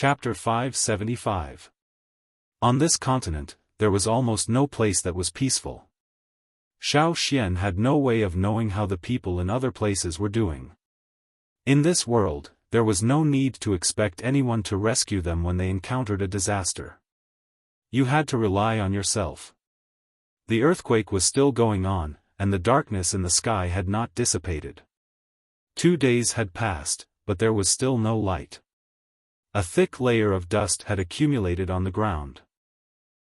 Chapter 575. On this continent, there was almost no place that was peaceful. Xiaofan had no way of knowing how the people in other places were doing. In this world, there was no need to expect anyone to rescue them when they encountered a disaster. You had to rely on yourself. The earthquake was still going on, and the darkness in the sky had not dissipated. 2 days had passed, but there was still no light. A thick layer of dust had accumulated on the ground.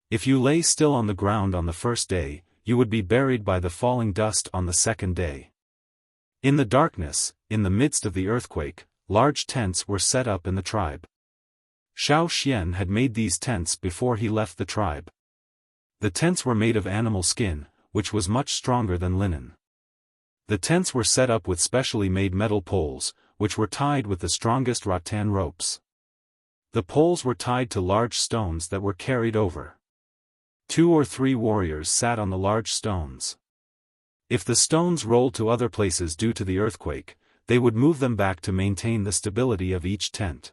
If you lay still on the ground on the first day, you would be buried by the falling dust on the second day. In the darkness, in the midst of the earthquake, large tents were set up in the tribe. Xiaofan had made these tents before he left the tribe. The tents were made of animal skin, which was much stronger than linen. The tents were set up with specially made metal poles, which were tied with the strongest rattan ropes. The poles were tied to large stones that were carried over. 2 or 3 warriors sat on the large stones. If the stones rolled to other places due to the earthquake, they would move them back to maintain the stability of each tent.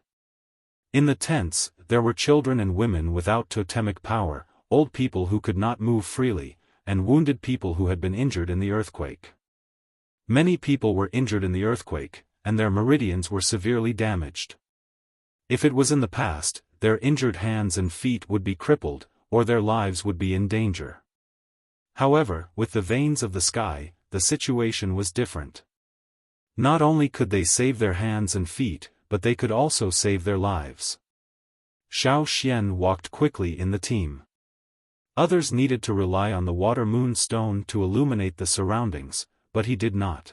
In the tents, there were children and women without totemic power, old people who could not move freely, and wounded people who had been injured in the earthquake. Many people were injured in the earthquake, and their meridians were severely damaged. If it was in the past, their injured hands and feet would be crippled, or their lives would be in danger. However, with the veins of the sky, the situation was different. Not only could they save their hands and feet, but they could also save their lives. Xiaofan walked quickly in the team. Others needed to rely on the water moon stone to illuminate the surroundings, but he did not.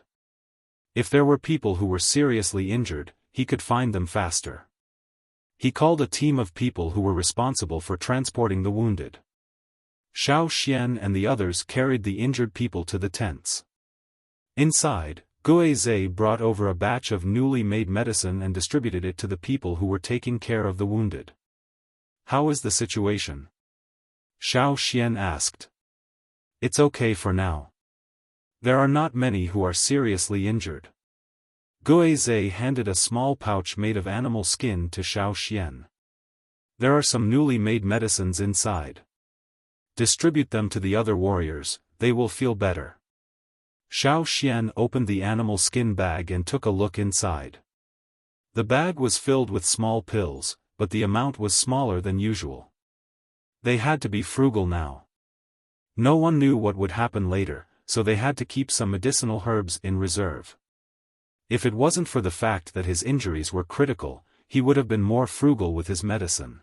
If there were people who were seriously injured, he could find them faster. He called a team of people who were responsible for transporting the wounded. Xiaofan and the others carried the injured people to the tents. Inside, Guizhe brought over a batch of newly made medicine and distributed it to the people who were taking care of the wounded. "How is the situation?" Xiaofan asked. "It's okay for now. There are not many who are seriously injured." Guizhe handed a small pouch made of animal skin to Xiaofan. "There are some newly made medicines inside. Distribute them to the other warriors, they will feel better." Xiaofan opened the animal skin bag and took a look inside. The bag was filled with small pills, but the amount was smaller than usual. They had to be frugal now. No one knew what would happen later, so they had to keep some medicinal herbs in reserve. If it wasn't for the fact that his injuries were critical, he would have been more frugal with his medicine.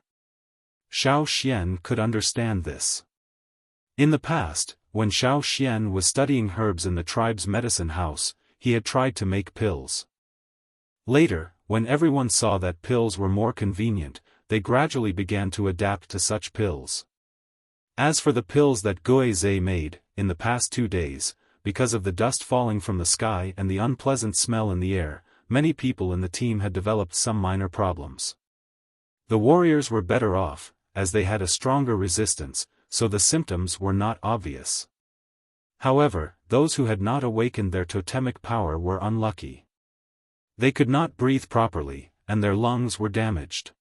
Xiaofan could understand this. In the past, when Xiaofan was studying herbs in the tribe's medicine house, he had tried to make pills. Later, when everyone saw that pills were more convenient, they gradually began to adapt to such pills. As for the pills that Guizhe made, in the past 2 days, because of the dust falling from the sky and the unpleasant smell in the air, many people in the team had developed some minor problems. The warriors were better off, as they had a stronger resistance, so the symptoms were not obvious. However, those who had not awakened their totemic power were unlucky. They could not breathe properly, and their lungs were damaged.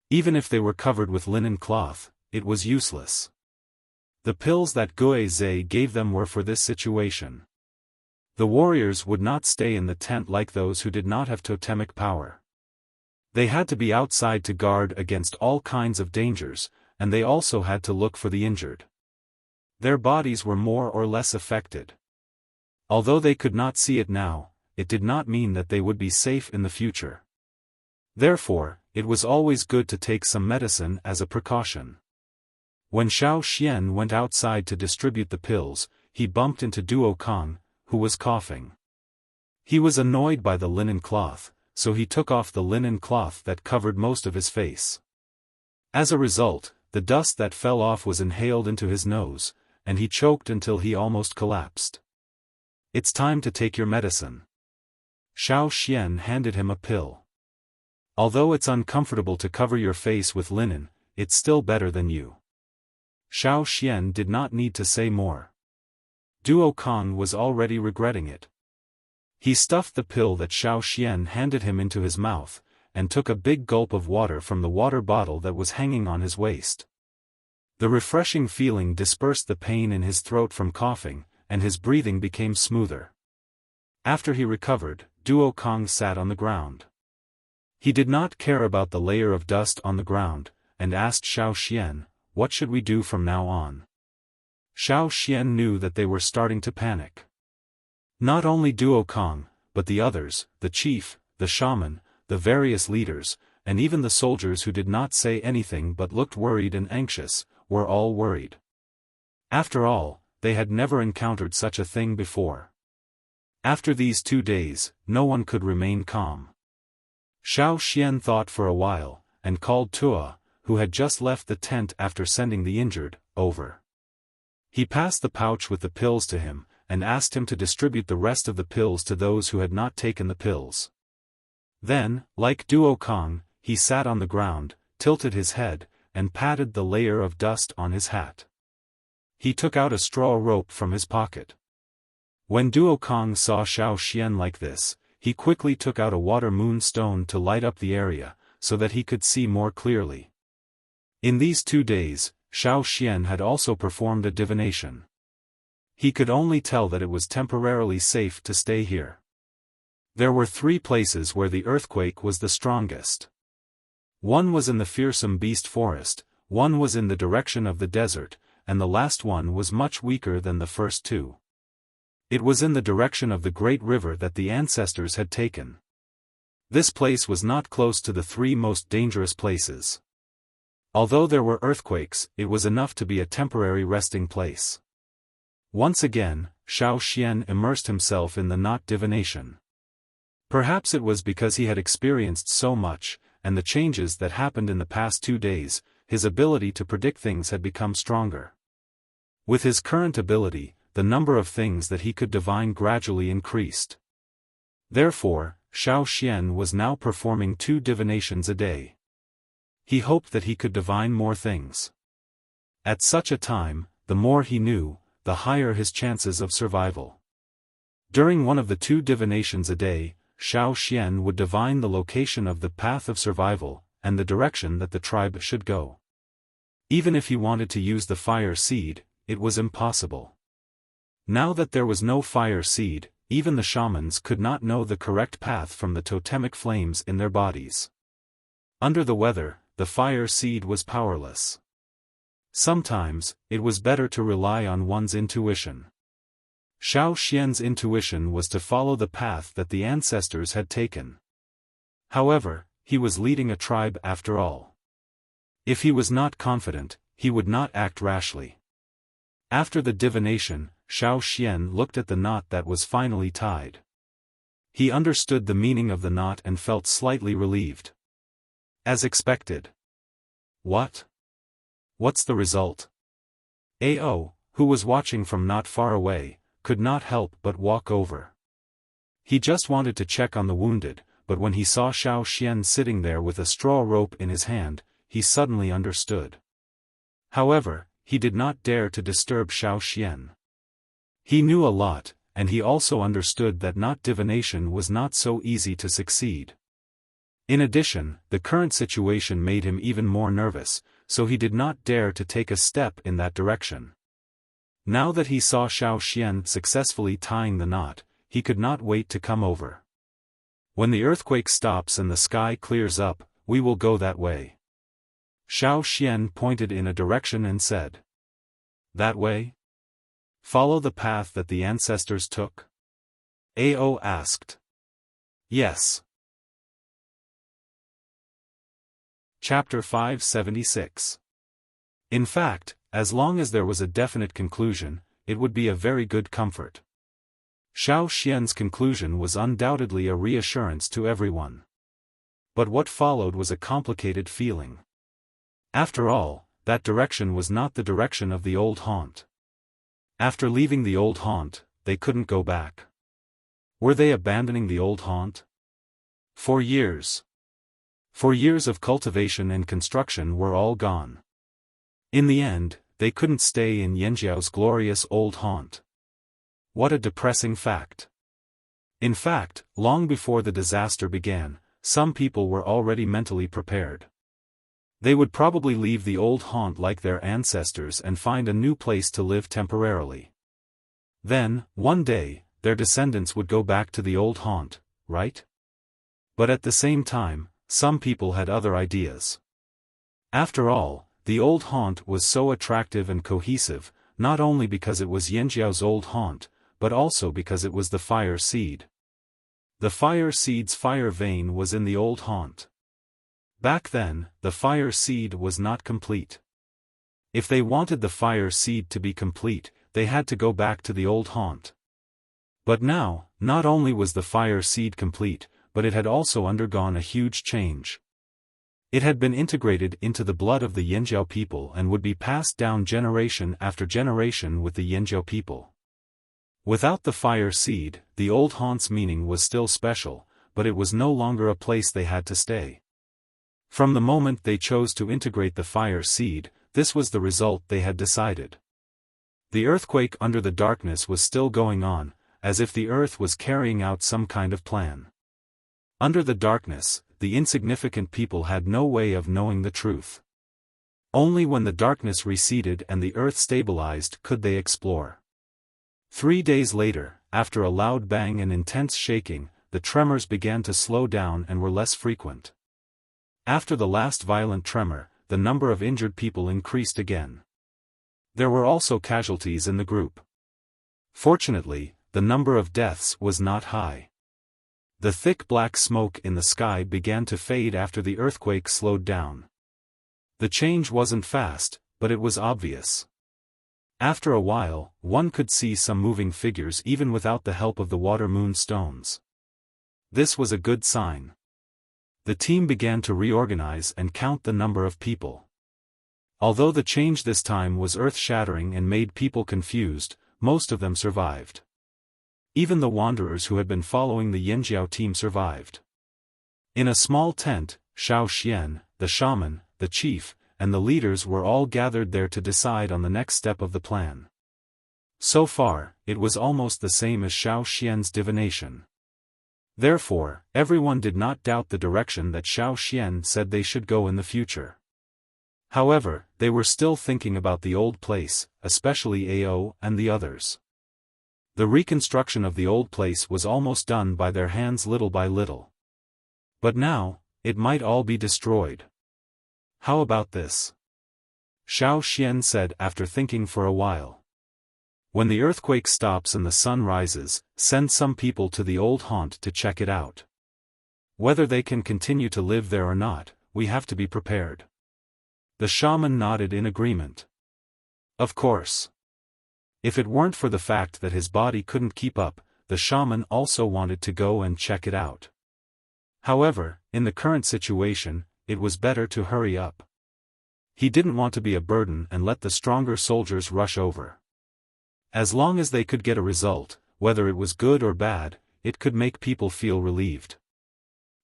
Even if they were covered with linen cloth, it was useless. The pills that Guizhe gave them were for this situation. The warriors would not stay in the tent like those who did not have totemic power. They had to be outside to guard against all kinds of dangers, and they also had to look for the injured. Their bodies were more or less affected. Although they could not see it now, it did not mean that they would be safe in the future. Therefore, it was always good to take some medicine as a precaution. When Xiaofan went outside to distribute the pills, he bumped into Duo Kong, who was coughing. He was annoyed by the linen cloth, so he took off the linen cloth that covered most of his face. As a result, the dust that fell off was inhaled into his nose, and he choked until he almost collapsed. "It's time to take your medicine." Xiaofan handed him a pill. "Although it's uncomfortable to cover your face with linen, it's still better than you." Xiaofan did not need to say more. Duo Kong was already regretting it. He stuffed the pill that Xiaofan handed him into his mouth, and took a big gulp of water from the water bottle that was hanging on his waist. The refreshing feeling dispersed the pain in his throat from coughing, and his breathing became smoother. After he recovered, Duo Kong sat on the ground. He did not care about the layer of dust on the ground, and asked Xiaofan, "What should we do from now on?" Xiaofan knew that they were starting to panic. Not only Duo Kong, but the others, the chief, the shaman, the various leaders, and even the soldiers who did not say anything but looked worried and anxious, were all worried. After all, they had never encountered such a thing before. After these 2 days, no one could remain calm. Xiaofan thought for a while, and called Tua, who had just left the tent after sending the injured, over. He passed the pouch with the pills to him, and asked him to distribute the rest of the pills to those who had not taken the pills. Then, like Duo Kong, he sat on the ground, tilted his head, and patted the layer of dust on his hat. He took out a straw rope from his pocket. When Duo Kong saw Xiaofan like this, he quickly took out a water moon stone to light up the area, so that he could see more clearly. In these 2 days, Xiaofan had also performed a divination. He could only tell that it was temporarily safe to stay here. There were 3 places where the earthquake was the strongest. One was in the fearsome beast forest, one was in the direction of the desert, and the last one was much weaker than the first 2. It was in the direction of the great river that the ancestors had taken. This place was not close to the 3 most dangerous places. Although there were earthquakes, it was enough to be a temporary resting place. Once again, Xiaofan immersed himself in the knot divination. Perhaps it was because he had experienced so much, and the changes that happened in the past 2 days, his ability to predict things had become stronger. With his current ability, the number of things that he could divine gradually increased. Therefore, Xiaofan was now performing 2 divinations a day. He hoped that he could divine more things. At such a time, the more he knew, the higher his chances of survival. During one of the 2 divinations a day, Xiaofan would divine the location of the path of survival, and the direction that the tribe should go. Even if he wanted to use the fire seed, it was impossible. Now that there was no fire seed, even the shamans could not know the correct path from the totemic flames in their bodies. Under the weather, the fire seed was powerless. Sometimes, it was better to rely on one's intuition. Xiaofan's intuition was to follow the path that the ancestors had taken. However, he was leading a tribe after all. If he was not confident, he would not act rashly. After the divination, Xiaofan looked at the knot that was finally tied. He understood the meaning of the knot and felt slightly relieved. As expected. What? What's the result? Ao, who was watching from not far away, could not help but walk over. He just wanted to check on the wounded, but when he saw Xiaofan sitting there with a straw rope in his hand, he suddenly understood. However, he did not dare to disturb Xiaofan. He knew a lot, and he also understood that knot divination was not so easy to succeed. In addition, the current situation made him even more nervous, so he did not dare to take a step in that direction. Now that he saw Xiaofan successfully tying the knot, he could not wait to come over. When the earthquake stops and the sky clears up, we will go that way. Xiaofan pointed in a direction and said. That way? Follow the path that the ancestors took? Ao asked. Yes. Chapter 576. In fact, as long as there was a definite conclusion, it would be a very good comfort. Xiaofan's conclusion was undoubtedly a reassurance to everyone. But what followed was a complicated feeling. After all, that direction was not the direction of the old haunt. After leaving the old haunt, they couldn't go back. Were they abandoning the old haunt? For years of cultivation and construction were all gone. In the end, they couldn't stay in Yanjiao's glorious old haunt. What a depressing fact. In fact, long before the disaster began, some people were already mentally prepared. They would probably leave the old haunt like their ancestors and find a new place to live temporarily. Then, one day, their descendants would go back to the old haunt, right? But at the same time, some people had other ideas. After all, the old haunt was so attractive and cohesive, not only because it was Yanjiao's old haunt, but also because it was the fire seed. The fire seed's fire vein was in the old haunt. Back then, the fire seed was not complete. If they wanted the fire seed to be complete, they had to go back to the old haunt. But now, not only was the fire seed complete, but it had also undergone a huge change. It had been integrated into the blood of the Yanjiao people and would be passed down generation after generation with the Yanjiao people. Without the fire seed, the old haunt's meaning was still special, but it was no longer a place they had to stay. From the moment they chose to integrate the fire seed, this was the result they had decided. The earthquake under the darkness was still going on, as if the earth was carrying out some kind of plan. Under the darkness, the insignificant people had no way of knowing the truth. Only when the darkness receded and the earth stabilized could they explore. 3 days later, after a loud bang and intense shaking, the tremors began to slow down and were less frequent. After the last violent tremor, the number of injured people increased again. There were also casualties in the group. Fortunately, the number of deaths was not high. The thick black smoke in the sky began to fade after the earthquake slowed down. The change wasn't fast, but it was obvious. After a while, one could see some moving figures even without the help of the water moon stones. This was a good sign. The team began to reorganize and count the number of people. Although the change this time was earth-shattering and made people confused, most of them survived. Even the wanderers who had been following the Yanjiao team survived. In a small tent, Xiaofan, the shaman, the chief, and the leaders were all gathered there to decide on the next step of the plan. So far, it was almost the same as Xiaofan's divination. Therefore, everyone did not doubt the direction that Xiaofan said they should go in the future. However, they were still thinking about the old place, especially Ao and the others. The reconstruction of the old place was almost done by their hands little by little. But now, it might all be destroyed. How about this? Xiaofan said after thinking for a while. When the earthquake stops and the sun rises, send some people to the old haunt to check it out. Whether they can continue to live there or not, we have to be prepared. The shaman nodded in agreement. Of course. If it weren't for the fact that his body couldn't keep up, the shaman also wanted to go and check it out. However, in the current situation, it was better to hurry up. He didn't want to be a burden and let the stronger soldiers rush over. As long as they could get a result, whether it was good or bad, it could make people feel relieved.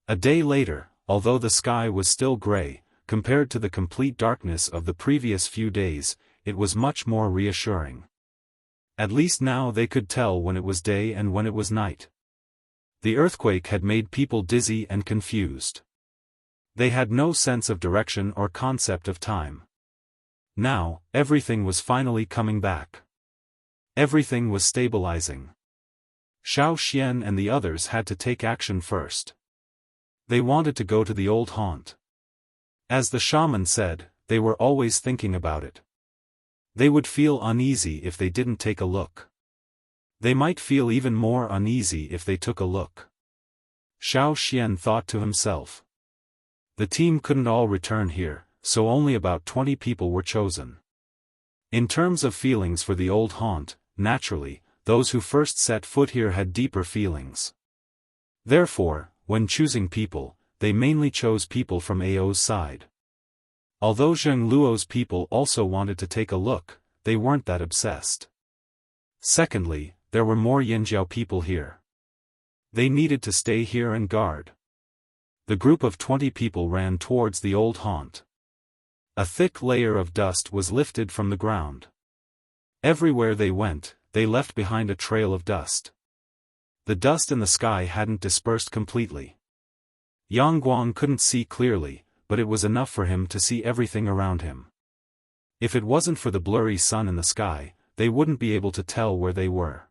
A day later, although the sky was still gray, compared to the complete darkness of the previous few days, it was much more reassuring. At least now they could tell when it was day and when it was night. The earthquake had made people dizzy and confused. They had no sense of direction or concept of time. Now, everything was finally coming back. Everything was stabilizing. Xiaofan and the others had to take action first. They wanted to go to the old haunt. As the shaman said, they were always thinking about it. They would feel uneasy if they didn't take a look. They might feel even more uneasy if they took a look. Xiaofan thought to himself. The team couldn't all return here, so only about 20 people were chosen. In terms of feelings for the old haunt, naturally, those who first set foot here had deeper feelings. Therefore, when choosing people, they mainly chose people from Ao's side. Although Zheng Luo's people also wanted to take a look, they weren't that obsessed. Secondly, there were more Yanjiao people here. They needed to stay here and guard. The group of 20 people ran towards the old haunt. A thick layer of dust was lifted from the ground. Everywhere they went, they left behind a trail of dust. The dust in the sky hadn't dispersed completely. Yang Guang couldn't see clearly, but it was enough for him to see everything around him. If it wasn't for the blurry sun in the sky, they wouldn't be able to tell where they were.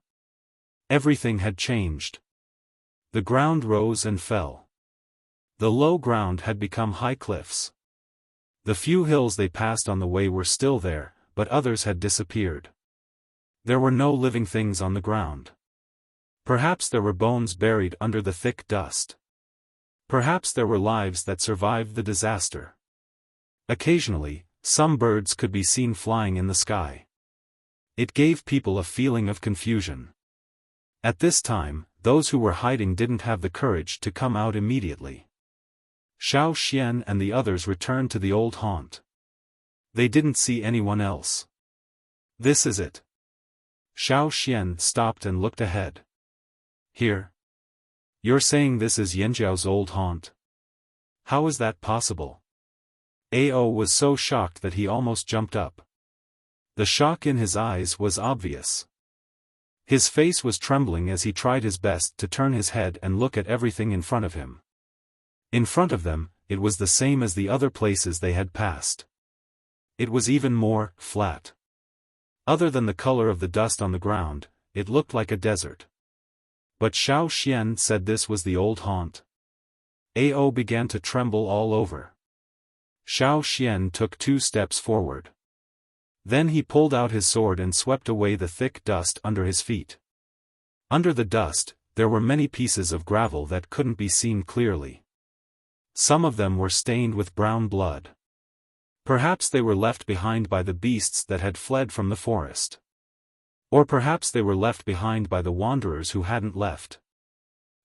Everything had changed. The ground rose and fell. The low ground had become high cliffs. The few hills they passed on the way were still there, but others had disappeared. There were no living things on the ground. Perhaps there were bones buried under the thick dust. Perhaps there were lives that survived the disaster. Occasionally, some birds could be seen flying in the sky. It gave people a feeling of confusion. At this time, those who were hiding didn't have the courage to come out immediately. Xiaofan and the others returned to the old haunt. They didn't see anyone else. This is it. Xiaofan stopped and looked ahead. Here? You're saying this is Yanjiao's old haunt? How is that possible? Ao was so shocked that he almost jumped up. The shock in his eyes was obvious. His face was trembling as he tried his best to turn his head and look at everything in front of him. In front of them, it was the same as the other places they had passed. It was even more flat. Other than the color of the dust on the ground, it looked like a desert. But Xiaofan said this was the old haunt. Ao began to tremble all over. Xiaofan took 2 steps forward. Then he pulled out his sword and swept away the thick dust under his feet. Under the dust, there were many pieces of gravel that couldn't be seen clearly. Some of them were stained with brown blood. Perhaps they were left behind by the beasts that had fled from the forest. Or perhaps they were left behind by the wanderers who hadn't left.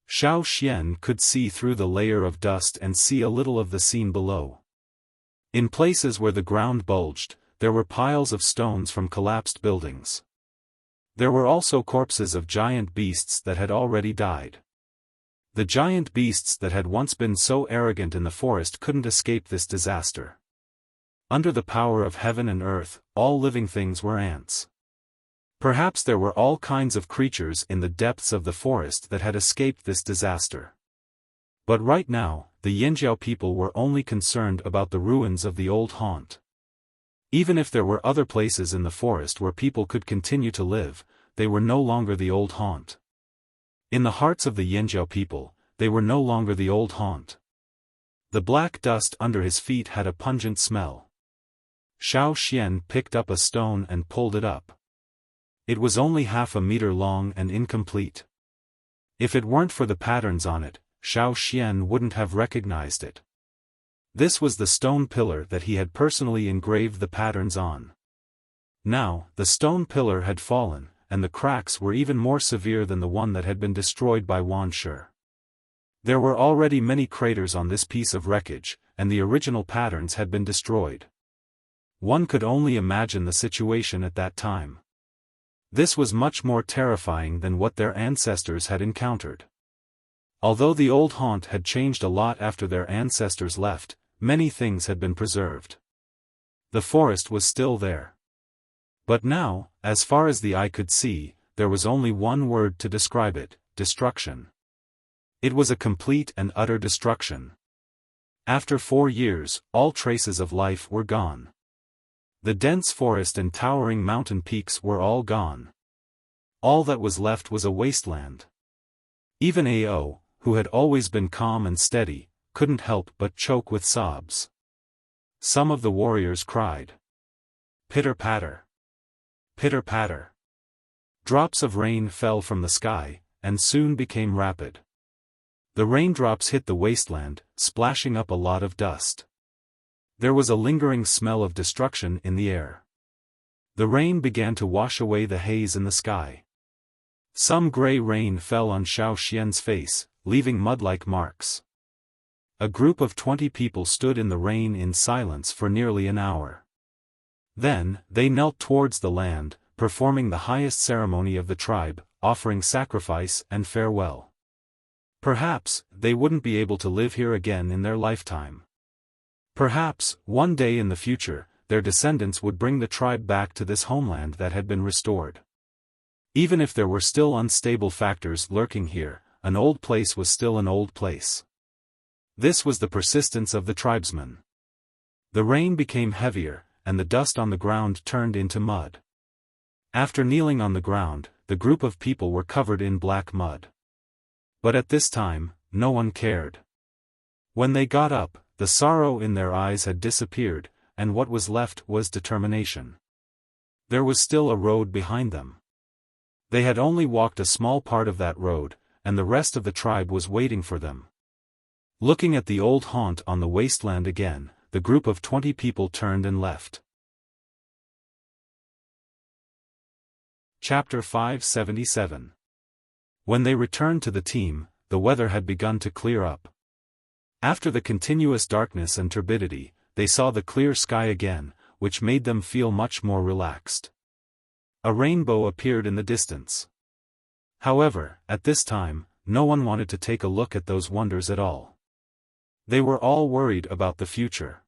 Xiaofan could see through the layer of dust and see a little of the scene below. In places where the ground bulged, there were piles of stones from collapsed buildings. There were also corpses of giant beasts that had already died. The giant beasts that had once been so arrogant in the forest couldn't escape this disaster. Under the power of heaven and earth, all living things were ants. Perhaps there were all kinds of creatures in the depths of the forest that had escaped this disaster. But right now, the Yanjiao people were only concerned about the ruins of the old haunt. Even if there were other places in the forest where people could continue to live, they were no longer the old haunt. In the hearts of the Yanjiao people, they were no longer the old haunt. The black dust under his feet had a pungent smell. Xiaofan picked up a stone and pulled it up. It was only half a meter long and incomplete. If it weren't for the patterns on it, Xiaofan wouldn't have recognized it. This was the stone pillar that he had personally engraved the patterns on. Now, the stone pillar had fallen, and the cracks were even more severe than the one that had been destroyed by Wan Shi. There were already many craters on this piece of wreckage, and the original patterns had been destroyed. One could only imagine the situation at that time. This was much more terrifying than what their ancestors had encountered. Although the old haunt had changed a lot after their ancestors left, many things had been preserved. The forest was still there. But now, as far as the eye could see, there was only one word to describe it: destruction. It was a complete and utter destruction. After 4 years, all traces of life were gone. The dense forest and towering mountain peaks were all gone. All that was left was a wasteland. Even Ao, who had always been calm and steady, couldn't help but choke with sobs. Some of the warriors cried. Pitter-patter. Pitter-patter. Drops of rain fell from the sky, and soon became rapid. The raindrops hit the wasteland, splashing up a lot of dust. There was a lingering smell of destruction in the air. The rain began to wash away the haze in the sky. Some gray rain fell on Xiaofan's face, leaving mud-like marks. A group of 20 people stood in the rain in silence for nearly an hour. Then, they knelt towards the land, performing the highest ceremony of the tribe, offering sacrifice and farewell. Perhaps, they wouldn't be able to live here again in their lifetime. Perhaps, one day in the future, their descendants would bring the tribe back to this homeland that had been restored. Even if there were still unstable factors lurking here, an old place was still an old place. This was the persistence of the tribesmen. The rain became heavier, and the dust on the ground turned into mud. After kneeling on the ground, the group of people were covered in black mud. But at this time, no one cared. When they got up, the sorrow in their eyes had disappeared, and what was left was determination. There was still a road behind them. They had only walked a small part of that road, and the rest of the tribe was waiting for them. Looking at the old haunt on the wasteland again, the group of 20 people turned and left. Chapter 577. When they returned to the team, the weather had begun to clear up. After the continuous darkness and turbidity, they saw the clear sky again, which made them feel much more relaxed. A rainbow appeared in the distance. However, at this time, no one wanted to take a look at those wonders at all. They were all worried about the future.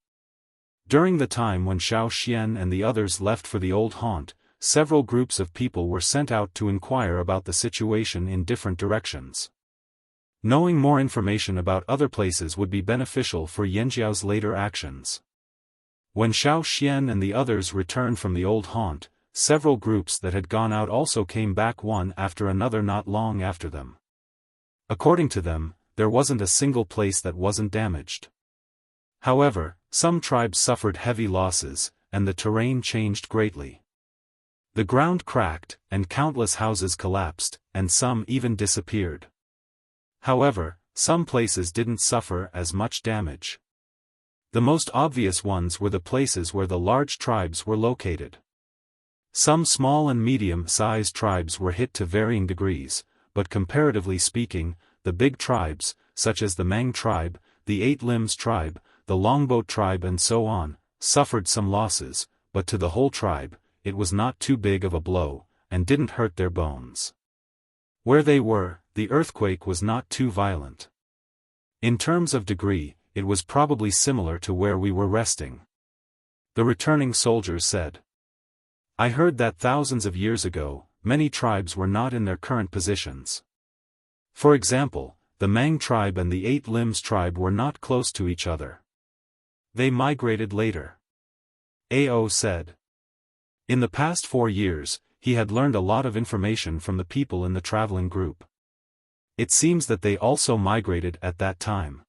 During the time when Xiaofan and the others left for the old haunt, several groups of people were sent out to inquire about the situation in different directions. Knowing more information about other places would be beneficial for Yanjiao's later actions. When Xiaofan and the others returned from the old haunt, several groups that had gone out also came back one after another not long after them. According to them, there wasn't a single place that wasn't damaged. However, some tribes suffered heavy losses, and the terrain changed greatly. The ground cracked, and countless houses collapsed, and some even disappeared. However, some places didn't suffer as much damage. The most obvious ones were the places where the large tribes were located. Some small and medium-sized tribes were hit to varying degrees, but comparatively speaking, the big tribes, such as the Mang tribe, the Eight Limbs tribe, the Longboat tribe and so on, suffered some losses, but to the whole tribe, it was not too big of a blow, and didn't hurt their bones. Where they were, the earthquake was not too violent. In terms of degree, it was probably similar to where we were resting. The returning soldiers said. I heard that thousands of years ago, many tribes were not in their current positions. For example, the Mang tribe and the Eight Limbs tribe were not close to each other. They migrated later. Ao said. In the past 4 years, he had learned a lot of information from the people in the traveling group. It seems that they also migrated at that time.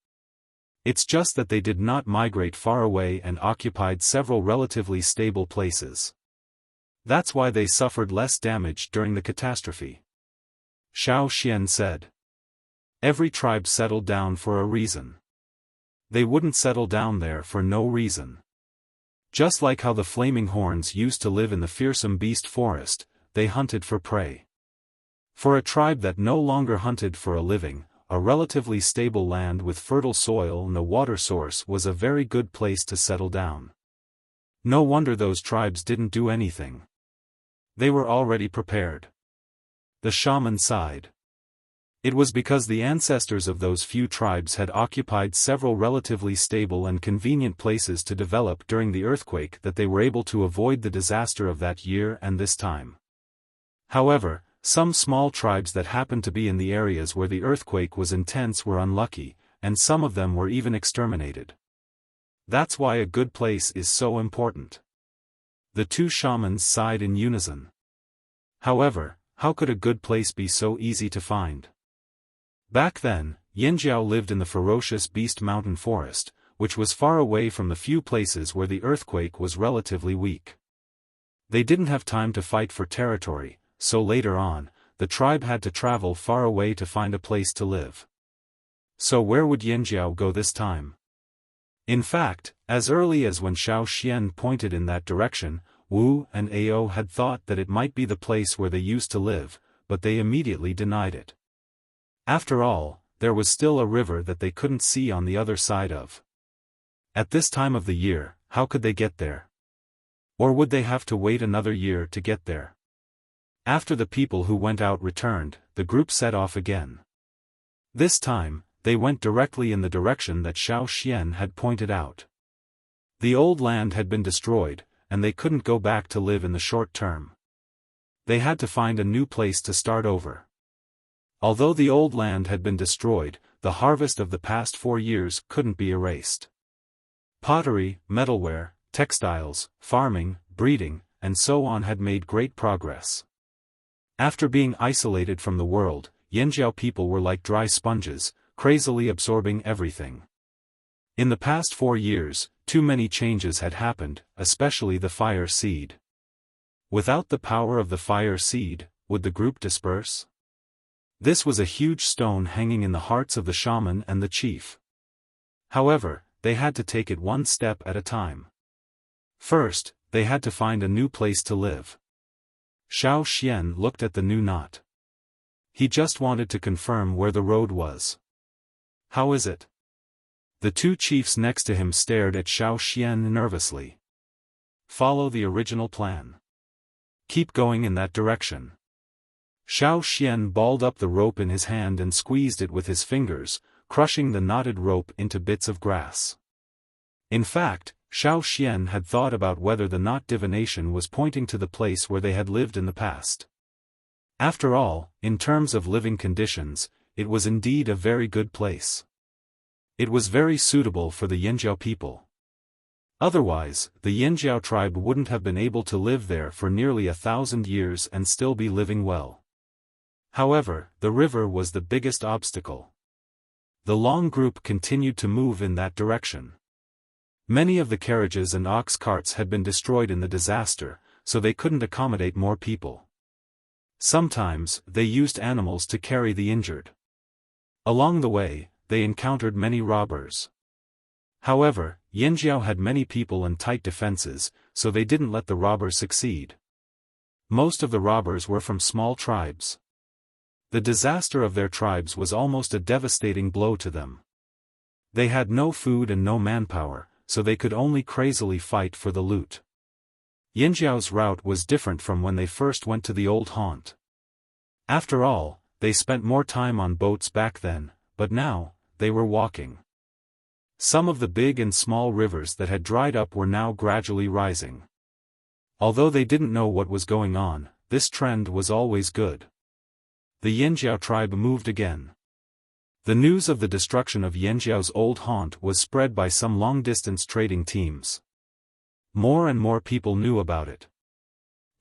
It's just that they did not migrate far away and occupied several relatively stable places. That's why they suffered less damage during the catastrophe. Xiaofan said. Every tribe settled down for a reason. They wouldn't settle down there for no reason. Just like how the flaming horns used to live in the fearsome beast forest, they hunted for prey. For a tribe that no longer hunted for a living, a relatively stable land with fertile soil and a water source was a very good place to settle down. No wonder those tribes didn't do anything. They were already prepared. The shaman sighed. It was because the ancestors of those few tribes had occupied several relatively stable and convenient places to develop during the earthquake that they were able to avoid the disaster of that year and this time. However, some small tribes that happened to be in the areas where the earthquake was intense were unlucky, and some of them were even exterminated. That's why a good place is so important. The two shamans sighed in unison. However, how could a good place be so easy to find? Back then, Yanjiao lived in the ferocious Beast Mountain Forest, which was far away from the few places where the earthquake was relatively weak. They didn't have time to fight for territory, so later on, the tribe had to travel far away to find a place to live. So where would Yanjiao go this time? In fact, as early as when Xiaofan pointed in that direction, Wu and Ao had thought that it might be the place where they used to live, but they immediately denied it. After all, there was still a river that they couldn't see on the other side of. At this time of the year, how could they get there? Or would they have to wait another year to get there? After the people who went out returned, the group set off again. This time, they went directly in the direction that Xiaofan had pointed out. The old land had been destroyed, and they couldn't go back to live in the short term. They had to find a new place to start over. Although the old land had been destroyed, the harvest of the past 4 years couldn't be erased. Pottery, metalware, textiles, farming, breeding, and so on had made great progress. After being isolated from the world, Yanjiao people were like dry sponges, crazily absorbing everything. In the past 4 years, too many changes had happened, especially the fire seed. Without the power of the fire seed, would the group disperse? This was a huge stone hanging in the hearts of the shaman and the chief. However, they had to take it one step at a time. First, they had to find a new place to live. Xiaofan looked at the new knot. He just wanted to confirm where the road was. How is it? The 2 chiefs next to him stared at Xiaofan nervously. Follow the original plan. Keep going in that direction. Xiaofan balled up the rope in his hand and squeezed it with his fingers, crushing the knotted rope into bits of grass. In fact, Xiaofan had thought about whether the knot divination was pointing to the place where they had lived in the past. After all, in terms of living conditions, it was indeed a very good place. It was very suitable for the Yanjiao people. Otherwise, the Yanjiao tribe wouldn't have been able to live there for nearly 1,000 years and still be living well. However, the river was the biggest obstacle. The long group continued to move in that direction. Many of the carriages and ox carts had been destroyed in the disaster, so they couldn't accommodate more people. Sometimes, they used animals to carry the injured. Along the way, they encountered many robbers. However, Yanjiao had many people and tight defenses, so they didn't let the robbers succeed. Most of the robbers were from small tribes. The disaster of their tribes was almost a devastating blow to them. They had no food and no manpower, so they could only crazily fight for the loot. Yanjiao's route was different from when they first went to the old haunt. After all, they spent more time on boats back then, but now, they were walking. Some of the big and small rivers that had dried up were now gradually rising. Although they didn't know what was going on, this trend was always good. The Yanjiao tribe moved again. The news of the destruction of Yanjiao's old haunt was spread by some long-distance trading teams. More and more people knew about it.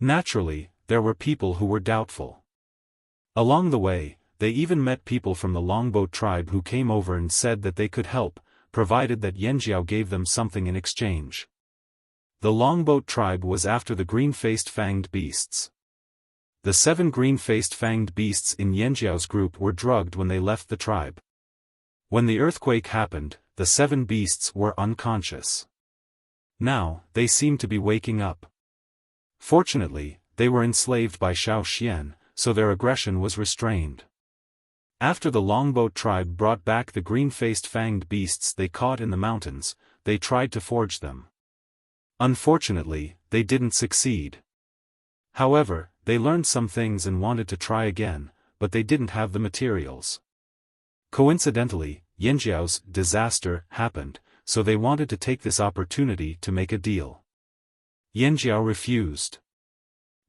Naturally, there were people who were doubtful. Along the way, they even met people from the Longboat tribe who came over and said that they could help, provided that Yanjiao gave them something in exchange. The Longboat tribe was after the green-faced fanged beasts. The 7 green-faced fanged beasts in Yanjiao's group were drugged when they left the tribe. When the earthquake happened, the 7 beasts were unconscious. Now, they seemed to be waking up. Fortunately, they were enslaved by Xiaofan, so their aggression was restrained. After the Longboat tribe brought back the green-faced fanged beasts they caught in the mountains, they tried to forge them. Unfortunately, they didn't succeed. However, they learned some things and wanted to try again, but they didn't have the materials. Coincidentally, Yanjiao's disaster happened, so they wanted to take this opportunity to make a deal. Yanjiao refused.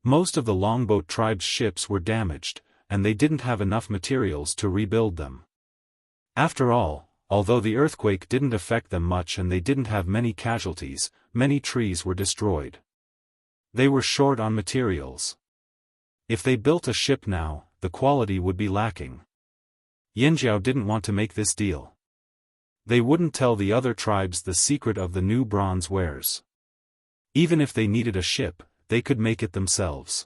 Most of the Longboat tribe's ships were damaged, and they didn't have enough materials to rebuild them. After all, although the earthquake didn't affect them much and they didn't have many casualties, many trees were destroyed. They were short on materials. If they built a ship now, the quality would be lacking. Yanjiao didn't want to make this deal. They wouldn't tell the other tribes the secret of the new bronze wares. Even if they needed a ship, they could make it themselves.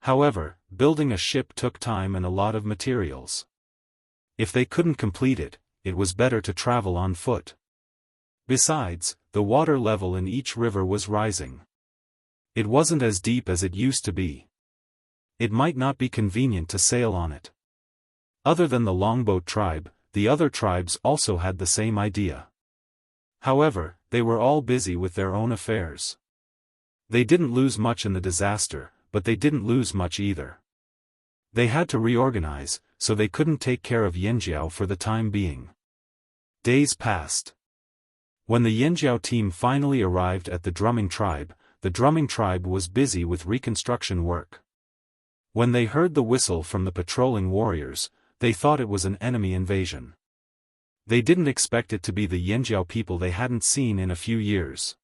However, building a ship took time and a lot of materials. If they couldn't complete it, it was better to travel on foot. Besides, the water level in each river was rising. It wasn't as deep as it used to be. It might not be convenient to sail on it. Other than the Longboat tribe, the other tribes also had the same idea. However, they were all busy with their own affairs. They didn't lose much in the disaster, but they didn't lose much either. They had to reorganize, so they couldn't take care of Yanjiao for the time being. Days passed. When the Yanjiao team finally arrived at the drumming tribe was busy with reconstruction work. When they heard the whistle from the patrolling warriors, they thought it was an enemy invasion. They didn't expect it to be the Yanjiao people they hadn't seen in a few years.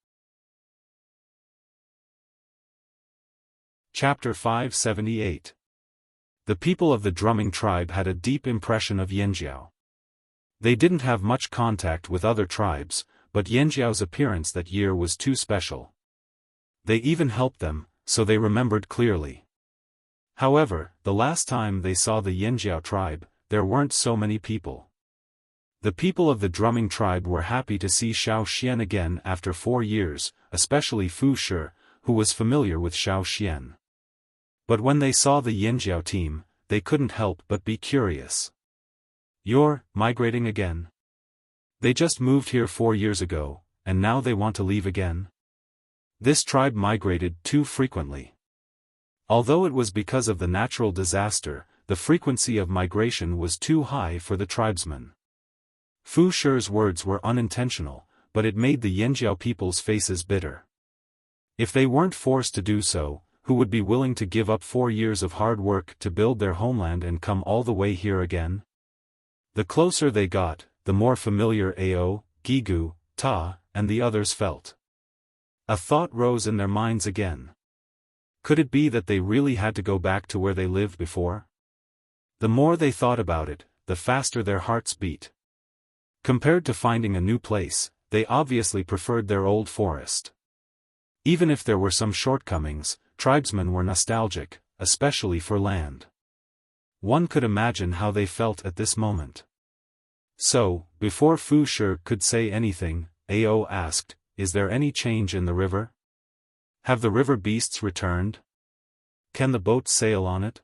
Chapter 578. The people of the drumming tribe had a deep impression of Yanjiao. They didn't have much contact with other tribes, but Yanjiao's appearance that year was too special. They even helped them, so they remembered clearly. However, the last time they saw the Yanjiao tribe, there weren't so many people. The people of the drumming tribe were happy to see Xiaofan again after 4 years, especially Fu Shi, who was familiar with Xiaofan. But when they saw the Yanjiao team, they couldn't help but be curious. "You're migrating again? They just moved here 4 years ago, and now they want to leave again?" This tribe migrated too frequently. Although it was because of the natural disaster, the frequency of migration was too high for the tribesmen. Fu Shi's words were unintentional, but it made the Yanjiao people's faces bitter. If they weren't forced to do so, who would be willing to give up 4 years of hard work to build their homeland and come all the way here again? The closer they got, the more familiar Ao, Gigu, Ta, and the others felt. A thought rose in their minds again. Could it be that they really had to go back to where they lived before? The more they thought about it, the faster their hearts beat. Compared to finding a new place, they obviously preferred their old forest. Even if there were some shortcomings, tribesmen were nostalgic, especially for land. One could imagine how they felt at this moment. So, before Fu Shi could say anything, Ao asked, "Is there any change in the river? Have the river beasts returned? Can the boat sail on it?"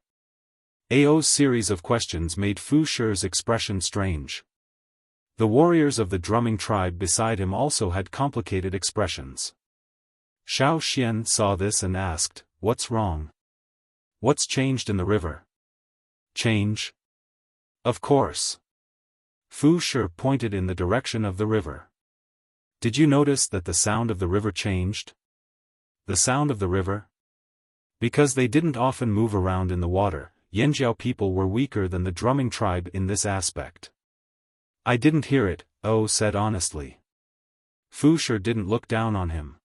Ao's series of questions made Fu Shi's expression strange. The warriors of the drumming tribe beside him also had complicated expressions. Xiaofan saw this and asked, "What's wrong? What's changed in the river?" "Change? Of course." Fu Shi pointed in the direction of the river. "Did you notice that the sound of the river changed?" "The sound of the river?" Because they didn't often move around in the water, Yanjiao people were weaker than the drumming tribe in this aspect. "I didn't hear it," O said honestly. Fu Shi didn't look down on him.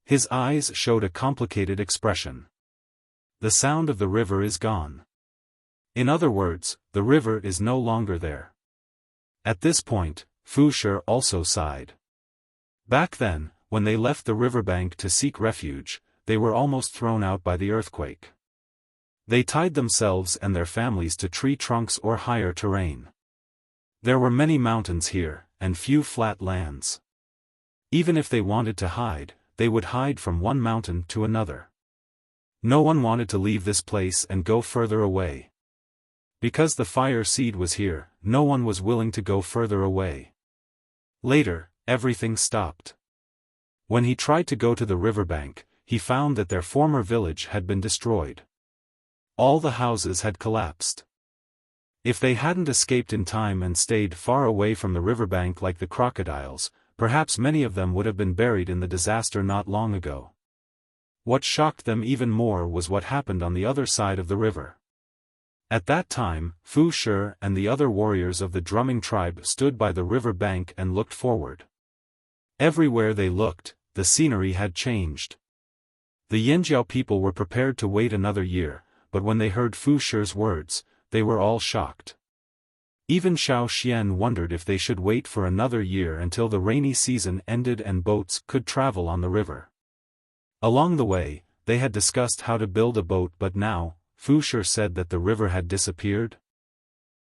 His eyes showed a complicated expression. "The sound of the river is gone. In other words, the river is no longer there." At this point, Fu Shi also sighed. Back then, when they left the riverbank to seek refuge, they were almost thrown out by the earthquake. They tied themselves and their families to tree trunks or higher terrain. There were many mountains here, and few flat lands. Even if they wanted to hide, they would hide from one mountain to another. No one wanted to leave this place and go further away. Because the fire seed was here, no one was willing to go further away. Later, everything stopped. When he tried to go to the riverbank, he found that their former village had been destroyed. All the houses had collapsed. If they hadn't escaped in time and stayed far away from the riverbank like the crocodiles, perhaps many of them would have been buried in the disaster not long ago. What shocked them even more was what happened on the other side of the river. At that time, Fu Shi and the other warriors of the drumming tribe stood by the river bank and looked forward. Everywhere they looked, the scenery had changed. The Yanjiao people were prepared to wait another year, but when they heard Fu Shi's words, they were all shocked. Even Xiaofan wondered if they should wait for another year until the rainy season ended and boats could travel on the river. Along the way, they had discussed how to build a boat, but now, Fu Shi said that the river had disappeared.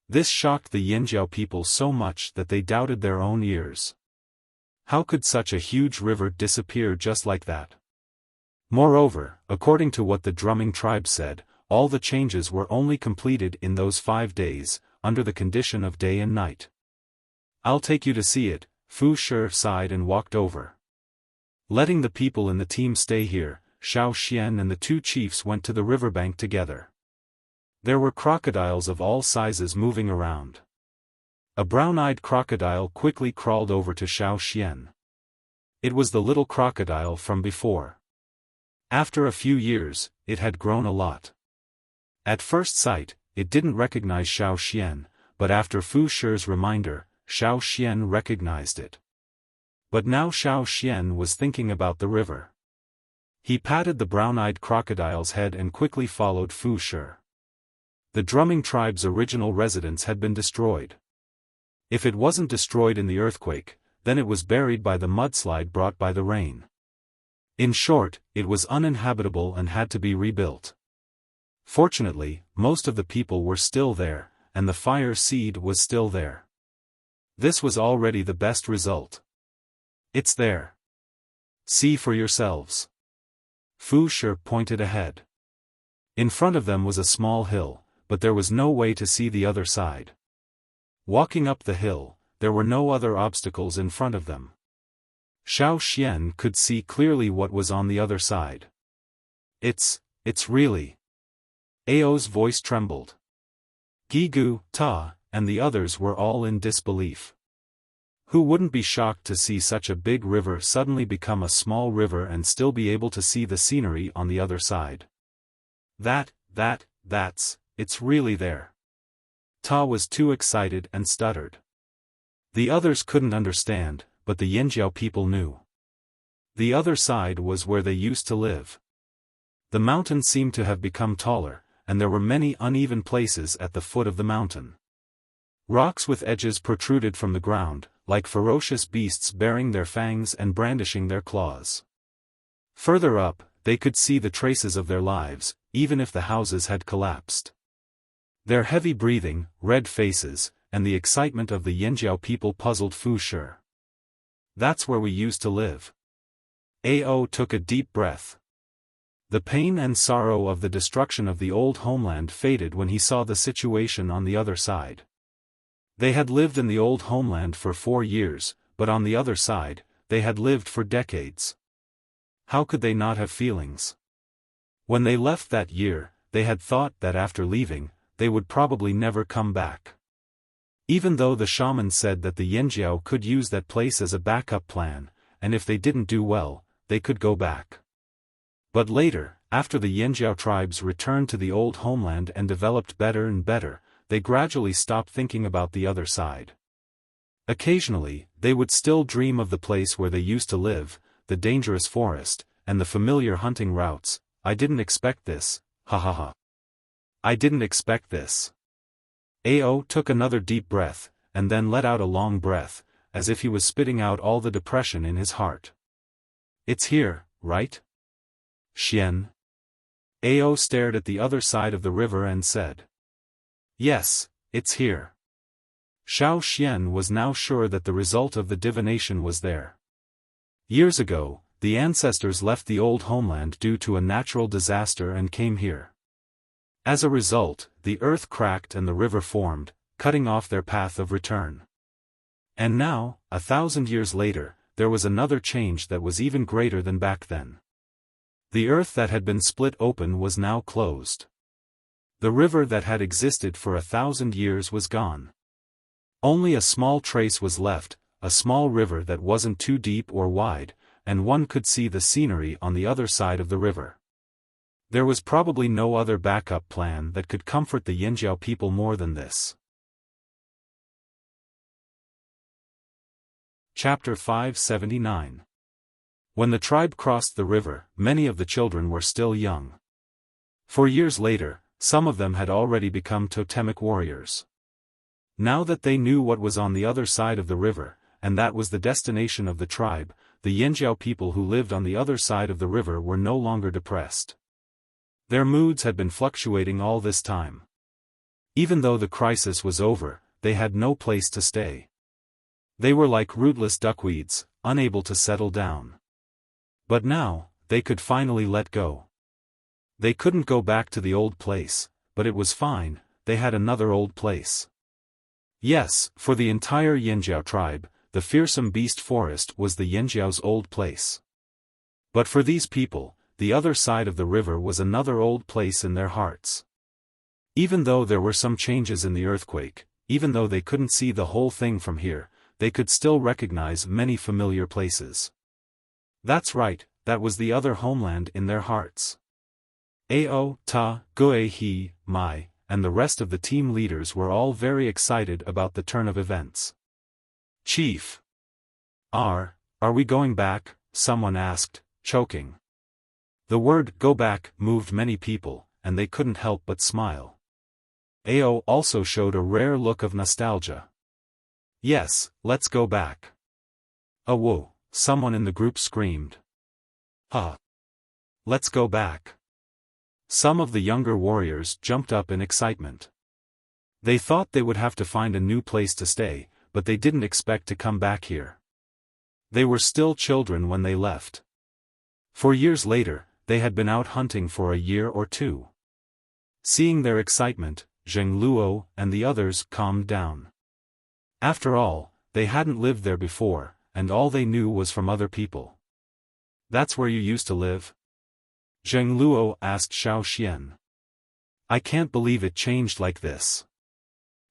This shocked the Yanjiao people so much that they doubted their own ears. How could such a huge river disappear just like that? Moreover, according to what the drumming tribe said, all the changes were only completed in those 5 days, under the condition of day and night. "I'll take you to see it," Fu Shi sighed and walked over. Letting the people in the team stay here, Xiaofan and the 2 chiefs went to the riverbank together. There were crocodiles of all sizes moving around. A brown-eyed crocodile quickly crawled over to Xiaofan. It was the little crocodile from before. After a few years, it had grown a lot. At first sight, it didn't recognize Xiaofan, but after Fu Shi's reminder, Xiaofan recognized it. But now Xiaofan was thinking about the river. He patted the brown-eyed crocodile's head and quickly followed Fu Shi. The drumming tribe's original residence had been destroyed. If it wasn't destroyed in the earthquake, then it was buried by the mudslide brought by the rain. In short, it was uninhabitable and had to be rebuilt. Fortunately, most of the people were still there, and the fire seed was still there. This was already the best result. It's there. See for yourselves. Fu Shi pointed ahead. In front of them was a small hill, but there was no way to see the other side. Walking up the hill, there were no other obstacles in front of them. Xiaofan could see clearly what was on the other side. It's really. Ao's voice trembled. Gigu, Ta, and the others were all in disbelief. Who wouldn't be shocked to see such a big river suddenly become a small river and still be able to see the scenery on the other side? It's really there. Ta was too excited and stuttered. The others couldn't understand, but the Yanjiao people knew. The other side was where they used to live. The mountain seemed to have become taller, and there were many uneven places at the foot of the mountain. Rocks with edges protruded from the ground, like ferocious beasts baring their fangs and brandishing their claws. Further up, they could see the traces of their lives, even if the houses had collapsed. Their heavy breathing, red faces, and the excitement of the Yanjiao people puzzled Fu Shi. That's where we used to live. Ao took a deep breath. The pain and sorrow of the destruction of the old homeland faded when he saw the situation on the other side. They had lived in the old homeland for 4 years, but on the other side, they had lived for decades. How could they not have feelings? When they left that year, they had thought that after leaving, they would probably never come back. Even though the shaman said that the Yanjiao could use that place as a backup plan, and if they didn't do well, they could go back. But later, after the Yanjiao tribes returned to the old homeland and developed better and better, they gradually stopped thinking about the other side. Occasionally, they would still dream of the place where they used to live, the dangerous forest, and the familiar hunting routes. I didn't expect this, ha ha ha. I didn't expect this. Ao took another deep breath, and then let out a long breath, as if he was spitting out all the depression in his heart. It's here, right? Xian. Ao stared at the other side of the river and said. Yes, it's here. Xiaofan was now sure that the result of the divination was there. Years ago, the ancestors left the old homeland due to a natural disaster and came here. As a result, the earth cracked and the river formed, cutting off their path of return. And now, 1,000 years later, there was another change that was even greater than back then. The earth that had been split open was now closed. The river that had existed for 1,000 years was gone. Only a small trace was left, a small river that wasn't too deep or wide, and one could see the scenery on the other side of the river. There was probably no other backup plan that could comfort the Yanjiao people more than this. Chapter 579. When the tribe crossed the river, many of the children were still young. 4 years later, some of them had already become totemic warriors. Now that they knew what was on the other side of the river, and that was the destination of the tribe, the Yanjiao people who lived on the other side of the river were no longer depressed. Their moods had been fluctuating all this time. Even though the crisis was over, they had no place to stay. They were like rootless duckweeds, unable to settle down. But now, they could finally let go. They couldn't go back to the old place, but it was fine, they had another old place. Yes, for the entire Yanjiao tribe, the fearsome beast forest was the Yanjiao's old place. But for these people, the other side of the river was another old place in their hearts. Even though there were some changes in the earthquake, even though they couldn't see the whole thing from here, they could still recognize many familiar places. That's right, that was the other homeland in their hearts. Ao, Ta, Gue He, Mai, and the rest of the team leaders were all very excited about the turn of events. Chief. Are we going back? Someone asked, choking. The word go back moved many people, and they couldn't help but smile. Ao also showed a rare look of nostalgia. Yes, let's go back. Whoa, someone in the group screamed. Let's go back. Some of the younger warriors jumped up in excitement. They thought they would have to find a new place to stay, but they didn't expect to come back here. They were still children when they left. For years later, they had been out hunting for a year or two. Seeing their excitement, Zheng Luo and the others calmed down. After all, they hadn't lived there before, and all they knew was from other people. That's where you used to live? Zheng Luo asked Xiaofan. I can't believe it changed like this.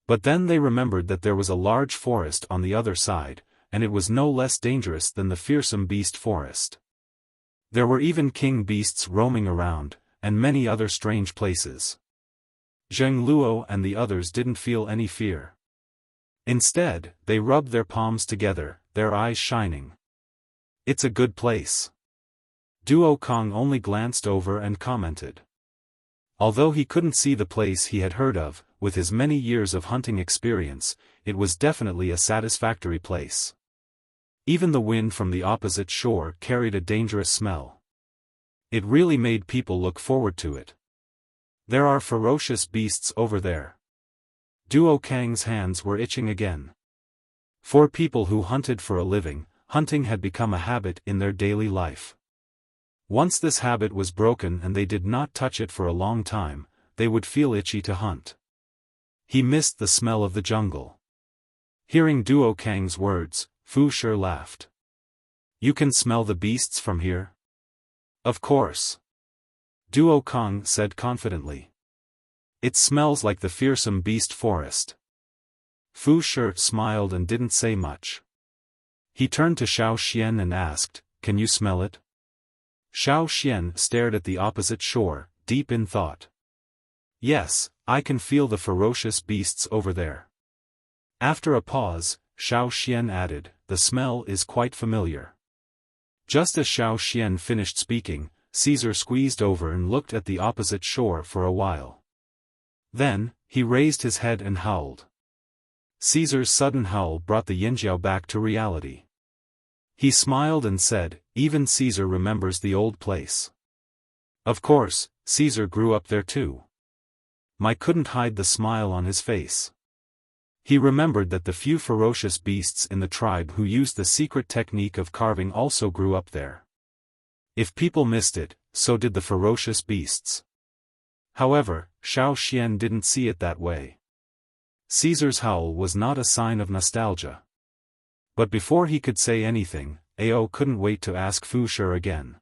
But then they remembered that there was a large forest on the other side, and it was no less dangerous than the fearsome beast forest. There were even king beasts roaming around, and many other strange places. Zheng Luo and the others didn't feel any fear. Instead, they rubbed their palms together, their eyes shining. It's a good place. Duo Kong only glanced over and commented. Although he couldn't see the place he had heard of, with his many years of hunting experience, it was definitely a satisfactory place. Even the wind from the opposite shore carried a dangerous smell. It really made people look forward to it. There are ferocious beasts over there. Duo Kang's hands were itching again. For people who hunted for a living, hunting had become a habit in their daily life. Once this habit was broken and they did not touch it for a long time, they would feel itchy to hunt. He missed the smell of the jungle. Hearing Duo Kang's words, Fu Shi laughed. You can smell the beasts from here? Of course. Duo Kong said confidently. It smells like the fearsome beast forest. Fu Shi smiled and didn't say much. He turned to Xiaofan and asked, Can you smell it? Xiaofan stared at the opposite shore, deep in thought. Yes, I can feel the ferocious beasts over there. After a pause, Xiaofan added, The smell is quite familiar. Just as Xiaofan finished speaking, Caesar squeezed over and looked at the opposite shore for a while. Then, he raised his head and howled. Caesar's sudden howl brought the Yinjiao back to reality. He smiled and said, Even Caesar remembers the old place. Of course, Caesar grew up there too. Mai couldn't hide the smile on his face. He remembered that the few ferocious beasts in the tribe who used the secret technique of carving also grew up there. If people missed it, so did the ferocious beasts. However, Xiaofan didn't see it that way. Caesar's howl was not a sign of nostalgia. But before he could say anything, Ao couldn't wait to ask Fu Shi again.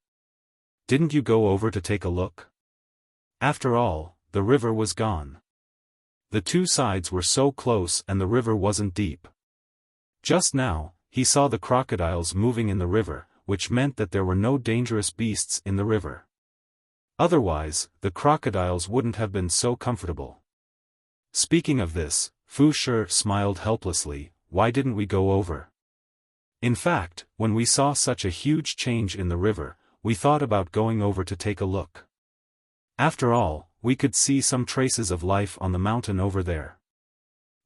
Didn't you go over to take a look? After all, the river was gone. The two sides were so close and the river wasn't deep. Just now, he saw the crocodiles moving in the river, which meant that there were no dangerous beasts in the river. Otherwise, the crocodiles wouldn't have been so comfortable. Speaking of this, Fu Shi smiled helplessly, why didn't we go over? In fact, when we saw such a huge change in the river, we thought about going over to take a look. After all, we could see some traces of life on the mountain over there.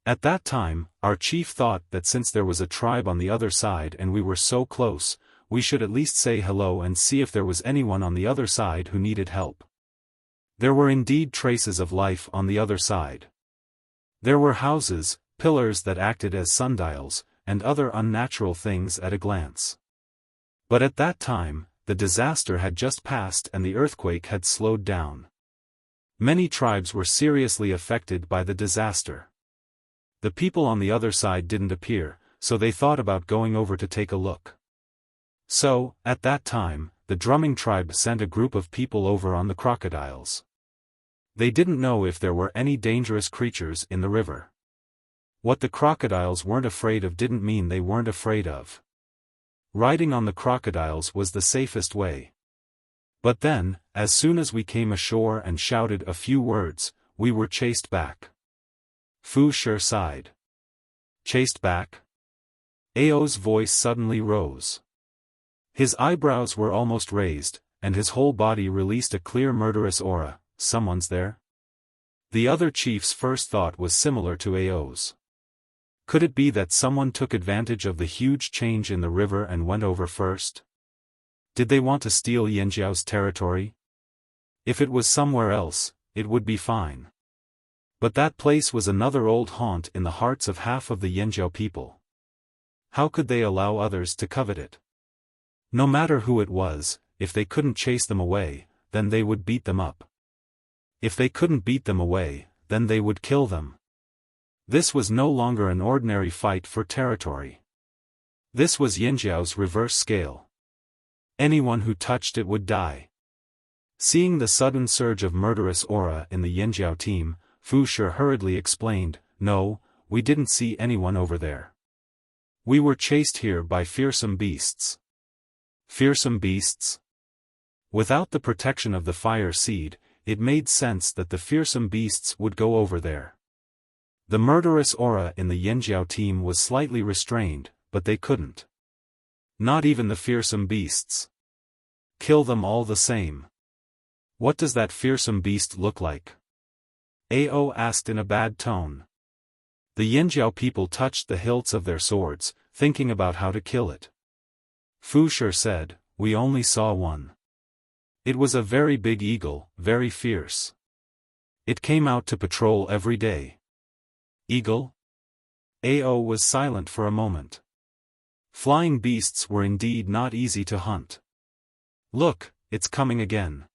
At that time, our chief thought that since there was a tribe on the other side and we were so close, we should at least say hello and see if there was anyone on the other side who needed help. There were indeed traces of life on the other side. There were houses, pillars that acted as sundials, and other unnatural things at a glance. But at that time, the disaster had just passed and the earthquake had slowed down. Many tribes were seriously affected by the disaster. The people on the other side didn't appear, so they thought about going over to take a look. So, at that time, the drumming tribe sent a group of people over on the crocodiles. They didn't know if there were any dangerous creatures in the river. What the crocodiles weren't afraid of didn't mean they weren't afraid of. Riding on the crocodiles was the safest way. But then, as soon as we came ashore and shouted a few words, we were chased back. Fu Shi sighed. Chased back? Ao's voice suddenly rose. His eyebrows were almost raised, and his whole body released a clear murderous aura. Someone's there? The other chief's first thought was similar to Ao's. Could it be that someone took advantage of the huge change in the river and went over first? Did they want to steal Yanjiao's territory? If it was somewhere else, it would be fine. But that place was another old haunt in the hearts of half of the Yanjiao people. How could they allow others to covet it? No matter who it was, if they couldn't chase them away, then they would beat them up. If they couldn't beat them away, then they would kill them. This was no longer an ordinary fight for territory. This was Yanjiao's reverse scale. Anyone who touched it would die. Seeing the sudden surge of murderous aura in the Yanjiao team, Fu Shi hurriedly explained, "No, we didn't see anyone over there. We were chased here by fearsome beasts." Fearsome beasts? Without the protection of the fire seed, it made sense that the fearsome beasts would go over there. The murderous aura in the Yanjiao team was slightly restrained, but they couldn't. Not even the fearsome beasts. Kill them all the same. What does that fearsome beast look like? Ao asked in a bad tone. The Yanjiao people touched the hilts of their swords, thinking about how to kill it. Fu Shi said, "We only saw one. It was a very big eagle, very fierce. It came out to patrol every day." Eagle? Ao was silent for a moment. Flying beasts were indeed not easy to hunt. "Look, it's coming again."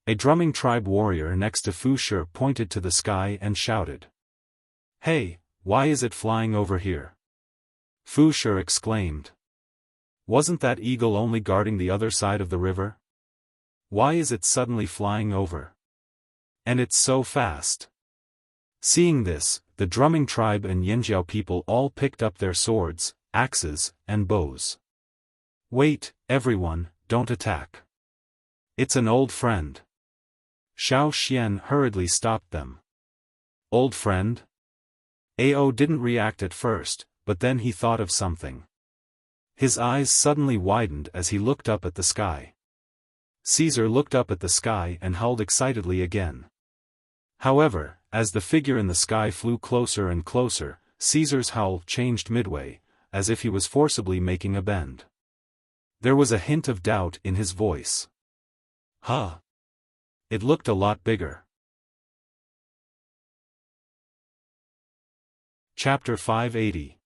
A drumming tribe warrior next to Fu Shi pointed to the sky and shouted. "Hey, why is it flying over here?" Fu Shi exclaimed. "Wasn't that eagle only guarding the other side of the river? Why is it suddenly flying over? And it's so fast." Seeing this, the drumming tribe and Yanjiao people all picked up their swords, axes, and bows. "Wait, everyone, don't attack. It's an old friend." Xiaofan hurriedly stopped them. "Old friend?" Ao didn't react at first, but then he thought of something. His eyes suddenly widened as he looked up at the sky. Caesar looked up at the sky and howled excitedly again. However, as the figure in the sky flew closer and closer, Caesar's howl changed midway, as if he was forcibly making a bend. There was a hint of doubt in his voice. "Huh. It looked a lot bigger." Chapter 580.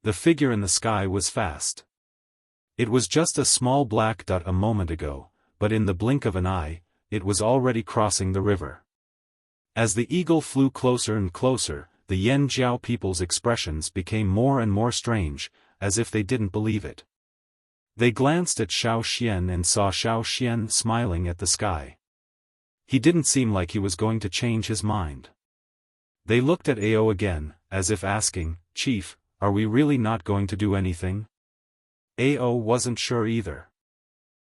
The figure in the sky was fast. It was just a small black dot a moment ago, but in the blink of an eye, it was already crossing the river. As the eagle flew closer and closer, the Yanjiao people's expressions became more and more strange, as if they didn't believe it. They glanced at Xiaofan and saw Xiaofan smiling at the sky. He didn't seem like he was going to change his mind. They looked at Ao again, as if asking, "Chief, are we really not going to do anything?" Ao wasn't sure either.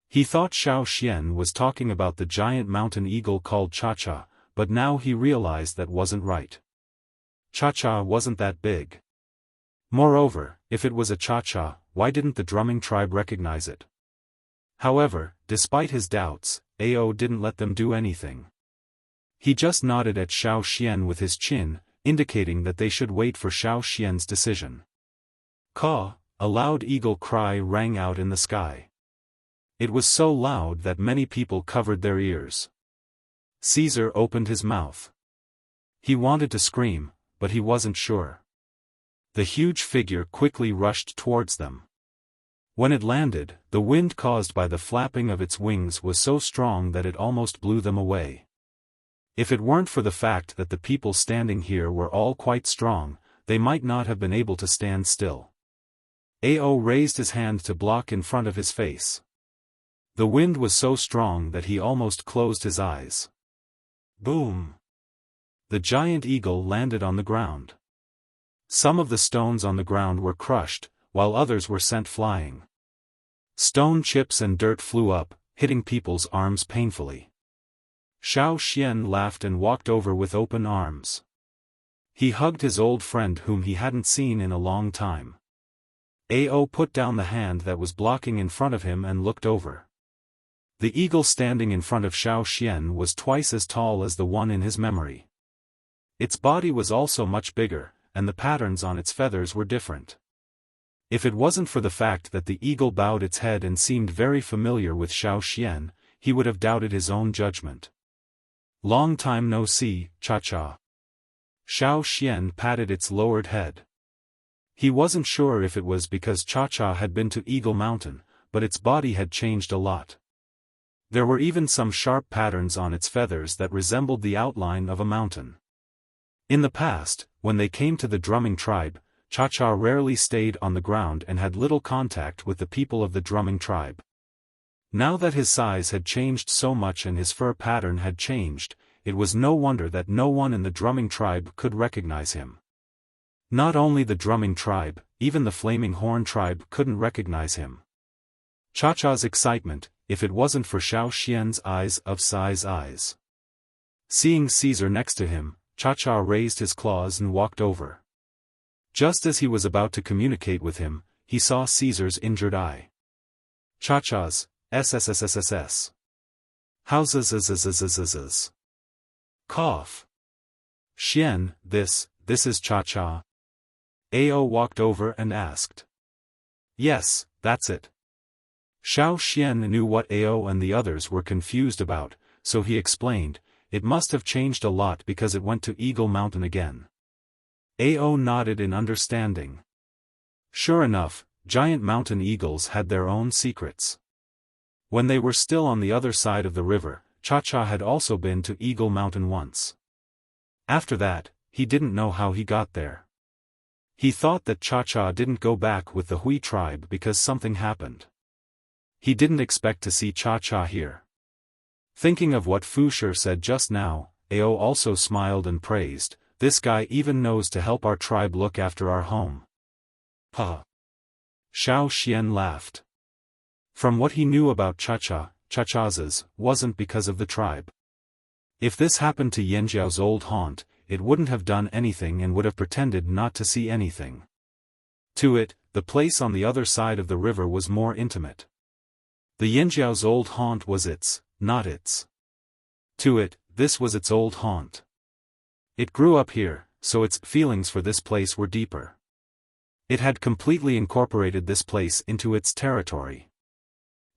He thought Xiaofan was talking about the giant mountain eagle called Cha-Cha, but now he realized that wasn't right. Cha-Cha wasn't that big. Moreover, if it was a Cha-Cha, why didn't the drumming tribe recognize it? However, despite his doubts, Ao didn't let them do anything. He just nodded at Xiaofan with his chin, indicating that they should wait for Xiaofan's decision. "Caw!" A loud eagle cry rang out in the sky. It was so loud that many people covered their ears. Caesar opened his mouth. He wanted to scream, but he wasn't sure. The huge figure quickly rushed towards them. When it landed, the wind caused by the flapping of its wings was so strong that it almost blew them away. If it weren't for the fact that the people standing here were all quite strong, they might not have been able to stand still. Ao raised his hand to block in front of his face. The wind was so strong that he almost closed his eyes. Boom! The giant eagle landed on the ground. Some of the stones on the ground were crushed, while others were sent flying. Stone chips and dirt flew up, hitting people's arms painfully. Xiaofan laughed and walked over with open arms. He hugged his old friend whom he hadn't seen in a long time. Ao put down the hand that was blocking in front of him and looked over. The eagle standing in front of Xiaofan was twice as tall as the one in his memory. Its body was also much bigger, and the patterns on its feathers were different. If it wasn't for the fact that the eagle bowed its head and seemed very familiar with Xiaofan, he would have doubted his own judgment. Long time no see, Cha-Cha. Xiaofan patted its lowered head. He wasn't sure if it was because Cha-Cha had been to Eagle Mountain, but its body had changed a lot. There were even some sharp patterns on its feathers that resembled the outline of a mountain. In the past, when they came to the drumming tribe, Cha-Cha rarely stayed on the ground and had little contact with the people of the drumming tribe. Now that his size had changed so much and his fur pattern had changed, it was no wonder that no one in the drumming tribe could recognize him. Not only the drumming tribe, even the flaming horn tribe couldn't recognize him. Cha-Cha's excitement, if it wasn't for Xiaofan's eyes. Seeing Caesar next to him, Cha-Cha raised his claws and walked over. Just as he was about to communicate with him, he saw Caesar's injured eye. Cha-Cha's, SSSSSS. How's. Cough. Xian, this is Cha-Cha. Ao walked over and asked. Yes, that's it. Xiaofan knew what Ao and the others were confused about, so he explained, it must have changed a lot because it went to Eagle Mountain again. Ao nodded in understanding. Sure enough, giant mountain eagles had their own secrets. When they were still on the other side of the river, Cha-Cha had also been to Eagle Mountain once. After that, he didn't know how he got there. He thought that Cha-Cha didn't go back with the Hui tribe because something happened. He didn't expect to see Cha-Cha here. Thinking of what Wuxia said just now, Ao also smiled and praised, this guy even knows to help our tribe look after our home. Ha! Xiaofan laughed. From what he knew about Cha-Cha, Cha-Cha's wasn't because of the tribe. If this happened to Yanjiao's old haunt, it wouldn't have done anything and would have pretended not to see anything. To it, the place on the other side of the river was more intimate. The Yanjiao's old haunt was its, not its. To it, this was its old haunt. It grew up here, so its feelings for this place were deeper. It had completely incorporated this place into its territory.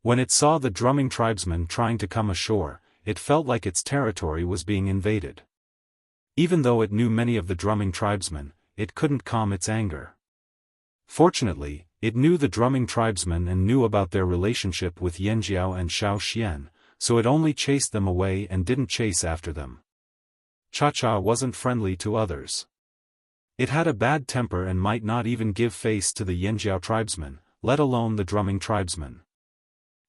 When it saw the drumming tribesmen trying to come ashore, it felt like its territory was being invaded. Even though it knew many of the drumming tribesmen, it couldn't calm its anger. Fortunately, it knew the drumming tribesmen and knew about their relationship with Yanjiao and Xiaofan, so it only chased them away and didn't chase after them. Cha-Cha wasn't friendly to others. It had a bad temper and might not even give face to the Yanjiao tribesmen, let alone the drumming tribesmen.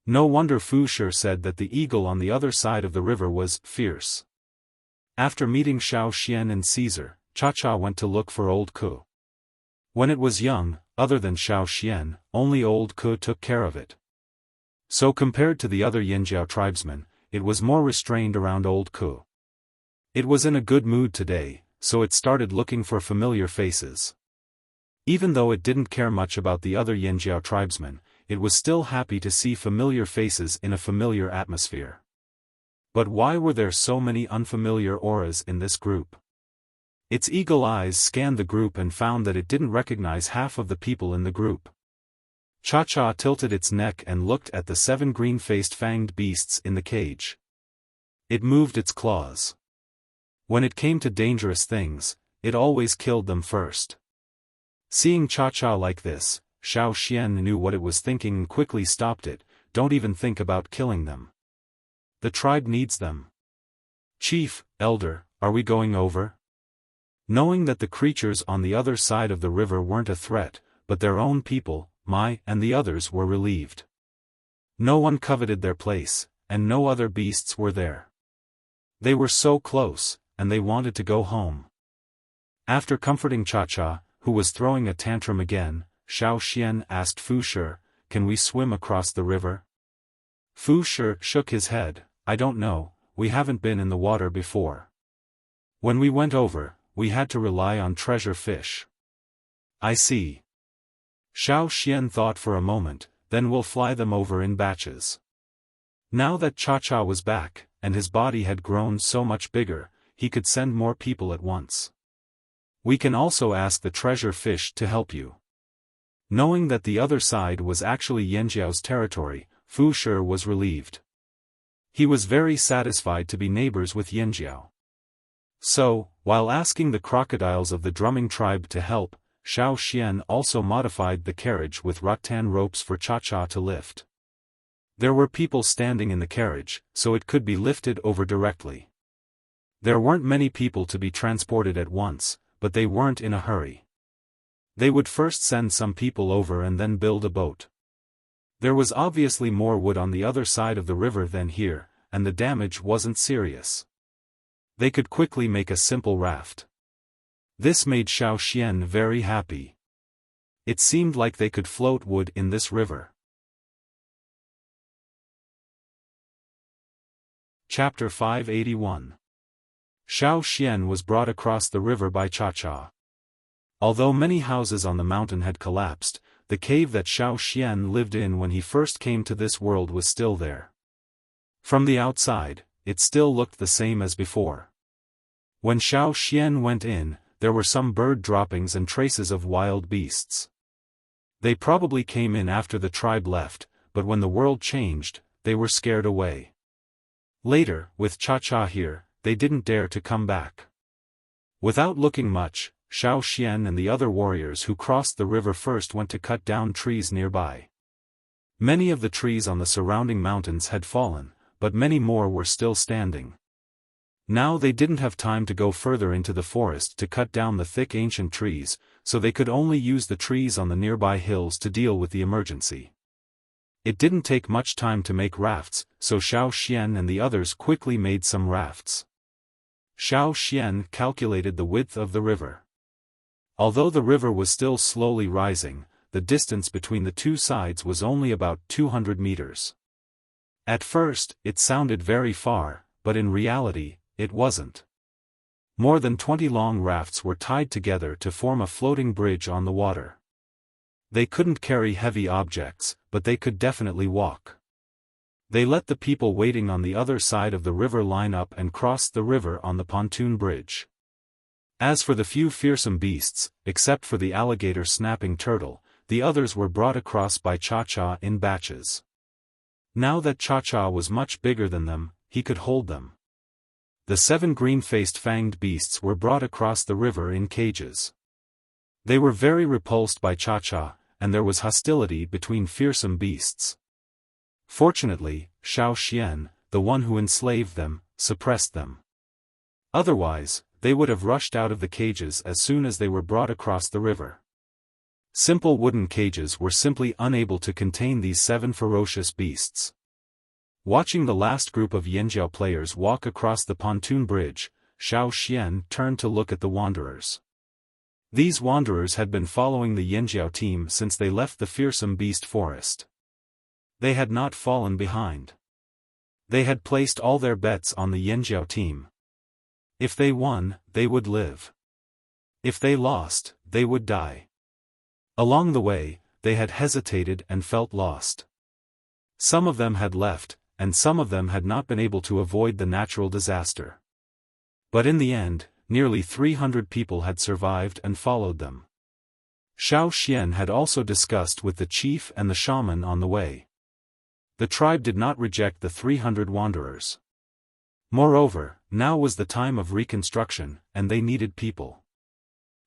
No wonder Wuxia said that the eagle on the other side of the river was fierce. After meeting Xiaofan and Caesar, Cha-Cha went to look for Old Ku. When it was young, other than Xiaofan, only Old Ku took care of it. So compared to the other Yanjiao tribesmen, it was more restrained around Old Ku. It was in a good mood today, so it started looking for familiar faces. Even though it didn't care much about the other Yanjiao tribesmen, it was still happy to see familiar faces in a familiar atmosphere. But why were there so many unfamiliar auras in this group? Its eagle eyes scanned the group and found that it didn't recognize half of the people in the group. Cha-Cha tilted its neck and looked at the 7 green-faced fanged beasts in the cage. It moved its claws. When it came to dangerous things, it always killed them first. Seeing Cha-Cha like this, Xiaofan knew what it was thinking and quickly stopped it, don't even think about killing them. The tribe needs them. Chief, Elder, are we going over? Knowing that the creatures on the other side of the river weren't a threat, but their own people, Mai and the others were relieved. No one coveted their place, and no other beasts were there. They were so close, and they wanted to go home. After comforting Cha-Cha, who was throwing a tantrum again, Xiaofan asked Wuxia, can we swim across the river? Wuxia shook his head, I don't know, we haven't been in the water before. When we went over, we had to rely on treasure fish. I see. Xiaofan thought for a moment, then we'll fly them over in batches. Now that Cha-Cha was back, and his body had grown so much bigger, he could send more people at once. We can also ask the treasure fish to help you. Knowing that the other side was actually Yanjiao's territory, Fu Shi was relieved. He was very satisfied to be neighbors with Yanjiao. So, while asking the crocodiles of the drumming tribe to help, Xiaofan also modified the carriage with rattan ropes for Cha-Cha to lift. There were people standing in the carriage, so it could be lifted over directly. There weren't many people to be transported at once, but they weren't in a hurry. They would first send some people over and then build a boat. There was obviously more wood on the other side of the river than here, and the damage wasn't serious. They could quickly make a simple raft. This made Xiaofan very happy. It seemed like they could float wood in this river. Chapter 581. Xiaofan was brought across the river by Cha-Cha. Although many houses on the mountain had collapsed, the cave that Xiaofan lived in when he first came to this world was still there. From the outside, it still looked the same as before. When Xiaofan went in, there were some bird droppings and traces of wild beasts. They probably came in after the tribe left, but when the world changed, they were scared away. Later, with Cha-Cha here, they didn't dare to come back. Without looking much, Xiaofan and the other warriors who crossed the river first went to cut down trees nearby. Many of the trees on the surrounding mountains had fallen, but many more were still standing. Now they didn't have time to go further into the forest to cut down the thick ancient trees, so they could only use the trees on the nearby hills to deal with the emergency. It didn't take much time to make rafts, so Xiaofan and the others quickly made some rafts. Xiaofan calculated the width of the river. Although the river was still slowly rising, the distance between the two sides was only about 200 meters. At first, it sounded very far, but in reality, it wasn't. More than 20 long rafts were tied together to form a floating bridge on the water. They couldn't carry heavy objects, but they could definitely walk. They let the people waiting on the other side of the river line up and crossed the river on the pontoon bridge. As for the few fearsome beasts, except for the alligator snapping turtle, the others were brought across by Cha-Cha in batches. Now that Cha-Cha was much bigger than them, he could hold them. The 7 green-faced fanged beasts were brought across the river in cages. They were very repulsed by Cha-Cha, and there was hostility between fearsome beasts. Fortunately, Xiaofan, the one who enslaved them, suppressed them. Otherwise, they would have rushed out of the cages as soon as they were brought across the river. Simple wooden cages were simply unable to contain these 7 ferocious beasts. Watching the last group of Yanjiao players walk across the pontoon bridge, Xiaofan turned to look at the wanderers. These wanderers had been following the Yanjiao team since they left the fearsome beast forest. They had not fallen behind. They had placed all their bets on the Yanjiao team. If they won, they would live. If they lost, they would die. Along the way, they had hesitated and felt lost. Some of them had left, and some of them had not been able to avoid the natural disaster. But in the end, nearly 300 people had survived and followed them. Xiaofan had also discussed with the chief and the shaman on the way. The tribe did not reject the 300 wanderers. Moreover, now was the time of reconstruction, and they needed people.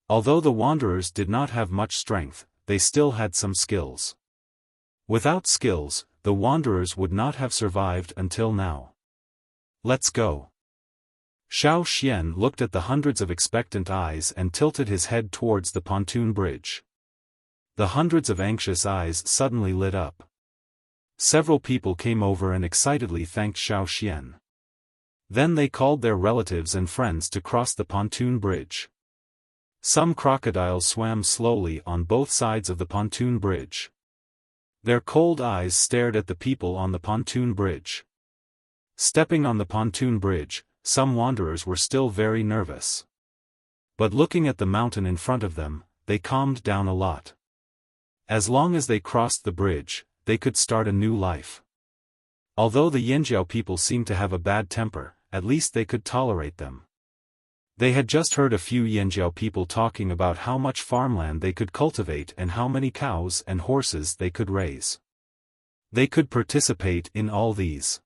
Although the wanderers did not have much strength, they still had some skills. Without skills, the wanderers would not have survived until now. Let's go. Xiaofan looked at the hundreds of expectant eyes and tilted his head towards the pontoon bridge. The hundreds of anxious eyes suddenly lit up. Several people came over and excitedly thanked Xiaofan. Then they called their relatives and friends to cross the pontoon bridge. Some crocodiles swam slowly on both sides of the pontoon bridge. Their cold eyes stared at the people on the pontoon bridge. Stepping on the pontoon bridge, some wanderers were still very nervous. But looking at the mountain in front of them, they calmed down a lot. As long as they crossed the bridge, they could start a new life. Although the Yanjiao people seemed to have a bad temper, at least they could tolerate them. They had just heard a few Yanjiao people talking about how much farmland they could cultivate and how many cows and horses they could raise. They could participate in all these.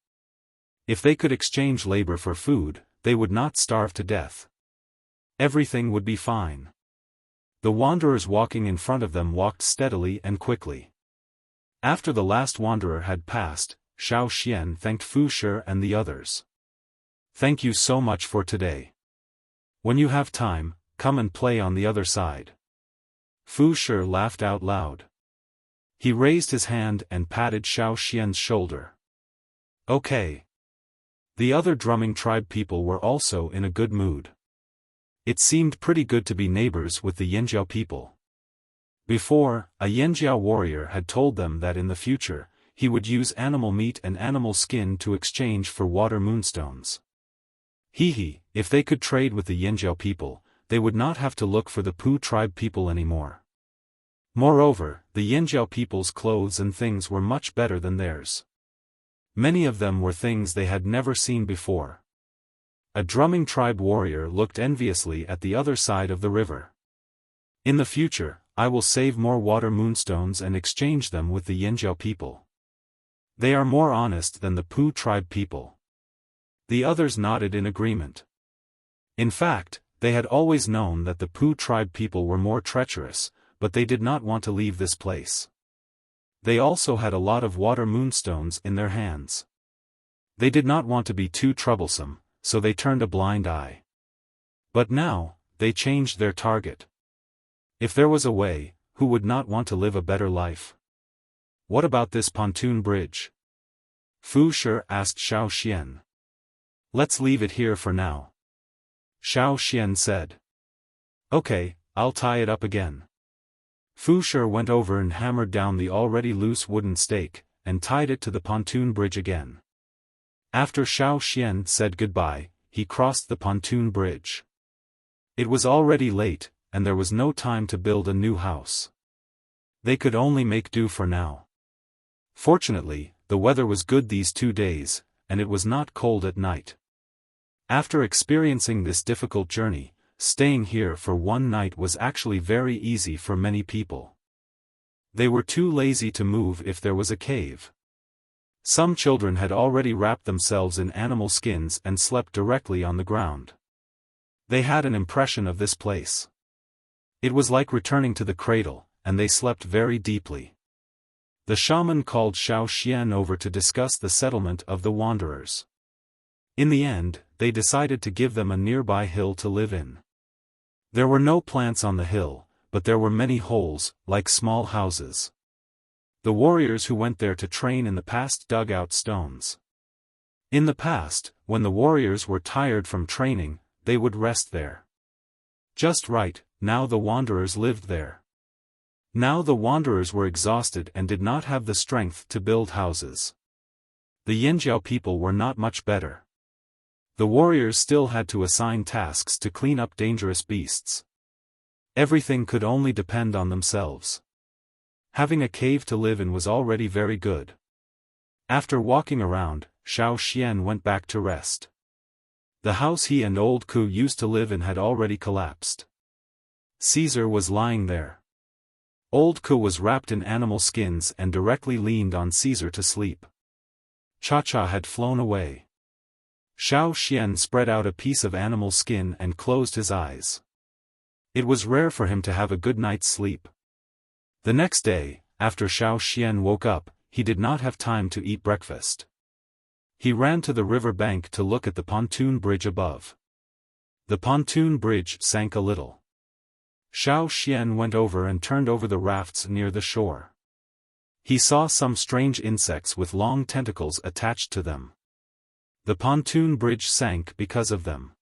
If they could exchange labor for food, they would not starve to death. Everything would be fine. The wanderers walking in front of them walked steadily and quickly. After the last wanderer had passed, Xiaofan thanked Fu Shi and the others. "Thank you so much for today. When you have time, come and play on the other side." Fu Shi laughed out loud. He raised his hand and patted Xiaofan's shoulder. "Okay." The other drumming tribe people were also in a good mood. It seemed pretty good to be neighbors with the Yanjiao people. Before, a Yanjiao warrior had told them that in the future, he would use animal meat and animal skin to exchange for water moonstones. If they could trade with the Yanjiao people, they would not have to look for the Pu tribe people anymore. Moreover, the Yanjiao people's clothes and things were much better than theirs. Many of them were things they had never seen before. A drumming tribe warrior looked enviously at the other side of the river. "In the future, I will save more water moonstones and exchange them with the Yanjiao people. They are more honest than the Pu tribe people." The others nodded in agreement. In fact, they had always known that the Pu tribe people were more treacherous, but they did not want to leave this place. They also had a lot of water moonstones in their hands. They did not want to be too troublesome, so they turned a blind eye. But now, they changed their target. If there was a way, who would not want to live a better life? "What about this pontoon bridge?" Fu Shi asked Xiaofan. "Let's leave it here for now," Xiaofan said. "Okay, I'll tie it up again." Fu Shi went over and hammered down the already loose wooden stake, and tied it to the pontoon bridge again. After Xiaofan said goodbye, he crossed the pontoon bridge. It was already late, and there was no time to build a new house. They could only make do for now. Fortunately, the weather was good these 2 days, and it was not cold at night. After experiencing this difficult journey, staying here for one night was actually very easy for many people. They were too lazy to move if there was a cave. Some children had already wrapped themselves in animal skins and slept directly on the ground. They had an impression of this place. It was like returning to the cradle, and they slept very deeply. The shaman called Xiaofan over to discuss the settlement of the wanderers. In the end, they decided to give them a nearby hill to live in. There were no plants on the hill, but there were many holes, like small houses. The warriors who went there to train in the past dug out stones. In the past, when the warriors were tired from training, they would rest there. Just right, now the wanderers lived there. Now the wanderers were exhausted and did not have the strength to build houses. The Yanjiao people were not much better. The warriors still had to assign tasks to clean up dangerous beasts. Everything could only depend on themselves. Having a cave to live in was already very good. After walking around, Xiaofan went back to rest. The house he and old Ku used to live in had already collapsed. Caesar was lying there. Old Ku was wrapped in animal skins and directly leaned on Caesar to sleep. Cha-Cha had flown away. Xiaofan spread out a piece of animal skin and closed his eyes. It was rare for him to have a good night's sleep. The next day, after Xiaofan woke up, he did not have time to eat breakfast. He ran to the river bank to look at the pontoon bridge above. The pontoon bridge sank a little. Xiaofan went over and turned over the rafts near the shore. He saw some strange insects with long tentacles attached to them. The pontoon bridge sank because of them.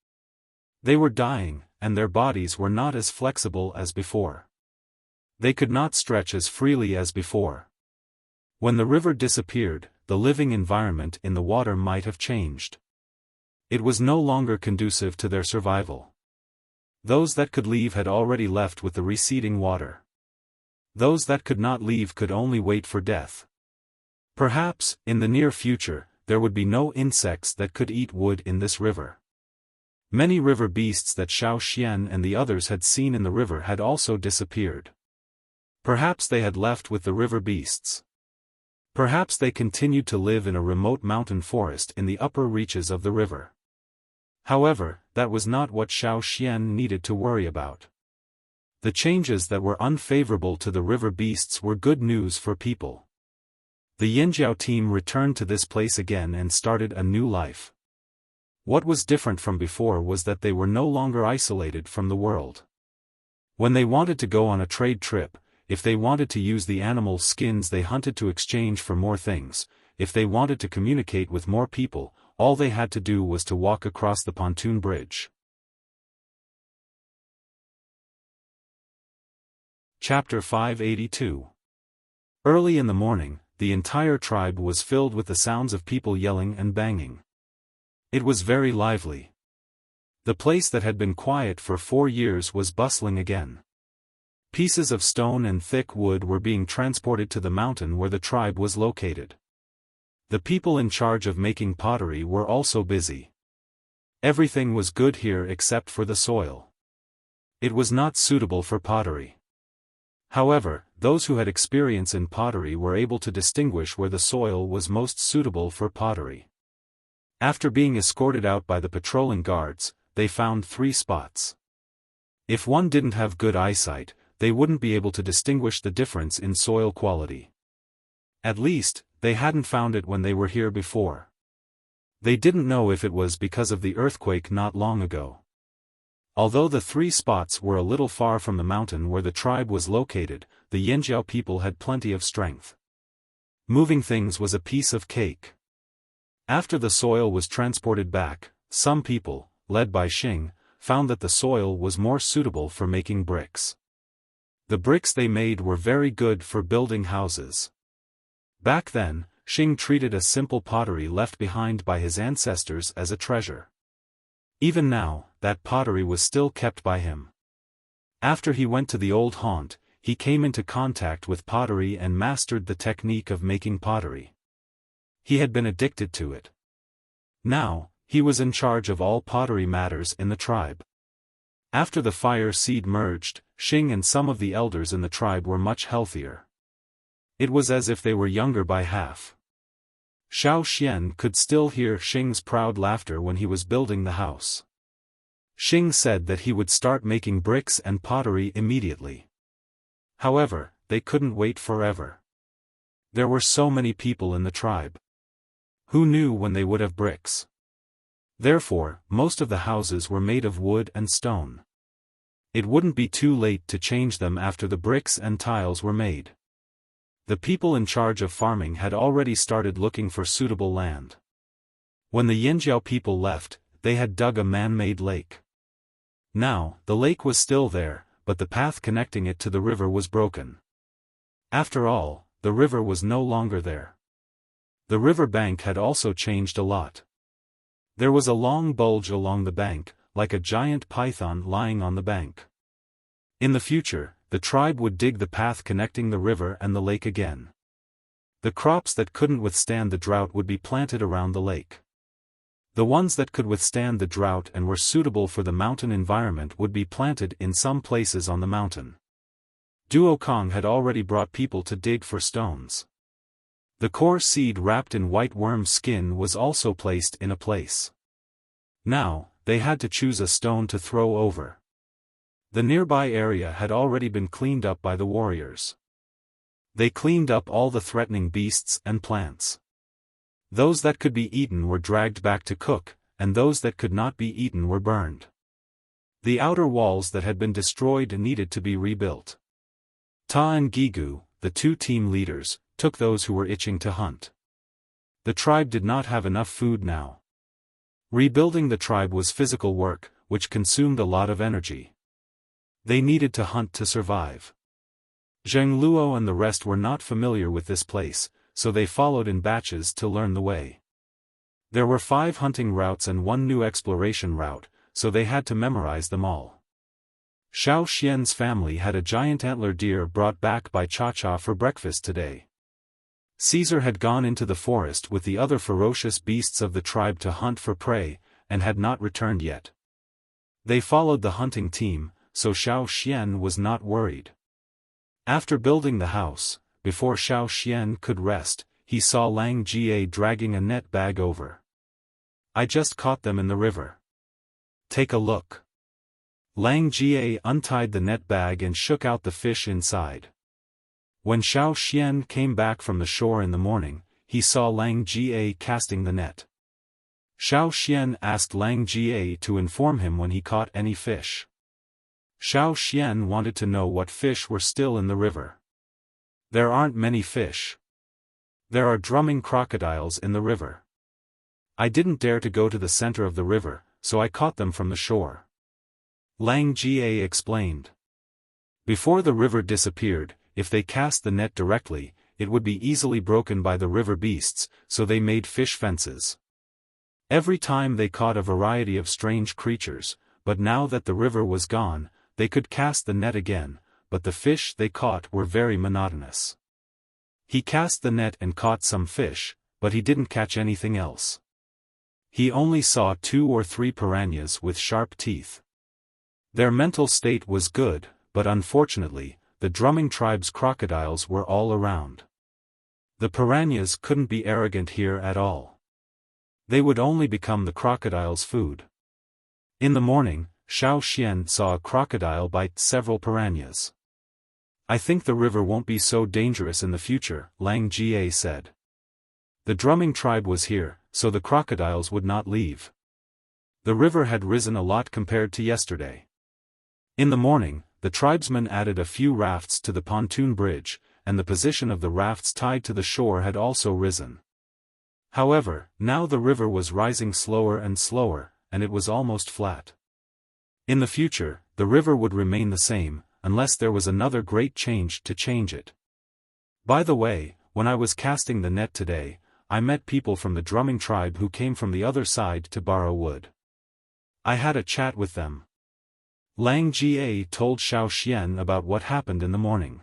They were dying, and their bodies were not as flexible as before. They could not stretch as freely as before. When the river disappeared, the living environment in the water might have changed. It was no longer conducive to their survival. Those that could leave had already left with the receding water. Those that could not leave could only wait for death. Perhaps, in the near future, there would be no insects that could eat wood in this river. Many river beasts that Xiaofan and the others had seen in the river had also disappeared. Perhaps they had left with the river beasts. Perhaps they continued to live in a remote mountain forest in the upper reaches of the river. However, that was not what Xiaofan needed to worry about. The changes that were unfavorable to the river beasts were good news for people. The Yinjiao team returned to this place again and started a new life. What was different from before was that they were no longer isolated from the world. When they wanted to go on a trade trip, if they wanted to use the animal skins they hunted to exchange for more things, if they wanted to communicate with more people, all they had to do was to walk across the pontoon bridge. Chapter 582. Early in the morning, the entire tribe was filled with the sounds of people yelling and banging. It was very lively. The place that had been quiet for 4 years was bustling again. Pieces of stone and thick wood were being transported to the mountain where the tribe was located. The people in charge of making pottery were also busy. Everything was good here except for the soil. It was not suitable for pottery. However, those who had experience in pottery were able to distinguish where the soil was most suitable for pottery. After being escorted out by the patrolling guards, they found 3 spots. If one didn't have good eyesight, they wouldn't be able to distinguish the difference in soil quality. At least, they hadn't found it when they were here before. They didn't know if it was because of the earthquake not long ago. Although the 3 spots were a little far from the mountain where the tribe was located, the Yinjiao people had plenty of strength. Moving things was a piece of cake. After the soil was transported back, some people, led by Xing, found that the soil was more suitable for making bricks. The bricks they made were very good for building houses. Back then, Xing treated a simple pottery left behind by his ancestors as a treasure. Even now, that pottery was still kept by him. After he went to the old haunt, he came into contact with pottery and mastered the technique of making pottery. He had been addicted to it. Now, he was in charge of all pottery matters in the tribe. After the fire seed merged, Xing and some of the elders in the tribe were much healthier. It was as if they were younger by half. Xiaofan could still hear Xing's proud laughter when he was building the house. Xing said that he would start making bricks and pottery immediately. However, they couldn't wait forever. There were so many people in the tribe. Who knew when they would have bricks? Therefore, most of the houses were made of wood and stone. It wouldn't be too late to change them after the bricks and tiles were made. The people in charge of farming had already started looking for suitable land. When the Yinjiao people left, they had dug a man-made lake. Now, the lake was still there, but the path connecting it to the river was broken. After all, the river was no longer there. The river bank had also changed a lot. There was a long bulge along the bank, like a giant python lying on the bank. In the future, the tribe would dig the path connecting the river and the lake again. The crops that couldn't withstand the drought would be planted around the lake. The ones that could withstand the drought and were suitable for the mountain environment would be planted in some places on the mountain. Duokong had already brought people to dig for stones. The core seed wrapped in white worm skin was also placed in a place. Now, they had to choose a stone to throw over. The nearby area had already been cleaned up by the warriors. They cleaned up all the threatening beasts and plants. Those that could be eaten were dragged back to cook, and those that could not be eaten were burned. The outer walls that had been destroyed needed to be rebuilt. Ta and Gigu, the 2 team leaders, took those who were itching to hunt. The tribe did not have enough food now. Rebuilding the tribe was physical work, which consumed a lot of energy. They needed to hunt to survive. Zheng Luo and the rest were not familiar with this place, so they followed in batches to learn the way. There were 5 hunting routes and 1 new exploration route, so they had to memorize them all. Xiao Xian's family had a giant antler deer brought back by Cha-Cha for breakfast today. Caesar had gone into the forest with the other ferocious beasts of the tribe to hunt for prey, and had not returned yet. They followed the hunting team, so Xiao Xian was not worried. After building the house, before Xiao Xian could rest, he saw Lang Jie dragging a net bag over. "I just caught them in the river. Take a look." Lang Jie untied the net bag and shook out the fish inside. When Xiao Xian came back from the shore in the morning, he saw Lang Jie casting the net. Xiao Xian asked Lang Jie to inform him when he caught any fish. Xiao Xian wanted to know what fish were still in the river. "There aren't many fish. There are drumming crocodiles in the river. I didn't dare to go to the center of the river, so I caught them from the shore," Lang Jie explained. Before the river disappeared, if they cast the net directly, it would be easily broken by the river beasts, so they made fish fences. Every time they caught a variety of strange creatures, but now that the river was gone, they could cast the net again, but the fish they caught were very monotonous. He cast the net and caught some fish, but he didn't catch anything else. He only saw 2 or 3 piranhas with sharp teeth. Their mental state was good, but unfortunately, the drumming tribe's crocodiles were all around. The piranhas couldn't be arrogant here at all. They would only become the crocodile's food. In the morning, Xiao Xian saw a crocodile bite several piranhas. "I think the river won't be so dangerous in the future," Lang Jie said. The drumming tribe was here, so the crocodiles would not leave. The river had risen a lot compared to yesterday. In the morning, the tribesmen added a few rafts to the pontoon bridge, and the position of the rafts tied to the shore had also risen. However, now the river was rising slower and slower, and it was almost flat. In the future, the river would remain the same, unless there was another great change to change it. By the way, when I was casting the net today, I met people from the drumming tribe who came from the other side to borrow wood. I had a chat with them. Lang Jie told Xiao Xian about what happened in the morning.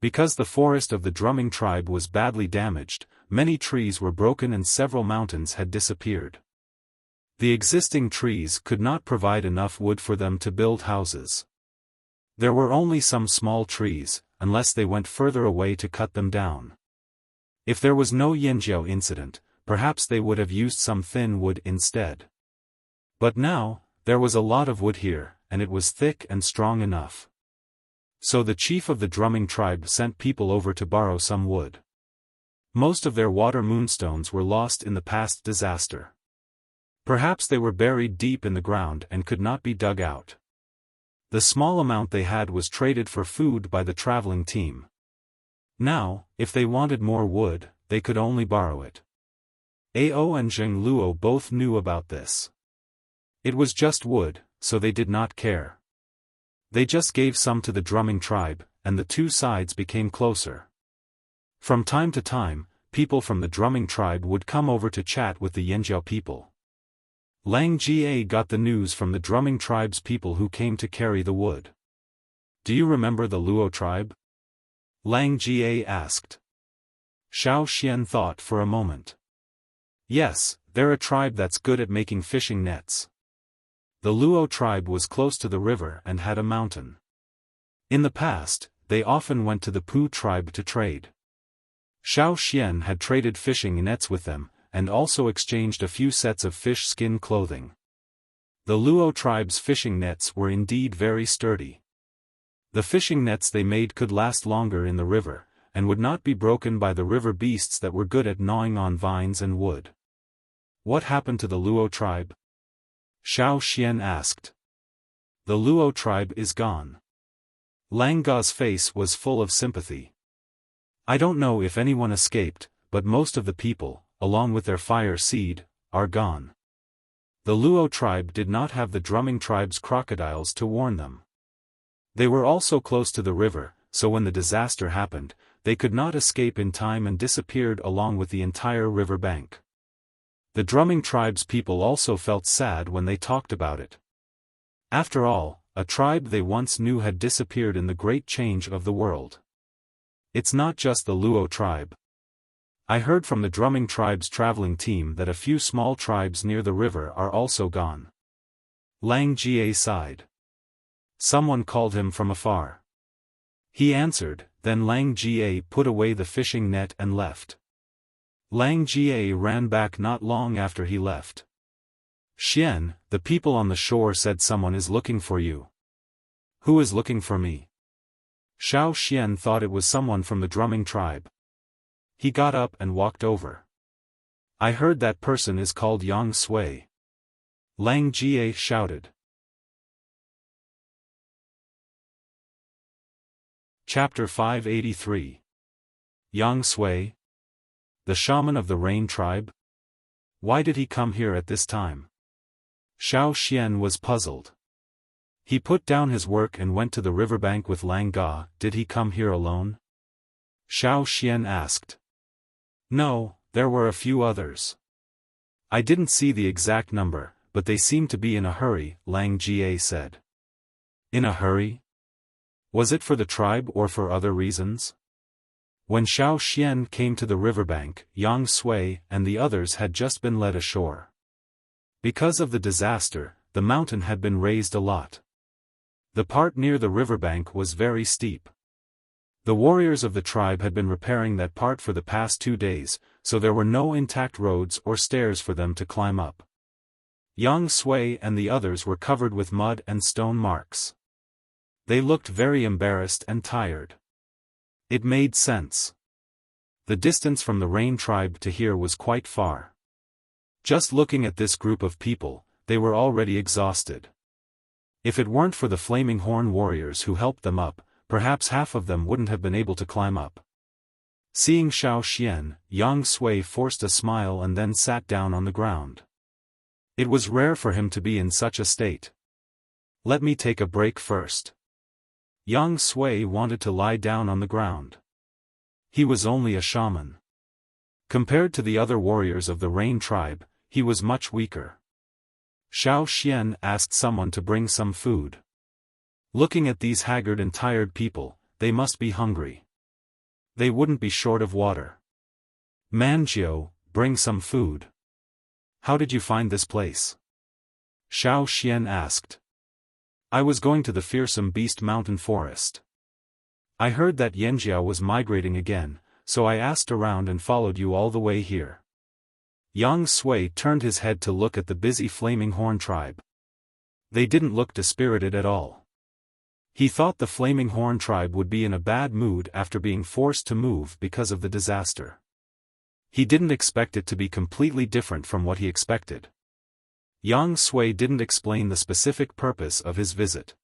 Because the forest of the drumming tribe was badly damaged, many trees were broken and several mountains had disappeared. The existing trees could not provide enough wood for them to build houses. There were only some small trees, unless they went further away to cut them down. If there was no Yanjiao incident, perhaps they would have used some thin wood instead. But now, there was a lot of wood here, and it was thick and strong enough. So the chief of the drumming tribe sent people over to borrow some wood. Most of their water moonstones were lost in the past disaster. Perhaps they were buried deep in the ground and could not be dug out. The small amount they had was traded for food by the traveling team. Now, if they wanted more wood, they could only borrow it. Ao and Zheng Luo both knew about this. It was just wood, so they did not care. They just gave some to the drumming tribe, and the two sides became closer. From time to time, people from the drumming tribe would come over to chat with the Yanjiao people. Lang Jie got the news from the drumming tribe's people who came to carry the wood. "Do you remember the Luo tribe?" Lang Jie asked. Xiao Xian thought for a moment. "Yes, they're a tribe that's good at making fishing nets." The Luo tribe was close to the river and had a mountain. In the past, they often went to the Pu tribe to trade. Xiao Xian had traded fishing nets with them, and also exchanged a few sets of fish skin clothing. The Luo tribe's fishing nets were indeed very sturdy. The fishing nets they made could last longer in the river, and would not be broken by the river beasts that were good at gnawing on vines and wood. "What happened to the Luo tribe?" Xiao Xian asked. "The Luo tribe is gone." Lang Ga's face was full of sympathy. "I don't know if anyone escaped, but most of the people, along with their fire seed, are gone." The Luo tribe did not have the drumming tribe's crocodiles to warn them. They were also close to the river, so when the disaster happened, they could not escape in time and disappeared along with the entire river bank. The drumming tribe's people also felt sad when they talked about it. After all, a tribe they once knew had disappeared in the great change of the world. It's not just the Luo tribe. I heard from the drumming tribe's traveling team that a few small tribes near the river are also gone. Lang Jie sighed. Someone called him from afar. He answered, then Lang Jie put away the fishing net and left. Lang Jie ran back not long after he left. Xian, the people on the shore said someone is looking for you. Who is looking for me? Xiao Xian thought it was someone from the drumming tribe. He got up and walked over. I heard that person is called Yang Sui. Lang Jie shouted. Chapter 583. Yang Sui? The shaman of the Rain tribe? Why did he come here at this time? Xiao Xian was puzzled. He put down his work and went to the riverbank with Lang Ga. Did he come here alone? Xiao Xian asked. No, there were a few others. I didn't see the exact number, but they seemed to be in a hurry, Lang Jie said. In a hurry? Was it for the tribe or for other reasons? When Xiao Xian came to the riverbank, Yang Sui and the others had just been led ashore. Because of the disaster, the mountain had been raised a lot. The part near the riverbank was very steep. The warriors of the tribe had been repairing that part for the past 2 days, so there were no intact roads or stairs for them to climb up. Yang Sui and the others were covered with mud and stone marks. They looked very embarrassed and tired. It made sense. The distance from the Rain tribe to here was quite far. Just looking at this group of people, they were already exhausted. If it weren't for the Flaming Horn warriors who helped them up, perhaps half of them wouldn't have been able to climb up. Seeing Xiao Xian, Yang Sui forced a smile and then sat down on the ground. It was rare for him to be in such a state. Let me take a break first. Yang Sui wanted to lie down on the ground. He was only a shaman. Compared to the other warriors of the Rain tribe, he was much weaker. Xiao Xian asked someone to bring some food. Looking at these haggard and tired people, they must be hungry. They wouldn't be short of water. Manjiu, bring some food. How did you find this place? Xiao Xian asked. I was going to the fearsome beast mountain forest. I heard that Yanjiao was migrating again, so I asked around and followed you all the way here. Yang Sui turned his head to look at the busy Flaming Horn tribe. They didn't look dispirited at all. He thought the Flaming Horn tribe would be in a bad mood after being forced to move because of the disaster. He didn't expect it to be completely different from what he expected. Yang Sui didn't explain the specific purpose of his visit.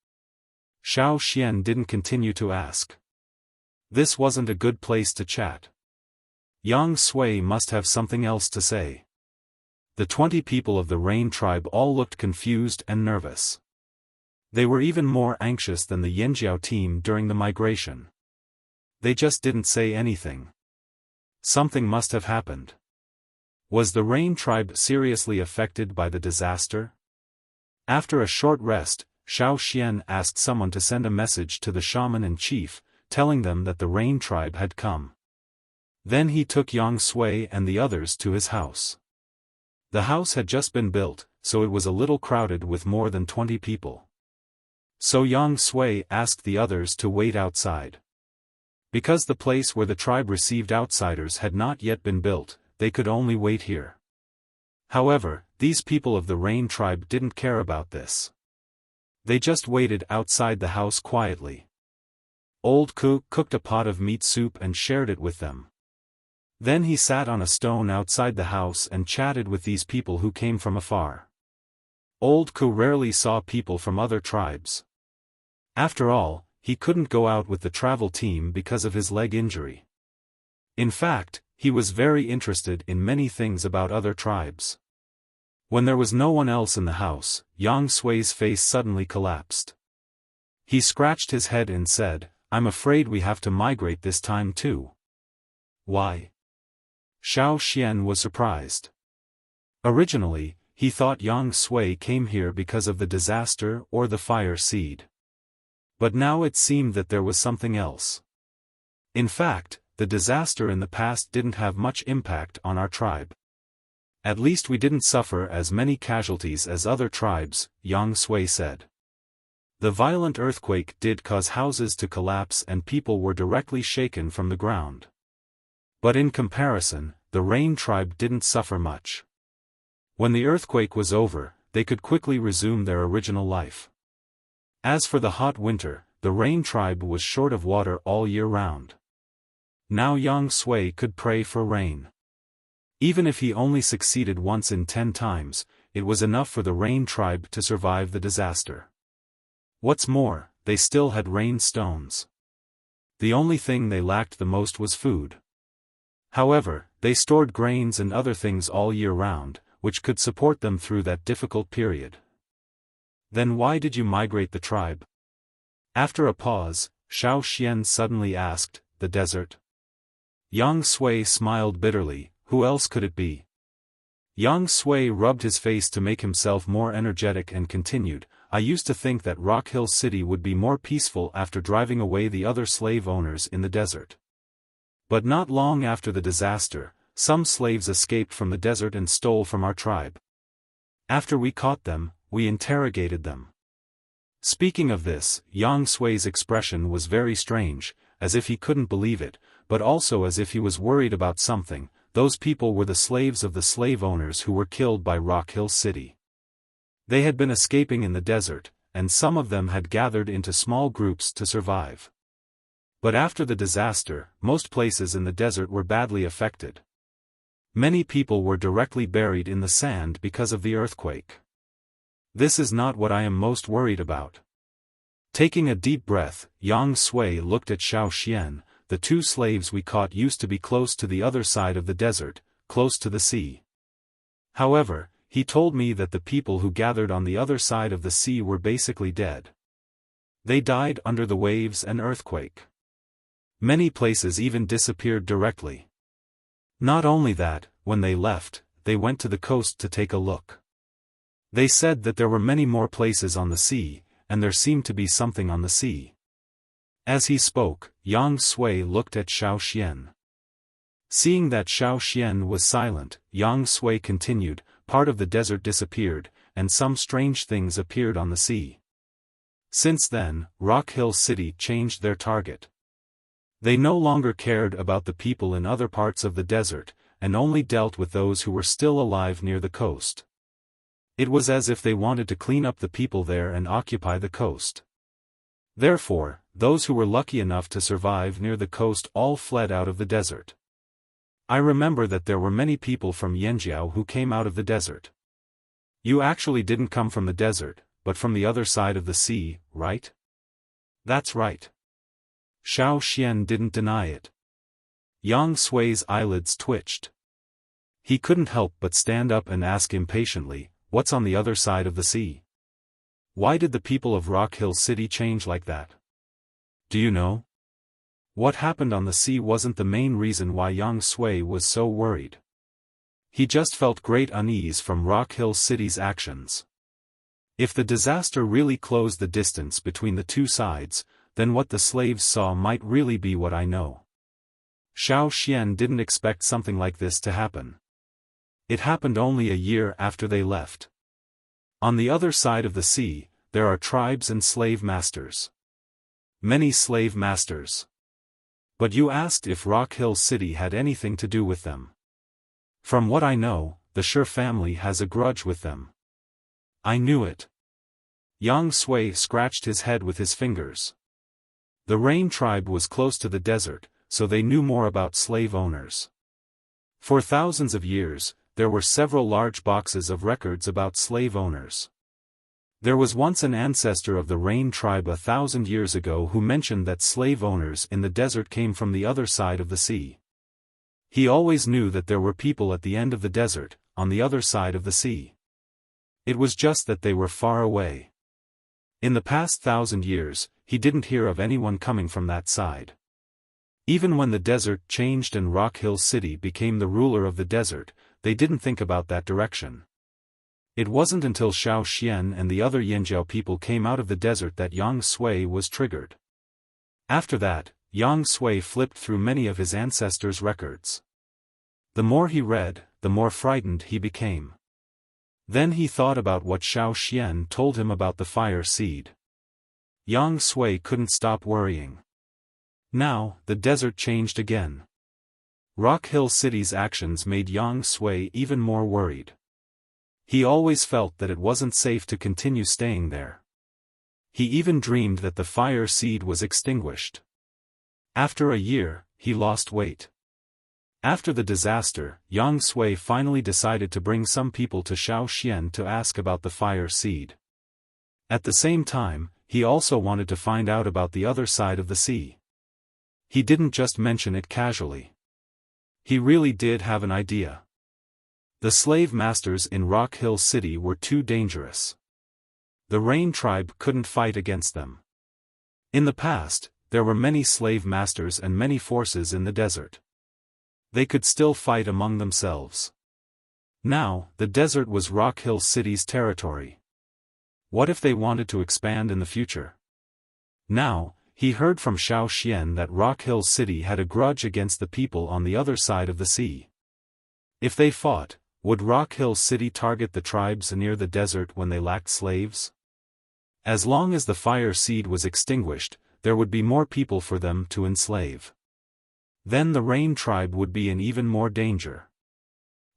Xiao Xian didn't continue to ask. This wasn't a good place to chat. Yang Sui must have something else to say. The 20 people of the Rain tribe all looked confused and nervous. They were even more anxious than the Yanjiao team during the migration. They just didn't say anything. Something must have happened. Was the Rain tribe seriously affected by the disaster? After a short rest, Xiao Xian asked someone to send a message to the shaman and chief, telling them that the Rain tribe had come. Then he took Yang Sui and the others to his house. The house had just been built, so it was a little crowded with more than 20 people. So Yang Sui asked the others to wait outside. Because the place where the tribe received outsiders had not yet been built, they could only wait here. However, these people of the Rain tribe didn't care about this. They just waited outside the house quietly. Old Ku cooked a pot of meat soup and shared it with them. Then he sat on a stone outside the house and chatted with these people who came from afar. Old Ku rarely saw people from other tribes. After all, he couldn't go out with the travel team because of his leg injury. In fact, he was very interested in many things about other tribes. When there was no one else in the house, Yang Sui's face suddenly collapsed. He scratched his head and said, "I'm afraid we have to migrate this time too." Why? Xiao Xian was surprised. Originally, He thought Yang Sui came here because of the disaster or the fire seed. But now it seemed that there was something else. In fact, the disaster in the past didn't have much impact on our tribe. At least we didn't suffer as many casualties as other tribes, Yang Sui said. The violent earthquake did cause houses to collapse and people were directly shaken from the ground. But in comparison, the Rain tribe didn't suffer much. When the earthquake was over, they could quickly resume their original life. As for the hot winter, the Rain tribe was short of water all year round. Now Yang Sui could pray for rain. Even if he only succeeded once in 10 times, it was enough for the Rain tribe to survive the disaster. What's more, they still had rain stones. The only thing they lacked the most was food. However, they stored grains and other things all year round, which could support them through that difficult period. Then why did you migrate the tribe? After a pause, Xiaofan suddenly asked, the desert. Yang Sui smiled bitterly, who else could it be? Yang Sui rubbed his face to make himself more energetic and continued, I used to think that Rock Hill City would be more peaceful after driving away the other slave owners in the desert. But not long after the disaster, some slaves escaped from the desert and stole from our tribe. After we caught them, we interrogated them. Speaking of this, Yang Sui's expression was very strange, as if he couldn't believe it, but also as if he was worried about something. Those people were the slaves of the slave owners who were killed by Rock Hill City. They had been escaping in the desert, and some of them had gathered into small groups to survive. But after the disaster, most places in the desert were badly affected. Many people were directly buried in the sand because of the earthquake. This is not what I am most worried about. Taking a deep breath, Yang Sui looked at Xiaofan. The 2 slaves we caught used to be close to the other side of the desert, close to the sea. However, he told me that the people who gathered on the other side of the sea were basically dead. They died under the waves and earthquake. Many places even disappeared directly. Not only that, when they left, they went to the coast to take a look. They said that there were many more places on the sea, and there seemed to be something on the sea. As he spoke, Yang Sui looked at Xiaofan. Seeing that Xiaofan was silent, Yang Sui continued, part of the desert disappeared, and some strange things appeared on the sea. Since then, Rock Hill City changed their target. They no longer cared about the people in other parts of the desert, and only dealt with those who were still alive near the coast. It was as if they wanted to clean up the people there and occupy the coast. Therefore, those who were lucky enough to survive near the coast all fled out of the desert. I remember that there were many people from Yanjiao who came out of the desert. You actually didn't come from the desert, but from the other side of the sea, right? That's right. Xiaofan didn't deny it. Yang Sui's eyelids twitched. He couldn't help but stand up and ask impatiently, what's on the other side of the sea? Why did the people of Rock Hill City change like that? Do you know? What happened on the sea wasn't the main reason why Yang Sui was so worried. He just felt great unease from Rock Hill City's actions. If the disaster really closed the distance between the 2 sides, then what the slaves saw might really be what I know. Xiaofan didn't expect something like this to happen. It happened only a year after they left. On the other side of the sea, there are tribes and slave masters. Many slave masters. But you asked if Rock Hill City had anything to do with them. From what I know, the Shi family has a grudge with them. I knew it. Yang Sui scratched his head with his fingers. The Rain tribe was close to the desert, so they knew more about slave owners. For thousands of years, there were several large boxes of records about slave owners. There was once an ancestor of the Rain tribe 1,000 years ago who mentioned that slave owners in the desert came from the other side of the sea. He always knew that there were people at the end of the desert, on the other side of the sea. It was just that they were far away. In the past 1,000 years, he didn't hear of anyone coming from that side. Even when the desert changed and Rock Hill City became the ruler of the desert, they didn't think about that direction. It wasn't until Xiaofan and the other Yanjiao people came out of the desert that Yang Sui was triggered. After that, Yang Sui flipped through many of his ancestors' records. The more he read, the more frightened he became. Then he thought about what Xiaofan told him about the fire seed. Yang Sui couldn't stop worrying. Now, the desert changed again. Rock Hill City's actions made Yang Sui even more worried. He always felt that it wasn't safe to continue staying there. He even dreamed that the fire seed was extinguished. After a year, he lost weight. After the disaster, Yang Sui finally decided to bring some people to Xiaofan to ask about the fire seed. At the same time, he also wanted to find out about the other side of the sea. He didn't just mention it casually. He really did have an idea. The slave masters in Rock Hill City were too dangerous. The Rain tribe couldn't fight against them. In the past, there were many slave masters and many forces in the desert. They could still fight among themselves. Now, the desert was Rock Hill City's territory. What if they wanted to expand in the future? Now, he heard from Xiaofan that Rock Hill City had a grudge against the people on the other side of the sea. If they fought, would Rock Hill City target the tribes near the desert when they lacked slaves? As long as the fire seed was extinguished, there would be more people for them to enslave. Then the Rain tribe would be in even more danger.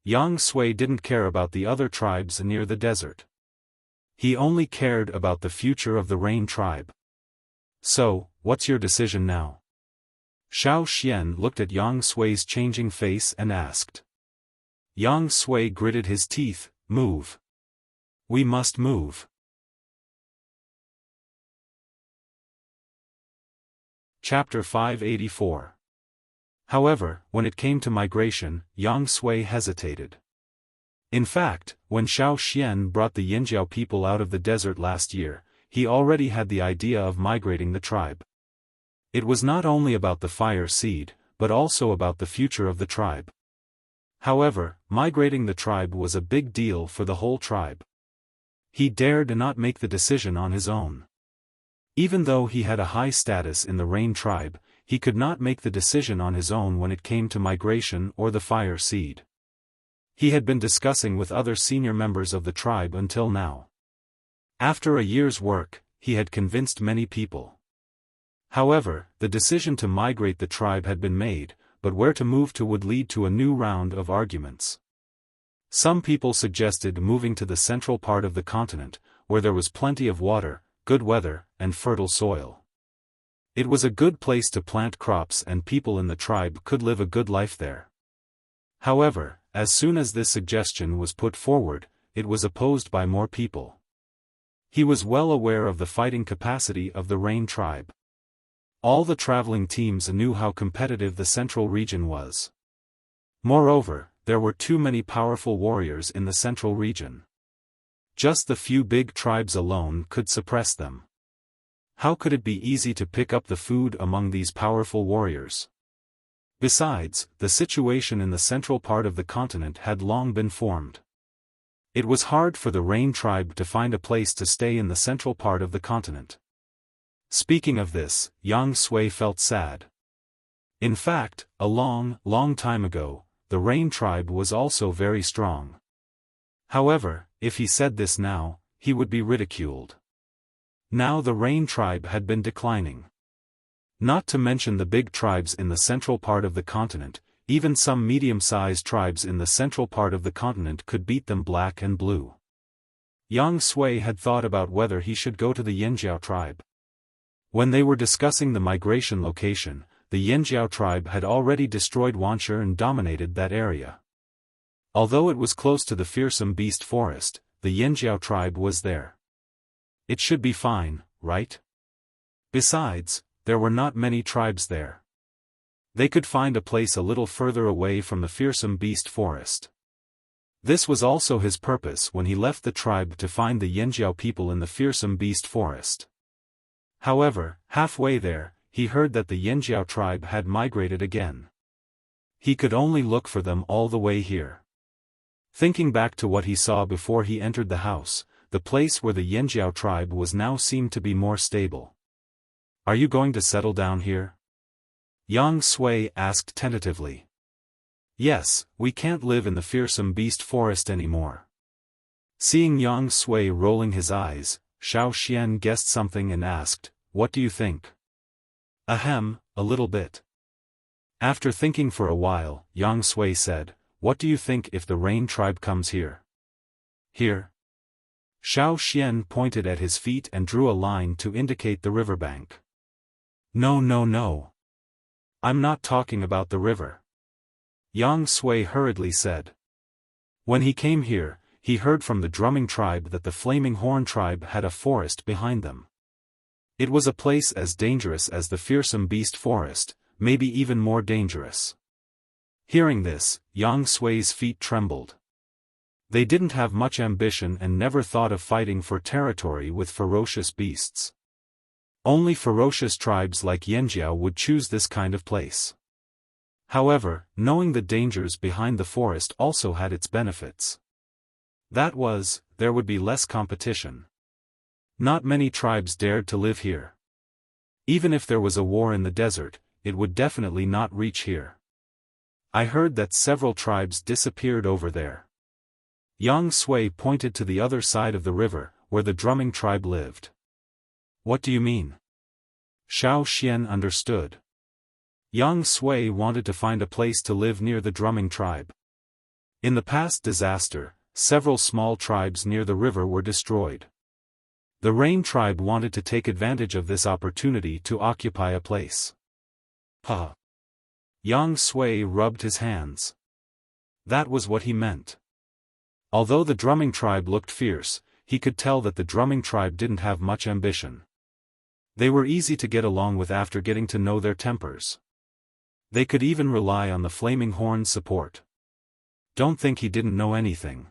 Yang Sui didn't care about the other tribes near the desert. He only cared about the future of the Rain tribe. So, what's your decision now? Xiaofan looked at Yang Sui's changing face and asked. Yang Sui gritted his teeth, move. We must move. Chapter 584. However, when it came to migration, Yang Sui hesitated. In fact, when Xiaofan brought the Yanjiao people out of the desert last year, he already had the idea of migrating the tribe. It was not only about the fire seed, but also about the future of the tribe. However, migrating the tribe was a big deal for the whole tribe. He dared not make the decision on his own. Even though he had a high status in the Rain tribe, he could not make the decision on his own when it came to migration or the fire seed. He had been discussing with other senior members of the tribe until now. After a year's work, he had convinced many people. However, the decision to migrate the tribe had been made, but where to move to would lead to a new round of arguments. Some people suggested moving to the central part of the continent, where there was plenty of water, good weather, and fertile soil. It was a good place to plant crops and people in the tribe could live a good life there. However, as soon as this suggestion was put forward, it was opposed by more people. He was well aware of the fighting capacity of the Rain tribe. All the traveling teams knew how competitive the central region was. Moreover, there were too many powerful warriors in the central region. Just the few big tribes alone could suppress them. How could it be easy to pick up the food among these powerful warriors? Besides, the situation in the central part of the continent had long been formed. It was hard for the Rain tribe to find a place to stay in the central part of the continent. Speaking of this, Yang Sui felt sad. In fact, a long, long time ago, the Rain tribe was also very strong. However, if he said this now, he would be ridiculed. Now the Rain tribe had been declining. Not to mention the big tribes in the central part of the continent, even some medium-sized tribes in the central part of the continent could beat them black and blue. Yang Sui had thought about whether he should go to the Yanjiao tribe. When they were discussing the migration location, the Yanjiao tribe had already destroyed Wuxia and dominated that area. Although it was close to the fearsome beast forest, the Yanjiao tribe was there. It should be fine, right? Besides, there were not many tribes there. They could find a place a little further away from the fearsome beast forest. This was also his purpose when he left the tribe to find the Yanjiao people in the fearsome beast forest. However, halfway there, he heard that the Yanjiao tribe had migrated again. He could only look for them all the way here. Thinking back to what he saw before he entered the house, the place where the Yanjiao tribe was now seemed to be more stable. Are you going to settle down here? Yang Sui asked tentatively. Yes, we can't live in the fearsome beast forest anymore. Seeing Yang Sui rolling his eyes, Xiaofan guessed something and asked, what do you think? Ahem, a little bit. After thinking for a while, Yang Sui said, what do you think if the Rain tribe comes here? Here? Xiaofan pointed at his feet and drew a line to indicate the riverbank. No, no, no. I'm not talking about the river. Yang Sui hurriedly said. When he came here, he heard from the drumming tribe that the Flaming Horn tribe had a forest behind them. It was a place as dangerous as the fearsome beast forest, maybe even more dangerous. Hearing this, Yang Sui's feet trembled. They didn't have much ambition and never thought of fighting for territory with ferocious beasts. Only ferocious tribes like Yanjiao would choose this kind of place. However, knowing the dangers behind the forest also had its benefits. That was, there would be less competition. Not many tribes dared to live here. Even if there was a war in the desert, it would definitely not reach here. I heard that several tribes disappeared over there. Yang Sui pointed to the other side of the river, where the drumming tribe lived. What do you mean? Xiaofan understood. Yang Sui wanted to find a place to live near the drumming tribe. In the past disaster, several small tribes near the river were destroyed. The Rain tribe wanted to take advantage of this opportunity to occupy a place. Huh. Yang Sui rubbed his hands. That was what he meant. Although the drumming tribe looked fierce, he could tell that the drumming tribe didn't have much ambition. They were easy to get along with after getting to know their tempers. They could even rely on the Flaming Horn's support. Don't think he didn't know anything.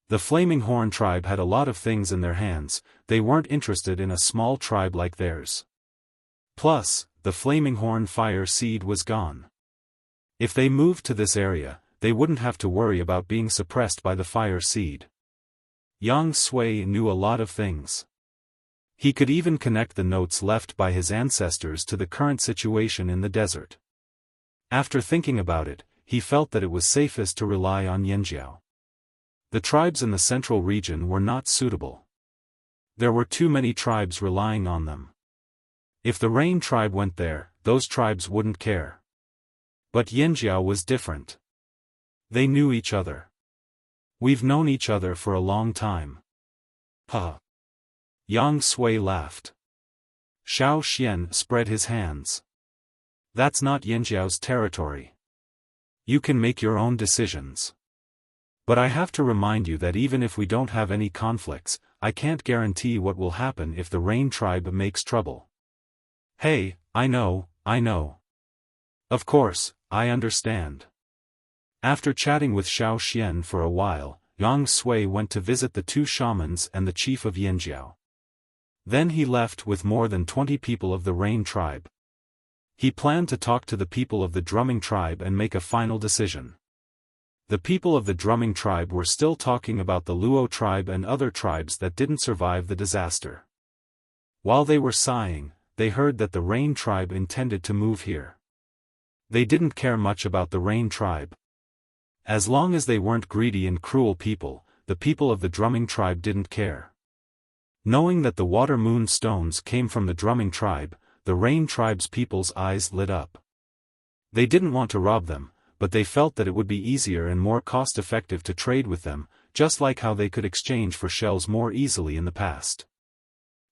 The Flaming Horn tribe had a lot of things in their hands, they weren't interested in a small tribe like theirs. Plus, the Flaming Horn fire seed was gone. If they moved to this area, they wouldn't have to worry about being suppressed by the fire seed. Yang Sui knew a lot of things. He could even connect the notes left by his ancestors to the current situation in the desert. After thinking about it, he felt that it was safest to rely on Yanjiao. The tribes in the central region were not suitable. There were too many tribes relying on them. If the Rain tribe went there, those tribes wouldn't care. But Yanjiao was different. They knew each other. We've known each other for a long time. Huh. Yang Sui laughed. Xiaofan spread his hands. That's not Yanjiao's territory. You can make your own decisions. But I have to remind you that even if we don't have any conflicts, I can't guarantee what will happen if the Rain tribe makes trouble. Hey, I know. Of course, I understand. After chatting with Xiaofan for a while, Yang Sui went to visit the two shamans and the chief of Yanjiao. Then he left with more than 20 people of the Rain tribe. He planned to talk to the people of the drumming tribe and make a final decision. The people of the drumming tribe were still talking about the Luo tribe and other tribes that didn't survive the disaster. While they were sighing, they heard that the Rain tribe intended to move here. They didn't care much about the Rain tribe. As long as they weren't greedy and cruel people, the people of the drumming tribe didn't care. Knowing that the water moon stones came from the drumming tribe, the Rain tribe's people's eyes lit up. They didn't want to rob them, but they felt that it would be easier and more cost-effective to trade with them, just like how they could exchange for shells more easily in the past.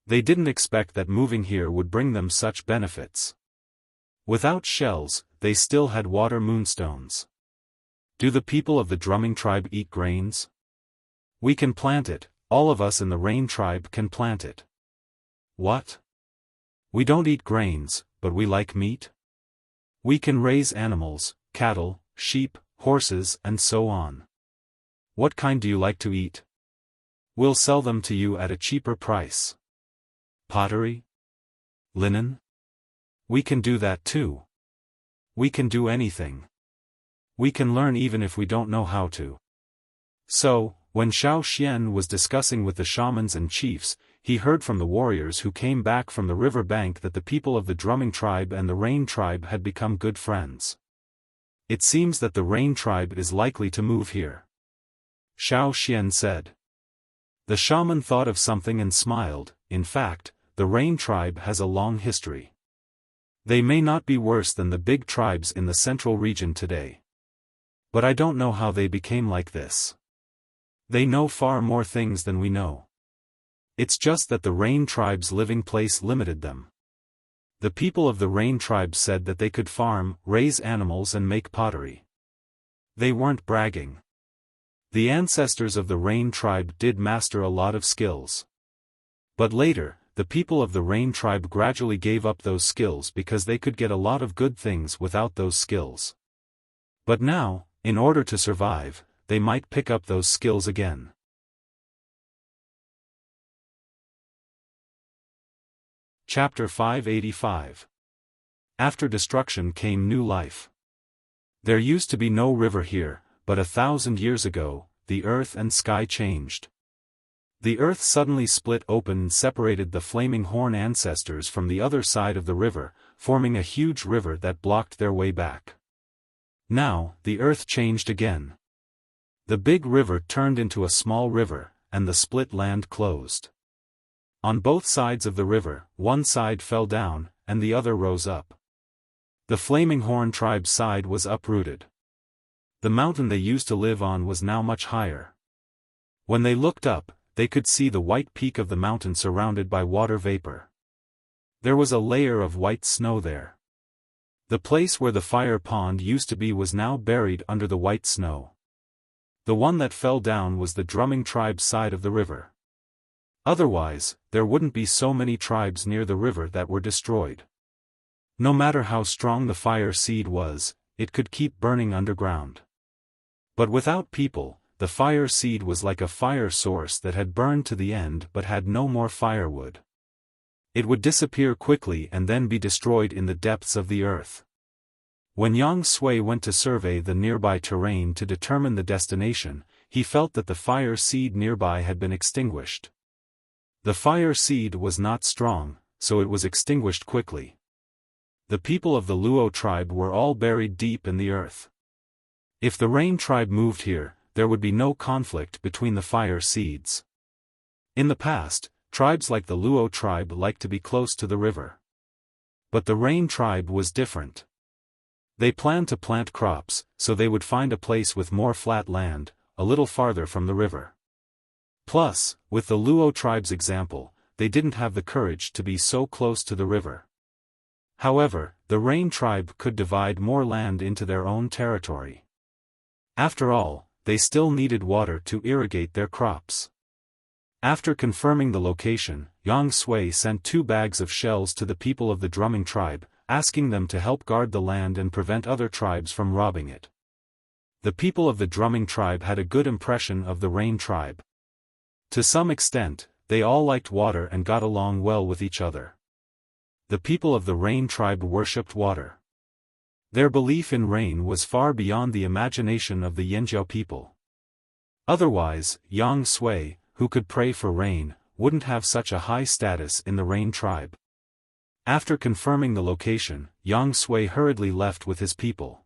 They didn't expect that moving here would bring them such benefits. Without shells, they still had water moonstones. Do the people of the drumming tribe eat grains? We can plant it, all of us in the Rain tribe can plant it. What? We don't eat grains, but we like meat? We can raise animals, cattle, sheep, horses and so on. What kind do you like to eat? We'll sell them to you at a cheaper price. Pottery? Linen? We can do that too. We can do anything. We can learn even if we don't know how to. So, when Xiaofan was discussing with the shamans and chiefs, he heard from the warriors who came back from the river bank that the people of the drumming tribe and the rain tribe had become good friends. It seems that the rain tribe is likely to move here, Xiaofan said. The shaman thought of something and smiled. In fact, the rain tribe has a long history. They may not be worse than the big tribes in the central region today. But I don't know how they became like this. They know far more things than we know. It's just that the rain tribe's living place limited them. The people of the rain tribe said that they could farm, raise animals and make pottery. They weren't bragging. The ancestors of the rain tribe did master a lot of skills. But later, the people of the rain tribe gradually gave up those skills because they could get a lot of good things without those skills. But now, in order to survive, they might pick up those skills again. Chapter 585. After destruction came new life. There used to be no river here, but 1,000 years ago, the earth and sky changed. The earth suddenly split open and separated the flaming horn ancestors from the other side of the river, forming a huge river that blocked their way back. Now, the earth changed again. The big river turned into a small river, and the split land closed. On both sides of the river, one side fell down, and the other rose up. The Flaming Horn tribe's side was uprooted. The mountain they used to live on was now much higher. When they looked up, they could see the white peak of the mountain surrounded by water vapor. There was a layer of white snow there. The place where the fire pond used to be was now buried under the white snow. The one that fell down was the drumming tribe's side of the river. Otherwise, there wouldn't be so many tribes near the river that were destroyed. No matter how strong the fire seed was, it could keep burning underground. But without people, the fire seed was like a fire source that had burned to the end but had no more firewood. It would disappear quickly and then be destroyed in the depths of the earth. When Yang Sui went to survey the nearby terrain to determine the destination, he felt that the fire seed nearby had been extinguished. The fire seed was not strong, so it was extinguished quickly. The people of the Luo tribe were all buried deep in the earth. If the rain tribe moved here, there would be no conflict between the fire seeds. In the past, tribes like the Luo tribe liked to be close to the river. But the rain tribe was different. They planned to plant crops, so they would find a place with more flat land, a little farther from the river. Plus, with the Luo tribe's example, they didn't have the courage to be so close to the river. However, the rain tribe could divide more land into their own territory. After all, they still needed water to irrigate their crops. After confirming the location, Yang Sui sent 2 bags of shells to the people of the drumming tribe, asking them to help guard the land and prevent other tribes from robbing it. The people of the drumming tribe had a good impression of the rain tribe. To some extent, they all liked water and got along well with each other. The people of the rain tribe worshipped water. Their belief in rain was far beyond the imagination of the Yanjiao people. Otherwise, Yang Sui, who could pray for rain, wouldn't have such a high status in the rain tribe. After confirming the location, Yang Sui hurriedly left with his people.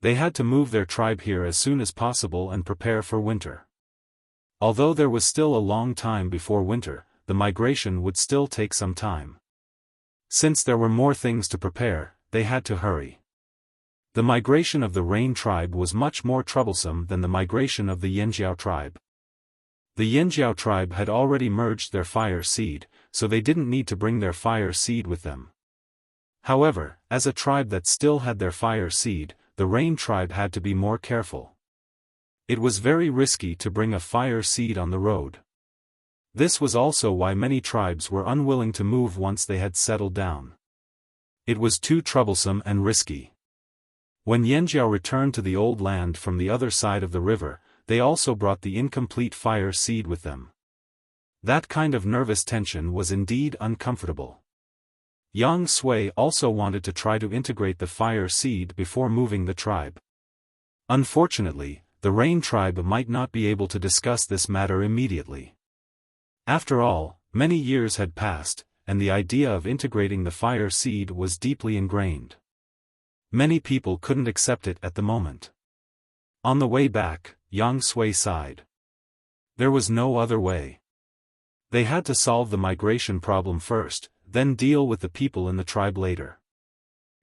They had to move their tribe here as soon as possible and prepare for winter. Although there was still a long time before winter, the migration would still take some time. Since there were more things to prepare, they had to hurry. The migration of the rain tribe was much more troublesome than the migration of the Yanjiao tribe. The Yanjiao tribe had already merged their fire seed, so they didn't need to bring their fire seed with them. However, as a tribe that still had their fire seed, the rain tribe had to be more careful. It was very risky to bring a fire seed on the road. This was also why many tribes were unwilling to move once they had settled down. It was too troublesome and risky. When Yanjiao returned to the old land from the other side of the river, they also brought the incomplete fire seed with them. That kind of nervous tension was indeed uncomfortable. Yang Sui also wanted to try to integrate the fire seed before moving the tribe. Unfortunately, the Rain tribe might not be able to discuss this matter immediately. After all, many years had passed, and the idea of integrating the fire seed was deeply ingrained. Many people couldn't accept it at the moment. On the way back, Yang Sui sighed. There was no other way. They had to solve the migration problem first, then deal with the people in the tribe later.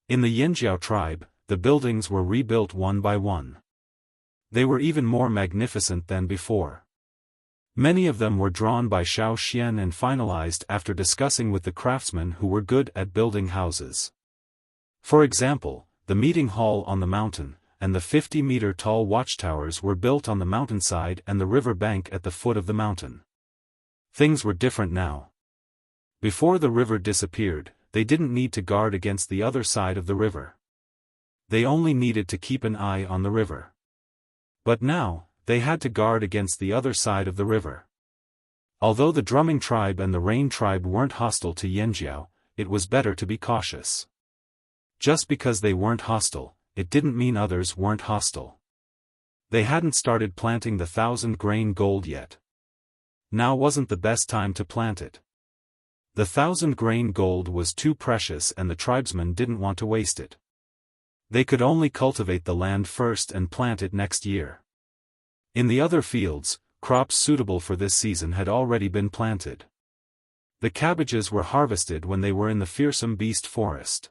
In the Yanjiao tribe, the buildings were rebuilt one by one. They were even more magnificent than before. Many of them were drawn by Xiaofan and finalized after discussing with the craftsmen who were good at building houses. For example, the meeting hall on the mountain, and the 50-meter-tall watchtowers were built on the mountainside and the river bank at the foot of the mountain. Things were different now. Before the river disappeared, they didn't need to guard against the other side of the river. They only needed to keep an eye on the river. But now, they had to guard against the other side of the river. Although the Drumming tribe and the Rain tribe weren't hostile to Yanjiao, it was better to be cautious. Just because they weren't hostile, it didn't mean others weren't hostile. They hadn't started planting the 1,000-grain gold yet. Now wasn't the best time to plant it. The 1,000-grain gold was too precious and the tribesmen didn't want to waste it. They could only cultivate the land first and plant it next year. In the other fields, crops suitable for this season had already been planted. The cabbages were harvested when they were in the fearsome beast forest.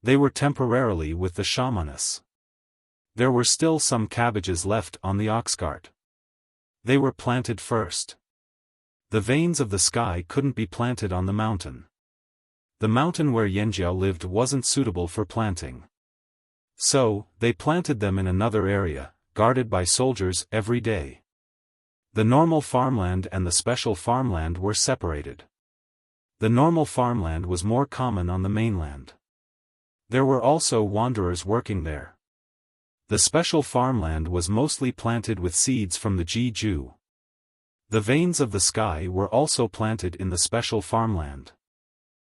They were temporarily with the shamaness. There were still some cabbages left on the ox cart. They were planted first. The veins of the sky couldn't be planted on the mountain. The mountain where Yanjiao lived wasn't suitable for planting. So, they planted them in another area, guarded by soldiers every day. The normal farmland and the special farmland were separated. The normal farmland was more common on the mainland. There were also wanderers working there. The special farmland was mostly planted with seeds from the Jeju. The veins of the sky were also planted in the special farmland.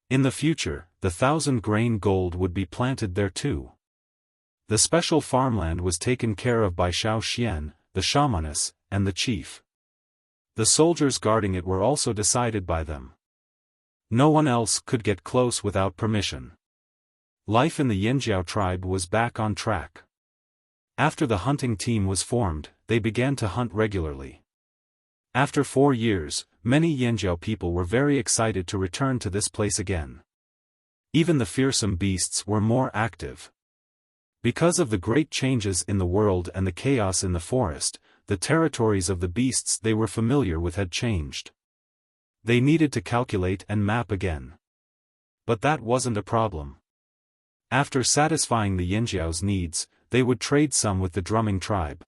In the future, the 1,000-grain gold would be planted there too. The special farmland was taken care of by Xiaofan, the shamaness, and the chief. The soldiers guarding it were also decided by them. No one else could get close without permission. Life in the Yanjiao tribe was back on track. After the hunting team was formed, they began to hunt regularly. After 4 years, many Yanjiao people were very excited to return to this place again. Even the fearsome beasts were more active. Because of the great changes in the world and the chaos in the forest, the territories of the beasts they were familiar with had changed. They needed to calculate and map again. But that wasn't a problem. After satisfying the Yanjiao's needs, they would trade some with the Drumming tribe.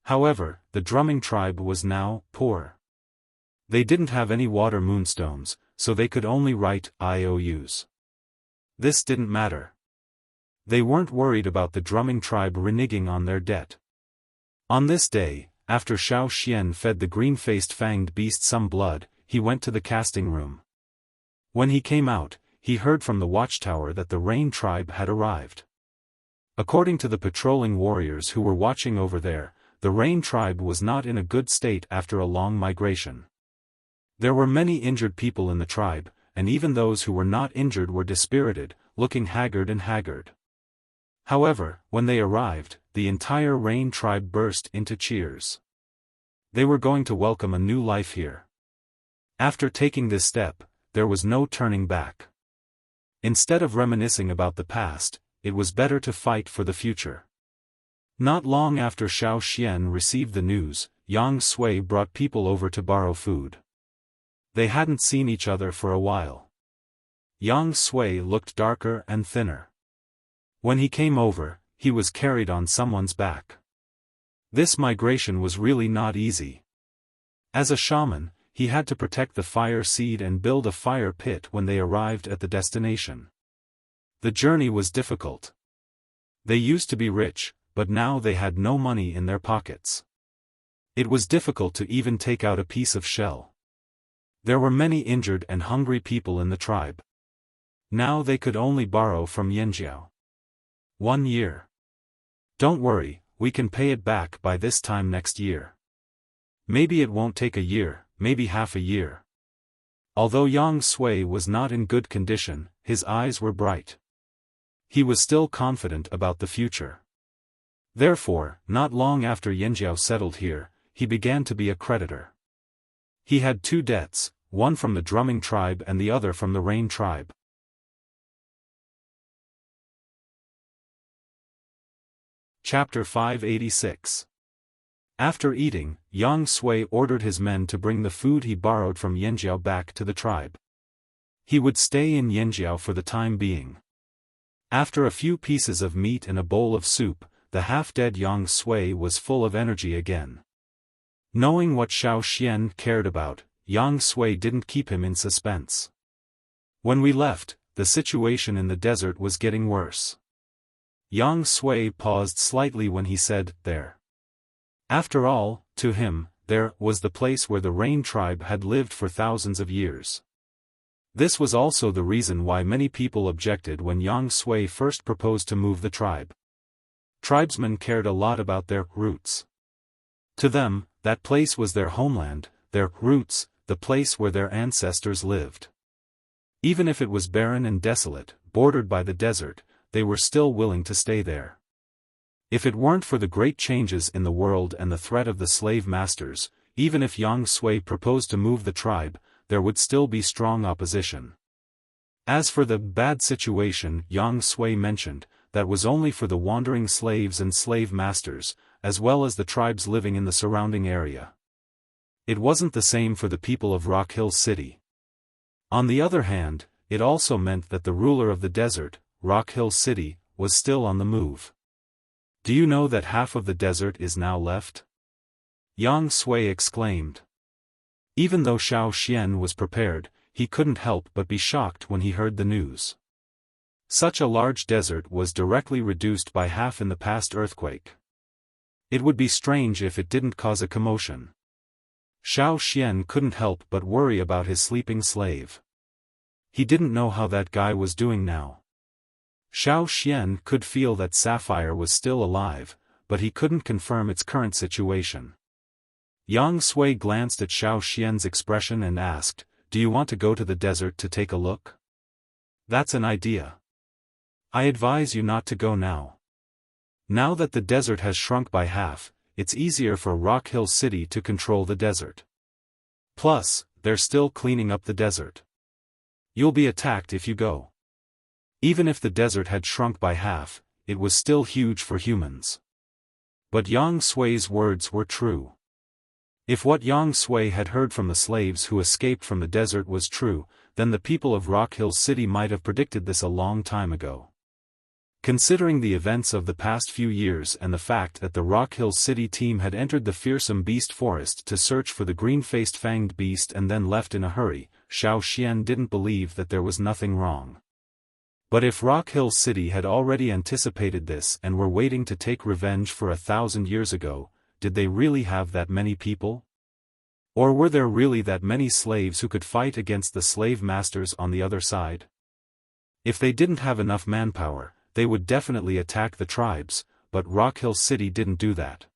However, the Drumming tribe was now poor. They didn't have any water moonstones, so they could only write IOUs. This didn't matter. They weren't worried about the Drumming tribe reneging on their debt. On this day, after Xiaofan fed the green-faced fanged beast some blood, he went to the casting room. When he came out, he heard from the watchtower that the Rain tribe had arrived. According to the patrolling warriors who were watching over there, the Rain tribe was not in a good state after a long migration. There were many injured people in the tribe, and even those who were not injured were dispirited, looking haggard and haggard. However, when they arrived, the entire Rain tribe burst into cheers. They were going to welcome a new life here. After taking this step, there was no turning back. Instead of reminiscing about the past, it was better to fight for the future. Not long after Xiaofan received the news, Yang Sui brought people over to borrow food. They hadn't seen each other for a while. Yang Sui looked darker and thinner. When he came over, he was carried on someone's back. This migration was really not easy. As a shaman, he had to protect the fire seed and build a fire pit when they arrived at the destination. The journey was difficult. They used to be rich, but now they had no money in their pockets. It was difficult to even take out a piece of shell. There were many injured and hungry people in the tribe. Now they could only borrow from Yanjiao. 1 year. Don't worry, we can pay it back by this time next year. Maybe it won't take a year, maybe half a year. Although Yang Sui was not in good condition, his eyes were bright. He was still confident about the future. Therefore, not long after Yanjiao settled here, he began to be a creditor. He had 2 debts, one from the drumming tribe and the other from the rain tribe. Chapter 586. After eating, Yang Sui ordered his men to bring the food he borrowed from Yanjiao back to the tribe. He would stay in Yanjiao for the time being. After a few pieces of meat and a bowl of soup, the half-dead Yang Sui was full of energy again. Knowing what Xiaofan cared about, Yang Sui didn't keep him in suspense. When we left, the situation in the desert was getting worse. Yang Sui paused slightly when he said, "There." After all, to him, there was the place where the Rain tribe had lived for thousands of years. This was also the reason why many people objected when Yang Sui first proposed to move the tribe. Tribesmen cared a lot about their roots. To them, that place was their homeland, their roots, the place where their ancestors lived. Even if it was barren and desolate, bordered by the desert, they were still willing to stay there. If it weren't for the great changes in the world and the threat of the slave masters, even if Yang Sui proposed to move the tribe, there would still be strong opposition. As for the bad situation Yang Sui mentioned, that was only for the wandering slaves and slave masters, as well as the tribes living in the surrounding area. It wasn't the same for the people of Rock Hill City. On the other hand, it also meant that the ruler of the desert, Rock Hill City, was still on the move. Do you know that half of the desert is now left? Yang Sui exclaimed. Even though Xiaofan was prepared, he couldn't help but be shocked when he heard the news. Such a large desert was directly reduced by half in the past earthquake. It would be strange if it didn't cause a commotion. Xiaofan couldn't help but worry about his sleeping slave. He didn't know how that guy was doing now. Xiaofan could feel that Sapphire was still alive, but he couldn't confirm its current situation. Yang Sui glanced at Xiaofan's expression and asked, "Do you want to go to the desert to take a look?" "That's an idea. I advise you not to go now. Now that the desert has shrunk by half, it's easier for Rock Hill City to control the desert. Plus, they're still cleaning up the desert. You'll be attacked if you go." Even if the desert had shrunk by half, it was still huge for humans. But Yang Sui's words were true. If what Yang Sui had heard from the slaves who escaped from the desert was true, then the people of Rock Hill City might have predicted this a long time ago. Considering the events of the past few years and the fact that the Rock Hill City team had entered the fearsome beast forest to search for the green-faced fanged beast and then left in a hurry, Xiaofan didn't believe that there was nothing wrong. But if Rock Hill City had already anticipated this and were waiting to take revenge for 1,000 years ago, did they really have that many people? Or were there really that many slaves who could fight against the slave masters on the other side? If they didn't have enough manpower, they would definitely attack the tribes, but Rock Hill City didn't do that.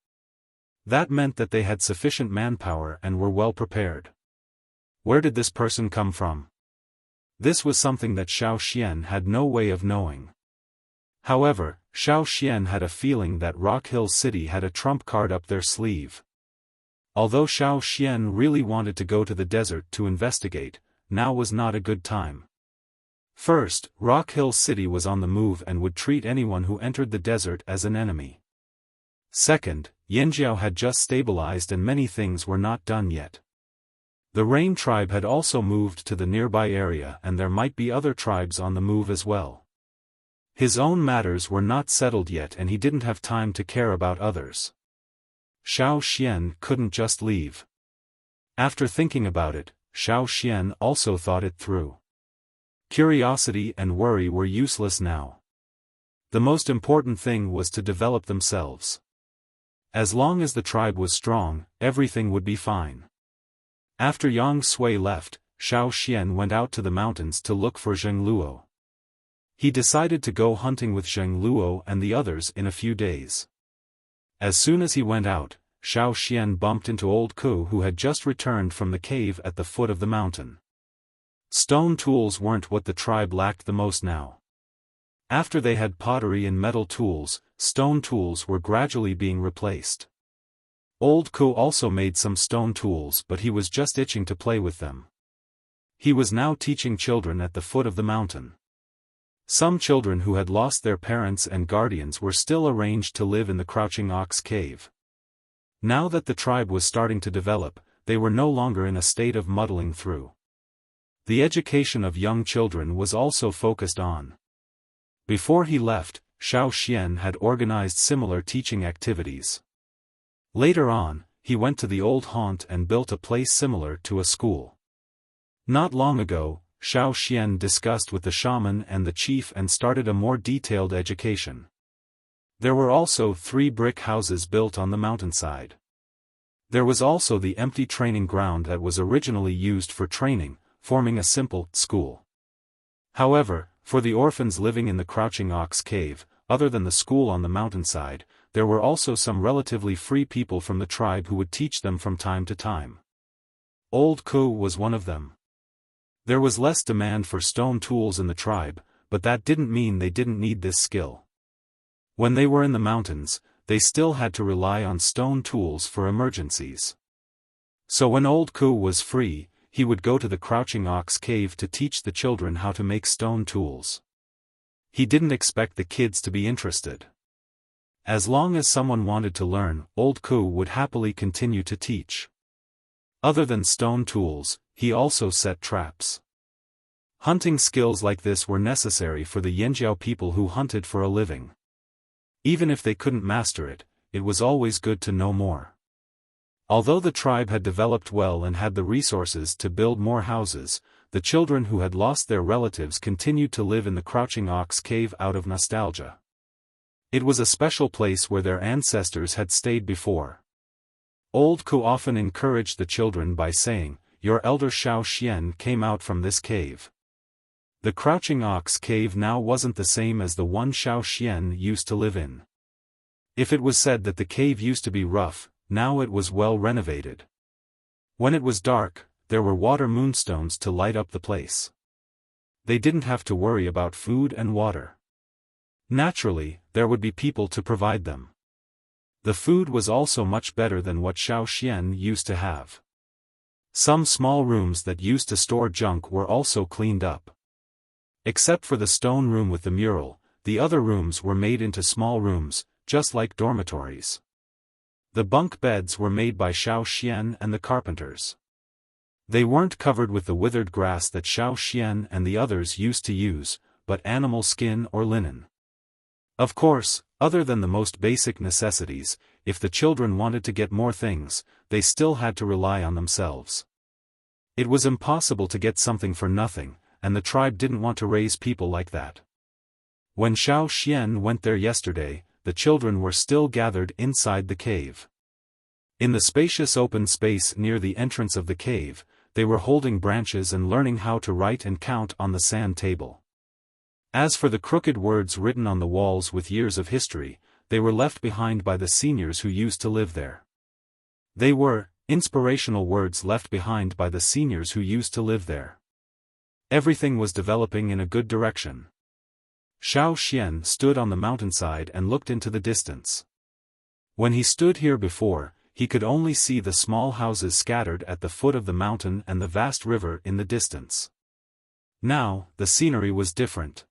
That meant that they had sufficient manpower and were well prepared. Where did this person come from? This was something that Xiaofan had no way of knowing. However, Xiaofan had a feeling that Rock Hill City had a trump card up their sleeve. Although Xiaofan really wanted to go to the desert to investigate, now was not a good time. First, Rock Hill City was on the move and would treat anyone who entered the desert as an enemy. Second, Yanjiao had just stabilized and many things were not done yet. The Rain tribe had also moved to the nearby area and there might be other tribes on the move as well. His own matters were not settled yet and he didn't have time to care about others. Xiaofan couldn't just leave. After thinking about it, Xiaofan also thought it through. Curiosity and worry were useless now. The most important thing was to develop themselves. As long as the tribe was strong, everything would be fine. After Yang Sui left, Xiaofan went out to the mountains to look for Zheng Luo. He decided to go hunting with Zheng Luo and the others in a few days. As soon as he went out, Xiaofan bumped into old Ku, who had just returned from the cave at the foot of the mountain. Stone tools weren't what the tribe lacked the most now. After they had pottery and metal tools, stone tools were gradually being replaced. Old Ku also made some stone tools, but he was just itching to play with them. He was now teaching children at the foot of the mountain. Some children who had lost their parents and guardians were still arranged to live in the Crouching Ox Cave. Now that the tribe was starting to develop, they were no longer in a state of muddling through. The education of young children was also focused on. Before he left, Xiaofan had organized similar teaching activities. Later on, he went to the old haunt and built a place similar to a school. Not long ago, Xiaofan discussed with the shaman and the chief and started a more detailed education. There were also 3 brick houses built on the mountainside. There was also the empty training ground that was originally used for training, forming a simple school. However, for the orphans living in the Crouching Ox Cave, other than the school on the mountainside, there were also some relatively free people from the tribe who would teach them from time to time. Old Ku was one of them. There was less demand for stone tools in the tribe, but that didn't mean they didn't need this skill. When they were in the mountains, they still had to rely on stone tools for emergencies. So when Old Ku was free, he would go to the Crouching Ox Cave to teach the children how to make stone tools. He didn't expect the kids to be interested. As long as someone wanted to learn, Old Ku would happily continue to teach. Other than stone tools, he also set traps. Hunting skills like this were necessary for the Yanjiao people who hunted for a living. Even if they couldn't master it, it was always good to know more. Although the tribe had developed well and had the resources to build more houses, the children who had lost their relatives continued to live in the Crouching Ox Cave out of nostalgia. It was a special place where their ancestors had stayed before. Old Ku often encouraged the children by saying, "Your elder Xiaofan came out from this cave." The Crouching Ox Cave now wasn't the same as the one Xiaofan used to live in. If it was said that the cave used to be rough, now it was well renovated. When it was dark, there were water moonstones to light up the place. They didn't have to worry about food and water. Naturally, there would be people to provide them. The food was also much better than what Xiaofan used to have. Some small rooms that used to store junk were also cleaned up. Except for the stone room with the mural, the other rooms were made into small rooms, just like dormitories. The bunk beds were made by Xiaofan and the carpenters. They weren't covered with the withered grass that Xiaofan and the others used to use, but animal skin or linen. Of course, other than the most basic necessities, if the children wanted to get more things, they still had to rely on themselves. It was impossible to get something for nothing, and the tribe didn't want to raise people like that. When Xiaofan went there yesterday, the children were still gathered inside the cave. In the spacious open space near the entrance of the cave, they were holding branches and learning how to write and count on the sand table. As for the crooked words written on the walls with years of history, they were left behind by the seniors who used to live there. They were inspirational words left behind by the seniors who used to live there. Everything was developing in a good direction. Xiaofan stood on the mountainside and looked into the distance. When he stood here before, he could only see the small houses scattered at the foot of the mountain and the vast river in the distance. Now, the scenery was different.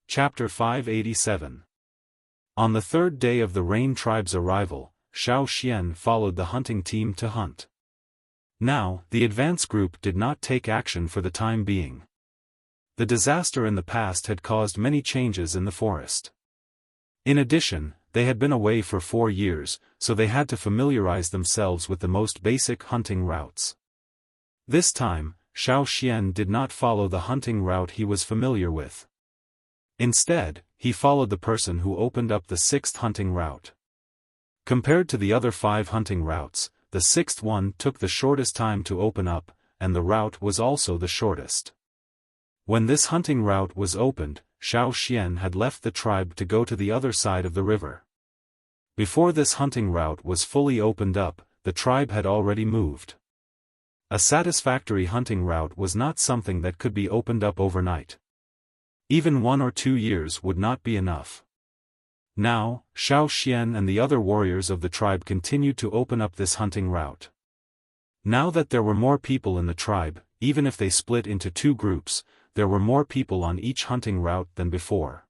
Chapter 587. On the third day of the Rain Tribe's arrival, Xiaofan followed the hunting team to hunt. Now, the advance group did not take action for the time being. The disaster in the past had caused many changes in the forest. In addition, they had been away for 4 years, so they had to familiarize themselves with the most basic hunting routes. This time, Xiaofan did not follow the hunting route he was familiar with. Instead, he followed the person who opened up the 6th hunting route. Compared to the other 5 hunting routes, the 6th one took the shortest time to open up, and the route was also the shortest. When this hunting route was opened, Xiaofan had left the tribe to go to the other side of the river. Before this hunting route was fully opened up, the tribe had already moved. A satisfactory hunting route was not something that could be opened up overnight. Even 1 or 2 years would not be enough. Now, Xiaofan and the other warriors of the tribe continued to open up this hunting route. Now that there were more people in the tribe, even if they split into 2 groups, there were more people on each hunting route than before.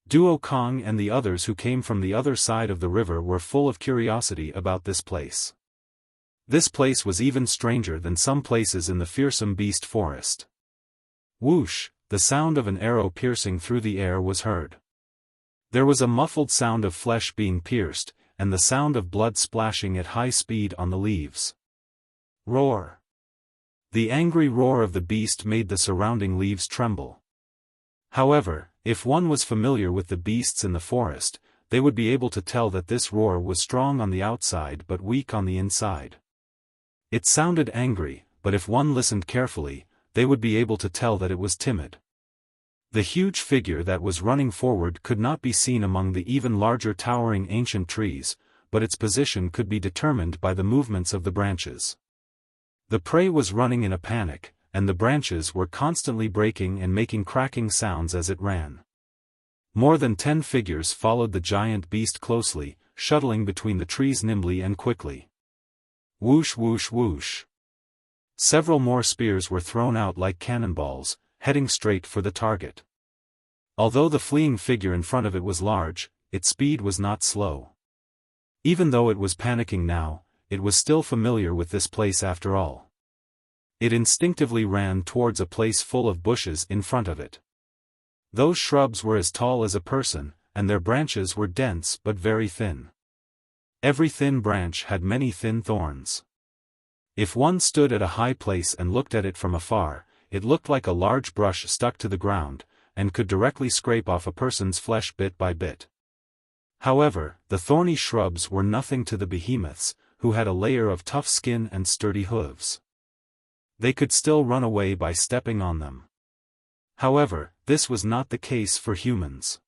Duo Kong and the others who came from the other side of the river were full of curiosity about this place. This place was even stranger than some places in the fearsome beast forest. Whoosh, the sound of an arrow piercing through the air was heard. There was a muffled sound of flesh being pierced, and the sound of blood splashing at high speed on the leaves. Roar! The angry roar of the beast made the surrounding leaves tremble. However, if one was familiar with the beasts in the forest, they would be able to tell that this roar was strong on the outside but weak on the inside. It sounded angry, but if one listened carefully, they would be able to tell that it was timid. The huge figure that was running forward could not be seen among the even larger towering ancient trees, but its position could be determined by the movements of the branches. The prey was running in a panic, and the branches were constantly breaking and making cracking sounds as it ran. More than 10 figures followed the giant beast closely, shuttling between the trees nimbly and quickly. Whoosh whoosh whoosh. Several more spears were thrown out like cannonballs, heading straight for the target. Although the fleeing figure in front of it was large, its speed was not slow. Even though it was panicking now, it was still familiar with this place after all. It instinctively ran towards a place full of bushes in front of it. Those shrubs were as tall as a person, and their branches were dense but very thin. Every thin branch had many thin thorns. If one stood at a high place and looked at it from afar, it looked like a large brush stuck to the ground, and could directly scrape off a person's flesh bit by bit. However, the thorny shrubs were nothing to the behemoths, who had a layer of tough skin and sturdy hooves. They could still run away by stepping on them. However, this was not the case for humans.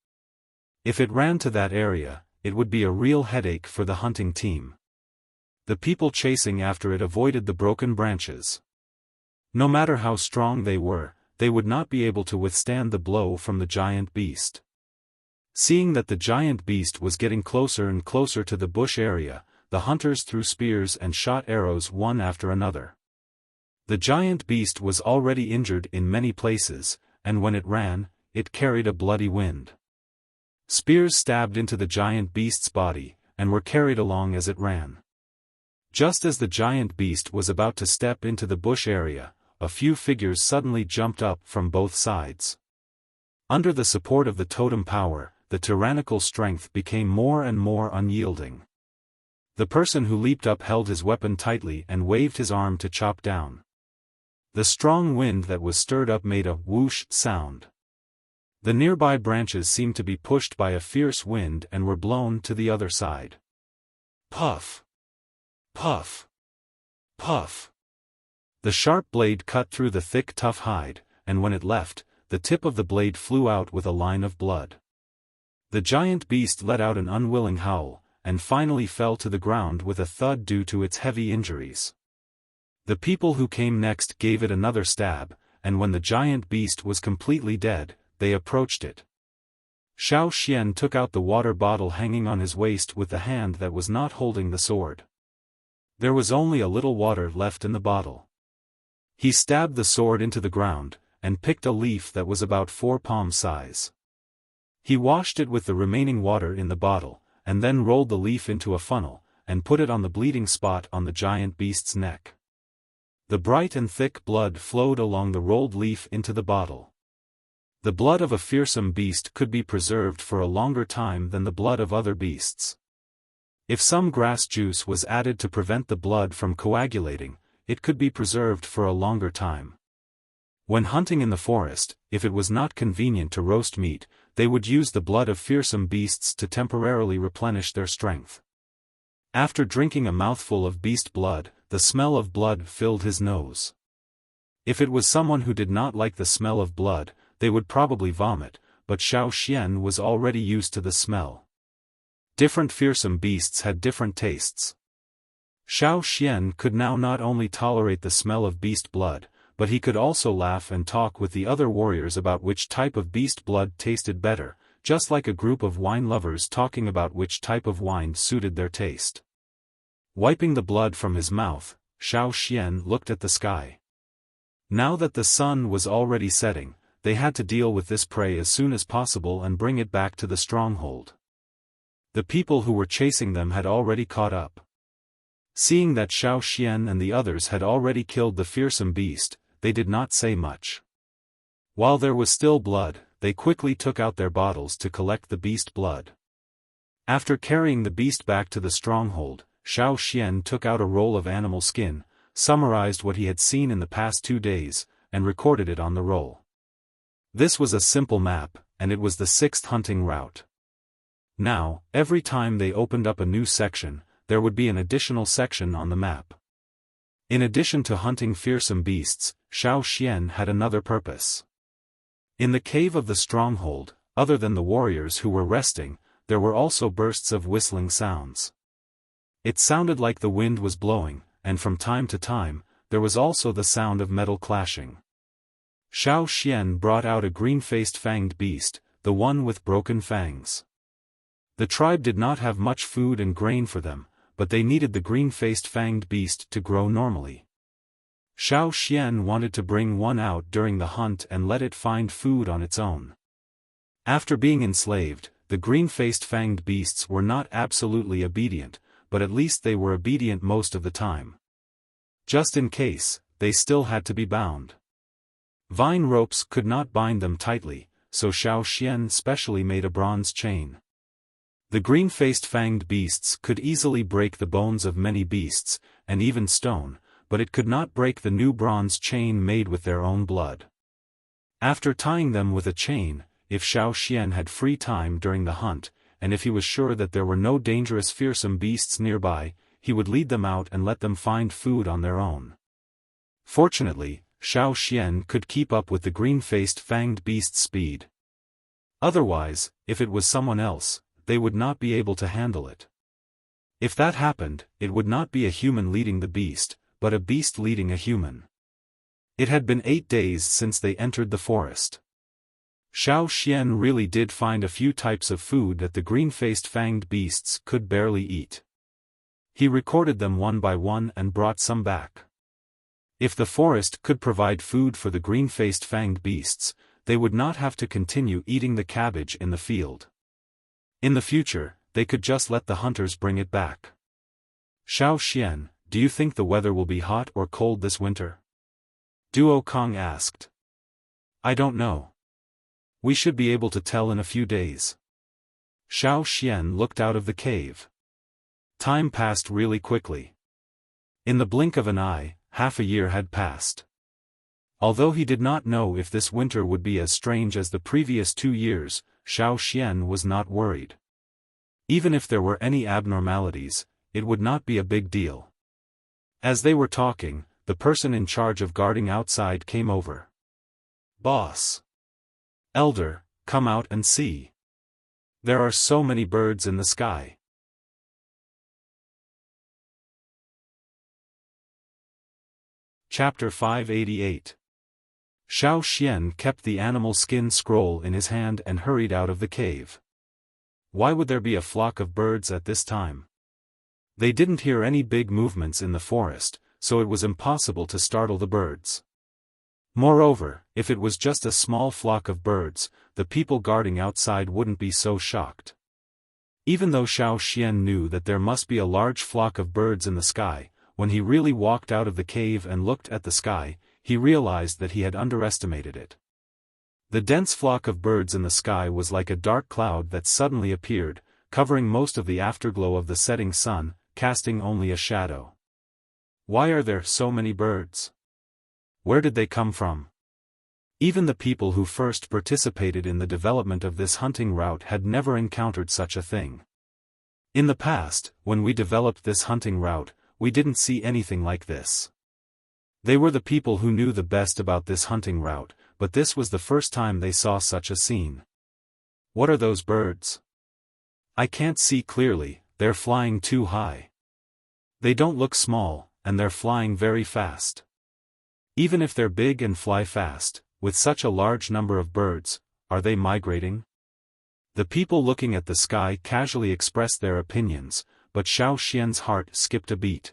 If it ran to that area, it would be a real headache for the hunting team. The people chasing after it avoided the broken branches. No matter how strong they would not be able to withstand the blow from the giant beast. Seeing that the giant beast was getting closer and closer to the bush area, the hunters threw spears and shot arrows one after another. The giant beast was already injured in many places, and when it ran, it carried a bloody wind. Spears stabbed into the giant beast's body, and were carried along as it ran. Just as the giant beast was about to step into the bush area, a few figures suddenly jumped up from both sides. Under the support of the totem power, the tyrannical strength became more and more unyielding. The person who leaped up held his weapon tightly and waved his arm to chop down. The strong wind that was stirred up made a whoosh sound. The nearby branches seemed to be pushed by a fierce wind and were blown to the other side. Puff! Puff! Puff! The sharp blade cut through the thick tough hide, and when it left, the tip of the blade flew out with a line of blood. The giant beast let out an unwilling howl, and finally fell to the ground with a thud due to its heavy injuries. The people who came next gave it another stab, and when the giant beast was completely dead, they approached it. Xiaofan took out the water bottle hanging on his waist with the hand that was not holding the sword. There was only a little water left in the bottle. He stabbed the sword into the ground, and picked a leaf that was about 4 palm size. He washed it with the remaining water in the bottle, and then rolled the leaf into a funnel, and put it on the bleeding spot on the giant beast's neck. The bright and thick blood flowed along the rolled leaf into the bottle. The blood of a fearsome beast could be preserved for a longer time than the blood of other beasts. If some grass juice was added to prevent the blood from coagulating, it could be preserved for a longer time. When hunting in the forest, if it was not convenient to roast meat, they would use the blood of fearsome beasts to temporarily replenish their strength. After drinking a mouthful of beast blood, the smell of blood filled his nose. If it was someone who did not like the smell of blood, they would probably vomit, but Xiaofan was already used to the smell. Different fearsome beasts had different tastes. Xiaofan could now not only tolerate the smell of beast blood, but he could also laugh and talk with the other warriors about which type of beast blood tasted better, just like a group of wine lovers talking about which type of wine suited their taste. Wiping the blood from his mouth, Xiaofan looked at the sky. Now that the sun was already setting, they had to deal with this prey as soon as possible and bring it back to the stronghold. The people who were chasing them had already caught up. Seeing that Xiaofan and the others had already killed the fearsome beast, they did not say much. While there was still blood, they quickly took out their bottles to collect the beast blood. After carrying the beast back to the stronghold, Xiaofan took out a roll of animal skin, summarized what he had seen in the past 2 days, and recorded it on the roll. This was a simple map, and it was the 6th hunting route. Now, every time they opened up a new section, there would be an additional section on the map. In addition to hunting fearsome beasts, Xiaofan had another purpose. In the cave of the stronghold, other than the warriors who were resting, there were also bursts of whistling sounds. It sounded like the wind was blowing, and from time to time, there was also the sound of metal clashing. Xiaofan brought out a green-faced fanged beast, the one with broken fangs. The tribe did not have much food and grain for them, but they needed the green-faced fanged beast to grow normally. Xiaofan wanted to bring one out during the hunt and let it find food on its own. After being enslaved, the green-faced fanged beasts were not absolutely obedient, but at least they were obedient most of the time. Just in case, they still had to be bound. Vine ropes could not bind them tightly, so Xiaofan specially made a bronze chain. The green-faced fanged beasts could easily break the bones of many beasts, and even stone, but it could not break the new bronze chain made with their own blood. After tying them with a chain, if Xiaofan had free time during the hunt, and if he was sure that there were no dangerous fearsome beasts nearby, he would lead them out and let them find food on their own. Fortunately, Xiaofan could keep up with the green-faced fanged beast's speed. Otherwise, if it was someone else, they would not be able to handle it. If that happened, it would not be a human leading the beast, but a beast leading a human. It had been 8 days since they entered the forest. Xiaofan really did find a few types of food that the green-faced fanged beasts could barely eat. He recorded them one by one and brought some back. If the forest could provide food for the green-faced fanged beasts, they would not have to continue eating the cabbage in the field. In the future, they could just let the hunters bring it back. Xiaofan, do you think the weather will be hot or cold this winter? Duo Kong asked. I don't know. We should be able to tell in a few days. Xiaofan looked out of the cave. Time passed really quickly. In the blink of an eye, half a year had passed. Although he did not know if this winter would be as strange as the previous 2 years, Xiaofan was not worried. Even if there were any abnormalities, it would not be a big deal. As they were talking, the person in charge of guarding outside came over. Boss. Elder, come out and see. There are so many birds in the sky. Chapter 588. Xiaofan kept the animal skin scroll in his hand and hurried out of the cave. Why would there be a flock of birds at this time? They didn't hear any big movements in the forest, so it was impossible to startle the birds. Moreover, if it was just a small flock of birds, the people guarding outside wouldn't be so shocked. Even though Xiaofan knew that there must be a large flock of birds in the sky, when he really walked out of the cave and looked at the sky, he realized that he had underestimated it. The dense flock of birds in the sky was like a dark cloud that suddenly appeared, covering most of the afterglow of the setting sun, casting only a shadow. Why are there so many birds? Where did they come from? Even the people who first participated in the development of this hunting route had never encountered such a thing. In the past, when we developed this hunting route, we didn't see anything like this. They were the people who knew the best about this hunting route, but this was the first time they saw such a scene. What are those birds? I can't see clearly, they're flying too high. They don't look small, and they're flying very fast. Even if they're big and fly fast, with such a large number of birds, are they migrating? The people looking at the sky casually expressed their opinions, but Xiaoxian's heart skipped a beat.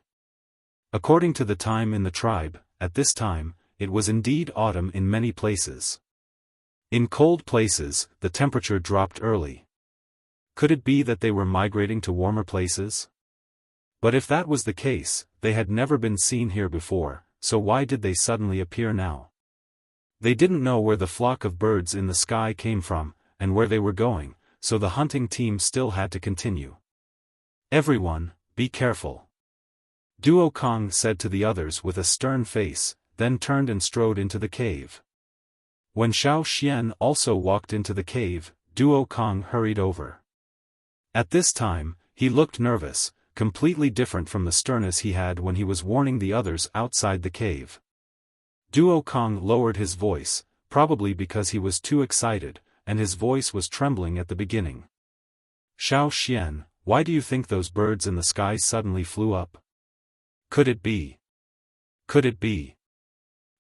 According to the time in the tribe, at this time, it was indeed autumn in many places. In cold places, the temperature dropped early. Could it be that they were migrating to warmer places? But if that was the case, they had never been seen here before, so why did they suddenly appear now? They didn't know where the flock of birds in the sky came from, and where they were going, so the hunting team still had to continue. Everyone, be careful. Duo Kong said to the others with a stern face, then turned and strode into the cave. When Xiaoxian also walked into the cave, Duo Kong hurried over. At this time, he looked nervous, completely different from the sternness he had when he was warning the others outside the cave. Duo Kong lowered his voice, probably because he was too excited, and his voice was trembling at the beginning. Xiaoxian, why do you think those birds in the sky suddenly flew up? Could it be? Could it be?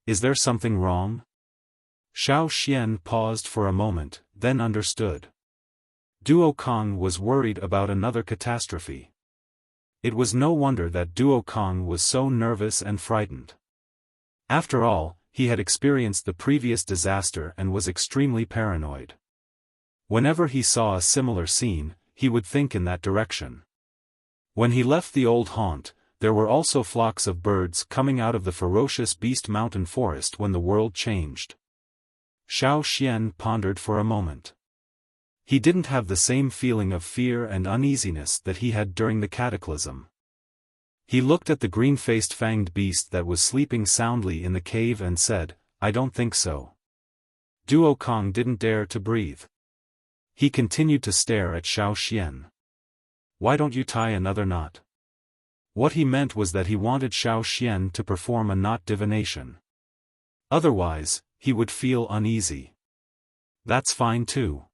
Is there something wrong? Xiaoxian paused for a moment, then understood. Duo Kong was worried about another catastrophe. It was no wonder that Duo Kong was so nervous and frightened. After all, he had experienced the previous disaster and was extremely paranoid. Whenever he saw a similar scene, he would think in that direction. When he left the old haunt, there were also flocks of birds coming out of the ferocious beast mountain forest when the world changed. Xiaoxian pondered for a moment. He didn't have the same feeling of fear and uneasiness that he had during the cataclysm. He looked at the green-faced fanged beast that was sleeping soundly in the cave and said, I don't think so. Duo Kong didn't dare to breathe. He continued to stare at Xiaoxian. Why don't you tie another knot? What he meant was that he wanted Xiaoxian to perform a knot divination. Otherwise, he would feel uneasy. That's fine too.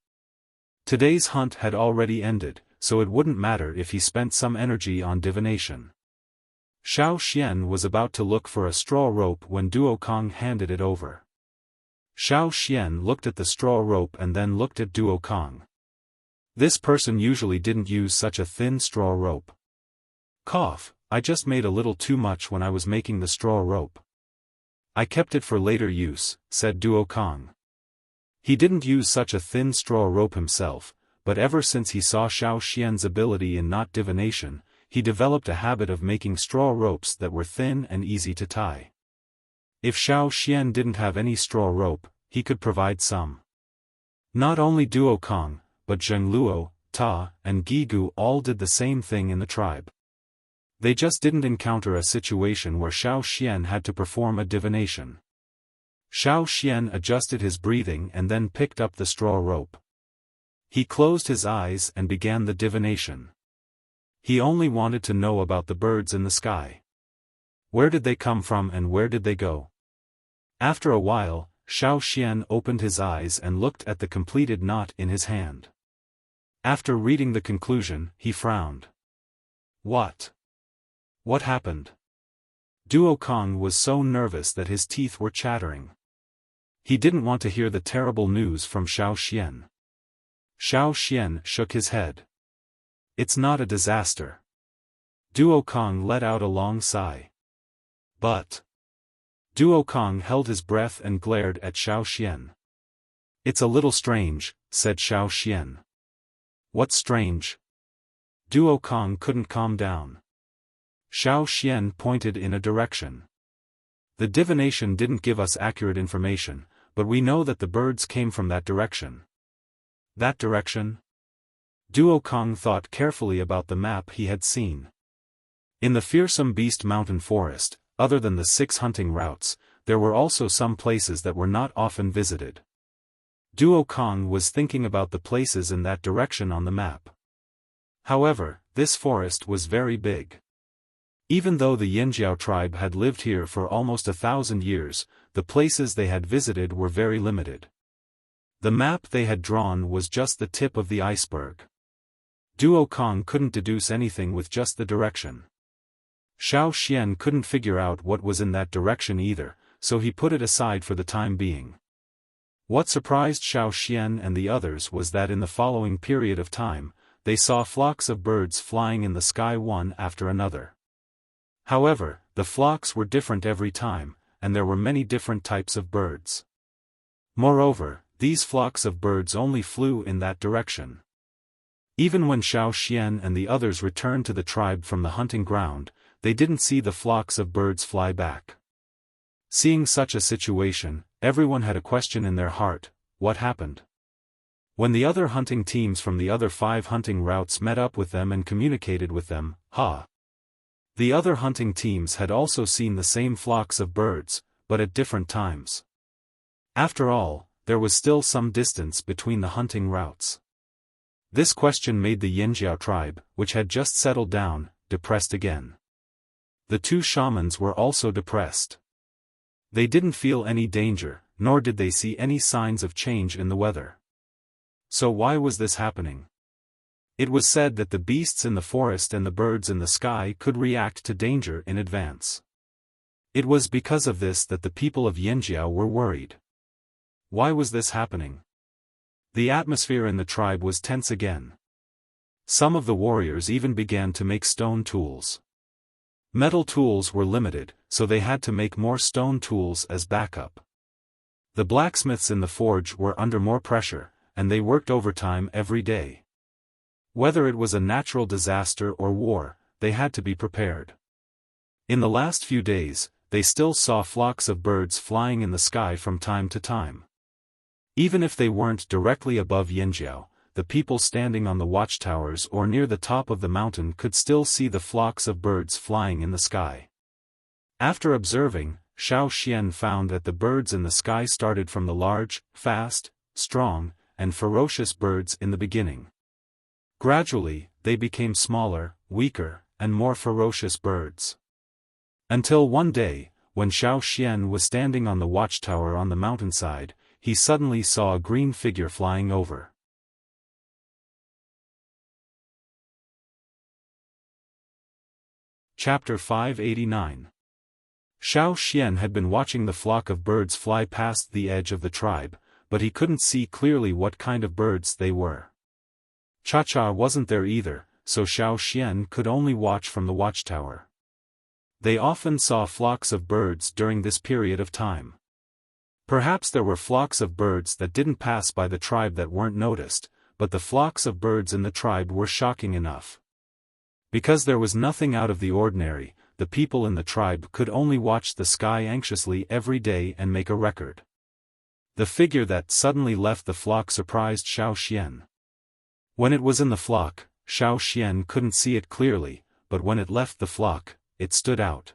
Today's hunt had already ended, so it wouldn't matter if he spent some energy on divination. Xiaoxian was about to look for a straw rope when Duo Kong handed it over. Xiaoxian looked at the straw rope and then looked at Duo Kong. This person usually didn't use such a thin straw rope. Cough, I just made a little too much when I was making the straw rope. I kept it for later use, said Duo Kong. He didn't use such a thin straw rope himself, but ever since he saw Xiaoxian's ability in knot divination, he developed a habit of making straw ropes that were thin and easy to tie. If Xiaoxian didn't have any straw rope, he could provide some. Not only Duo Kong, but Zheng Luo, Ta, and Gigu all did the same thing in the tribe. They just didn't encounter a situation where Xiaoxian had to perform a divination. Xiaoxian adjusted his breathing and then picked up the straw rope. He closed his eyes and began the divination. He only wanted to know about the birds in the sky. Where did they come from and where did they go? After a while, Xiaoxian opened his eyes and looked at the completed knot in his hand. After reading the conclusion, he frowned. What? What happened? Duo Kong was so nervous that his teeth were chattering. He didn't want to hear the terrible news from Xiaoxian. Xiaoxian shook his head. It's not a disaster. Duo Kong let out a long sigh. But... Duo Kong held his breath and glared at Xiaoxian. It's a little strange, said Xiaoxian. What's strange? Duo Kong couldn't calm down. Xiaoxian pointed in a direction. The divination didn't give us accurate information, but we know that the birds came from that direction. That direction? Duo Kong thought carefully about the map he had seen. In the fearsome beast mountain forest, other than the 6 hunting routes, there were also some places that were not often visited. Duo Kong was thinking about the places in that direction on the map. However, this forest was very big. Even though the Yanjiao tribe had lived here for almost 1,000 years, the places they had visited were very limited. The map they had drawn was just the tip of the iceberg. Duo Kong couldn't deduce anything with just the direction. Xiaoxian couldn't figure out what was in that direction either, so he put it aside for the time being. What surprised Xiaoxian and the others was that in the following period of time, they saw flocks of birds flying in the sky one after another. However, the flocks were different every time, and there were many different types of birds. Moreover, these flocks of birds only flew in that direction. Even when Xiaoxian and the others returned to the tribe from the hunting ground, they didn't see the flocks of birds fly back. Seeing such a situation, everyone had a question in their heart: what happened? When the other hunting teams from the other 5 hunting routes met up with them and communicated with them, the other hunting teams had also seen the same flocks of birds, but at different times. After all, there was still some distance between the hunting routes. This question made the Yinjiao tribe, which had just settled down, depressed again. The 2 shamans were also depressed. They didn't feel any danger, nor did they see any signs of change in the weather. So why was this happening? It was said that the beasts in the forest and the birds in the sky could react to danger in advance. It was because of this that the people of Yinjiao were worried. Why was this happening? The atmosphere in the tribe was tense again. Some of the warriors even began to make stone tools. Metal tools were limited, so they had to make more stone tools as backup. The blacksmiths in the forge were under more pressure, and they worked overtime every day. Whether it was a natural disaster or war, they had to be prepared. In the last few days, they still saw flocks of birds flying in the sky from time to time. Even if they weren't directly above Yinjiao, the people standing on the watchtowers or near the top of the mountain could still see the flocks of birds flying in the sky. After observing, Xiaoxian found that the birds in the sky started from the large, fast, strong, and ferocious birds in the beginning. Gradually, they became smaller, weaker, and more ferocious birds. Until one day, when Xiaoxian was standing on the watchtower on the mountainside, he suddenly saw a green figure flying over. Chapter 589. Xiaoxian had been watching the flock of birds fly past the edge of the tribe, but he couldn't see clearly what kind of birds they were. Cha-Cha wasn't there either, so Xiaoxian could only watch from the watchtower. They often saw flocks of birds during this period of time. Perhaps there were flocks of birds that didn't pass by the tribe that weren't noticed, but the flocks of birds in the tribe were shocking enough. Because there was nothing out of the ordinary, the people in the tribe could only watch the sky anxiously every day and make a record. The figure that suddenly left the flock surprised Xiaoxian. When it was in the flock, Xiaoxian couldn't see it clearly, but when it left the flock, it stood out.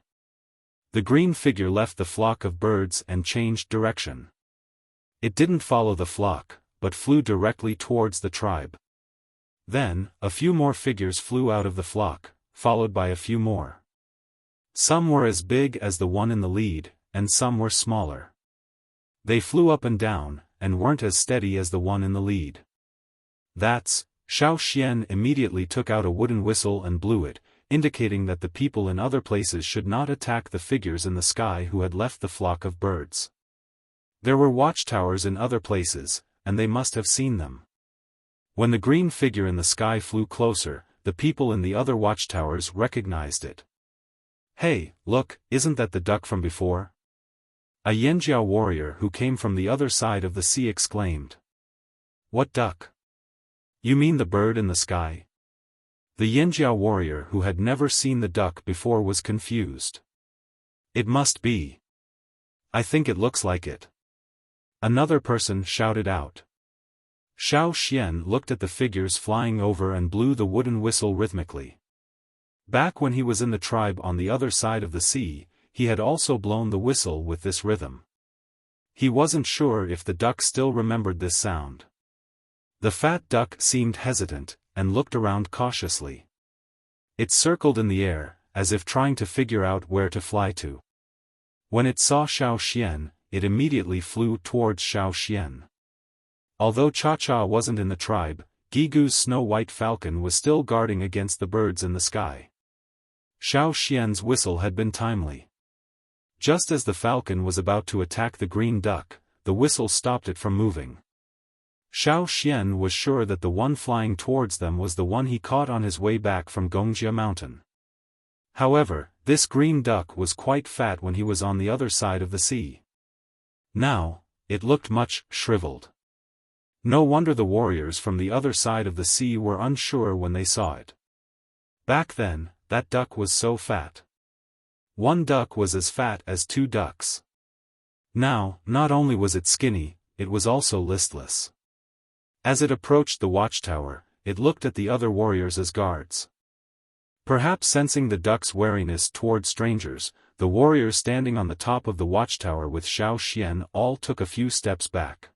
The green figure left the flock of birds and changed direction. It didn't follow the flock, but flew directly towards the tribe. Then, a few more figures flew out of the flock, followed by a few more. Some were as big as the one in the lead, and some were smaller. They flew up and down, and weren't as steady as the one in the lead. Xiaoxian immediately took out a wooden whistle and blew it, indicating that the people in other places should not attack the figures in the sky who had left the flock of birds. There were watchtowers in other places, and they must have seen them. When the green figure in the sky flew closer, the people in the other watchtowers recognized it. "Hey, look, isn't that the duck from before?" A Yinjiao warrior who came from the other side of the sea exclaimed. "What duck? You mean the bird in the sky?" The Yinjiao warrior who had never seen the duck before was confused. "It must be. I think it looks like it." Another person shouted out. Xiaoxian looked at the figures flying over and blew the wooden whistle rhythmically. Back when he was in the tribe on the other side of the sea, he had also blown the whistle with this rhythm. He wasn't sure if the duck still remembered this sound. The fat duck seemed hesitant, and looked around cautiously. It circled in the air, as if trying to figure out where to fly to. When it saw Xiaoxian, it immediately flew towards Xiaoxian. Although Cha-Cha wasn't in the tribe, Gigu's snow-white falcon was still guarding against the birds in the sky. Xiao Xian's whistle had been timely. Just as the falcon was about to attack the green duck, the whistle stopped it from moving. Xiao Xian was sure that the one flying towards them was the one he caught on his way back from Gongjia Mountain. However, this green duck was quite fat when he was on the other side of the sea. Now, it looked much shriveled. No wonder the warriors from the other side of the sea were unsure when they saw it. Back then, that duck was so fat. One duck was as fat as two ducks. Now, not only was it skinny, it was also listless. As it approached the watchtower, it looked at the other warriors as guards. Perhaps sensing the duck's wariness toward strangers, the warriors standing on the top of the watchtower with Xiao Xian all took a few steps back.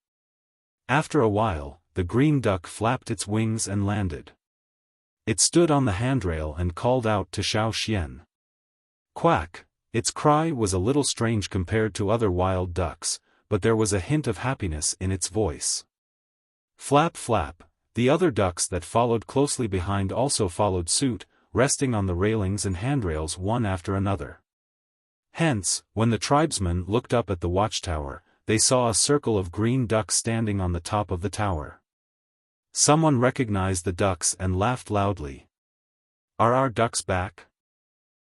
After a while, the green duck flapped its wings and landed. It stood on the handrail and called out to Xiao Xian. Quack! Its cry was a little strange compared to other wild ducks, but there was a hint of happiness in its voice. Flap flap, the other ducks that followed closely behind also followed suit, resting on the railings and handrails one after another. Hence, when the tribesmen looked up at the watchtower, they saw a circle of green ducks standing on the top of the tower. Someone recognized the ducks and laughed loudly. Are our ducks back?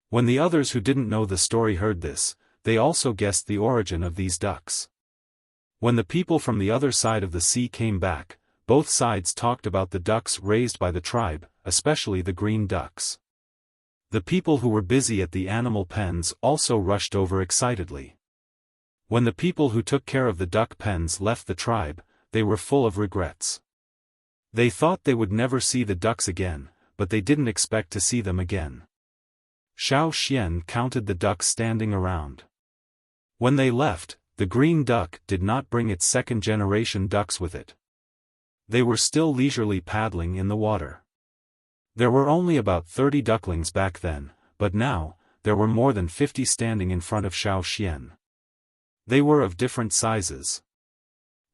When the others who didn't know the story heard this, they also guessed the origin of these ducks. When the people from the other side of the sea came back, both sides talked about the ducks raised by the tribe, especially the green ducks. The people who were busy at the animal pens also rushed over excitedly. When the people who took care of the duck pens left the tribe, they were full of regrets. They thought they would never see the ducks again, but they didn't expect to see them again. Xiao Xian counted the ducks standing around. When they left, the green duck did not bring its second-generation ducks with it. They were still leisurely paddling in the water. There were only about 30 ducklings back then, but now, there were more than 50 standing in front of Xiao Xian. They were of different sizes.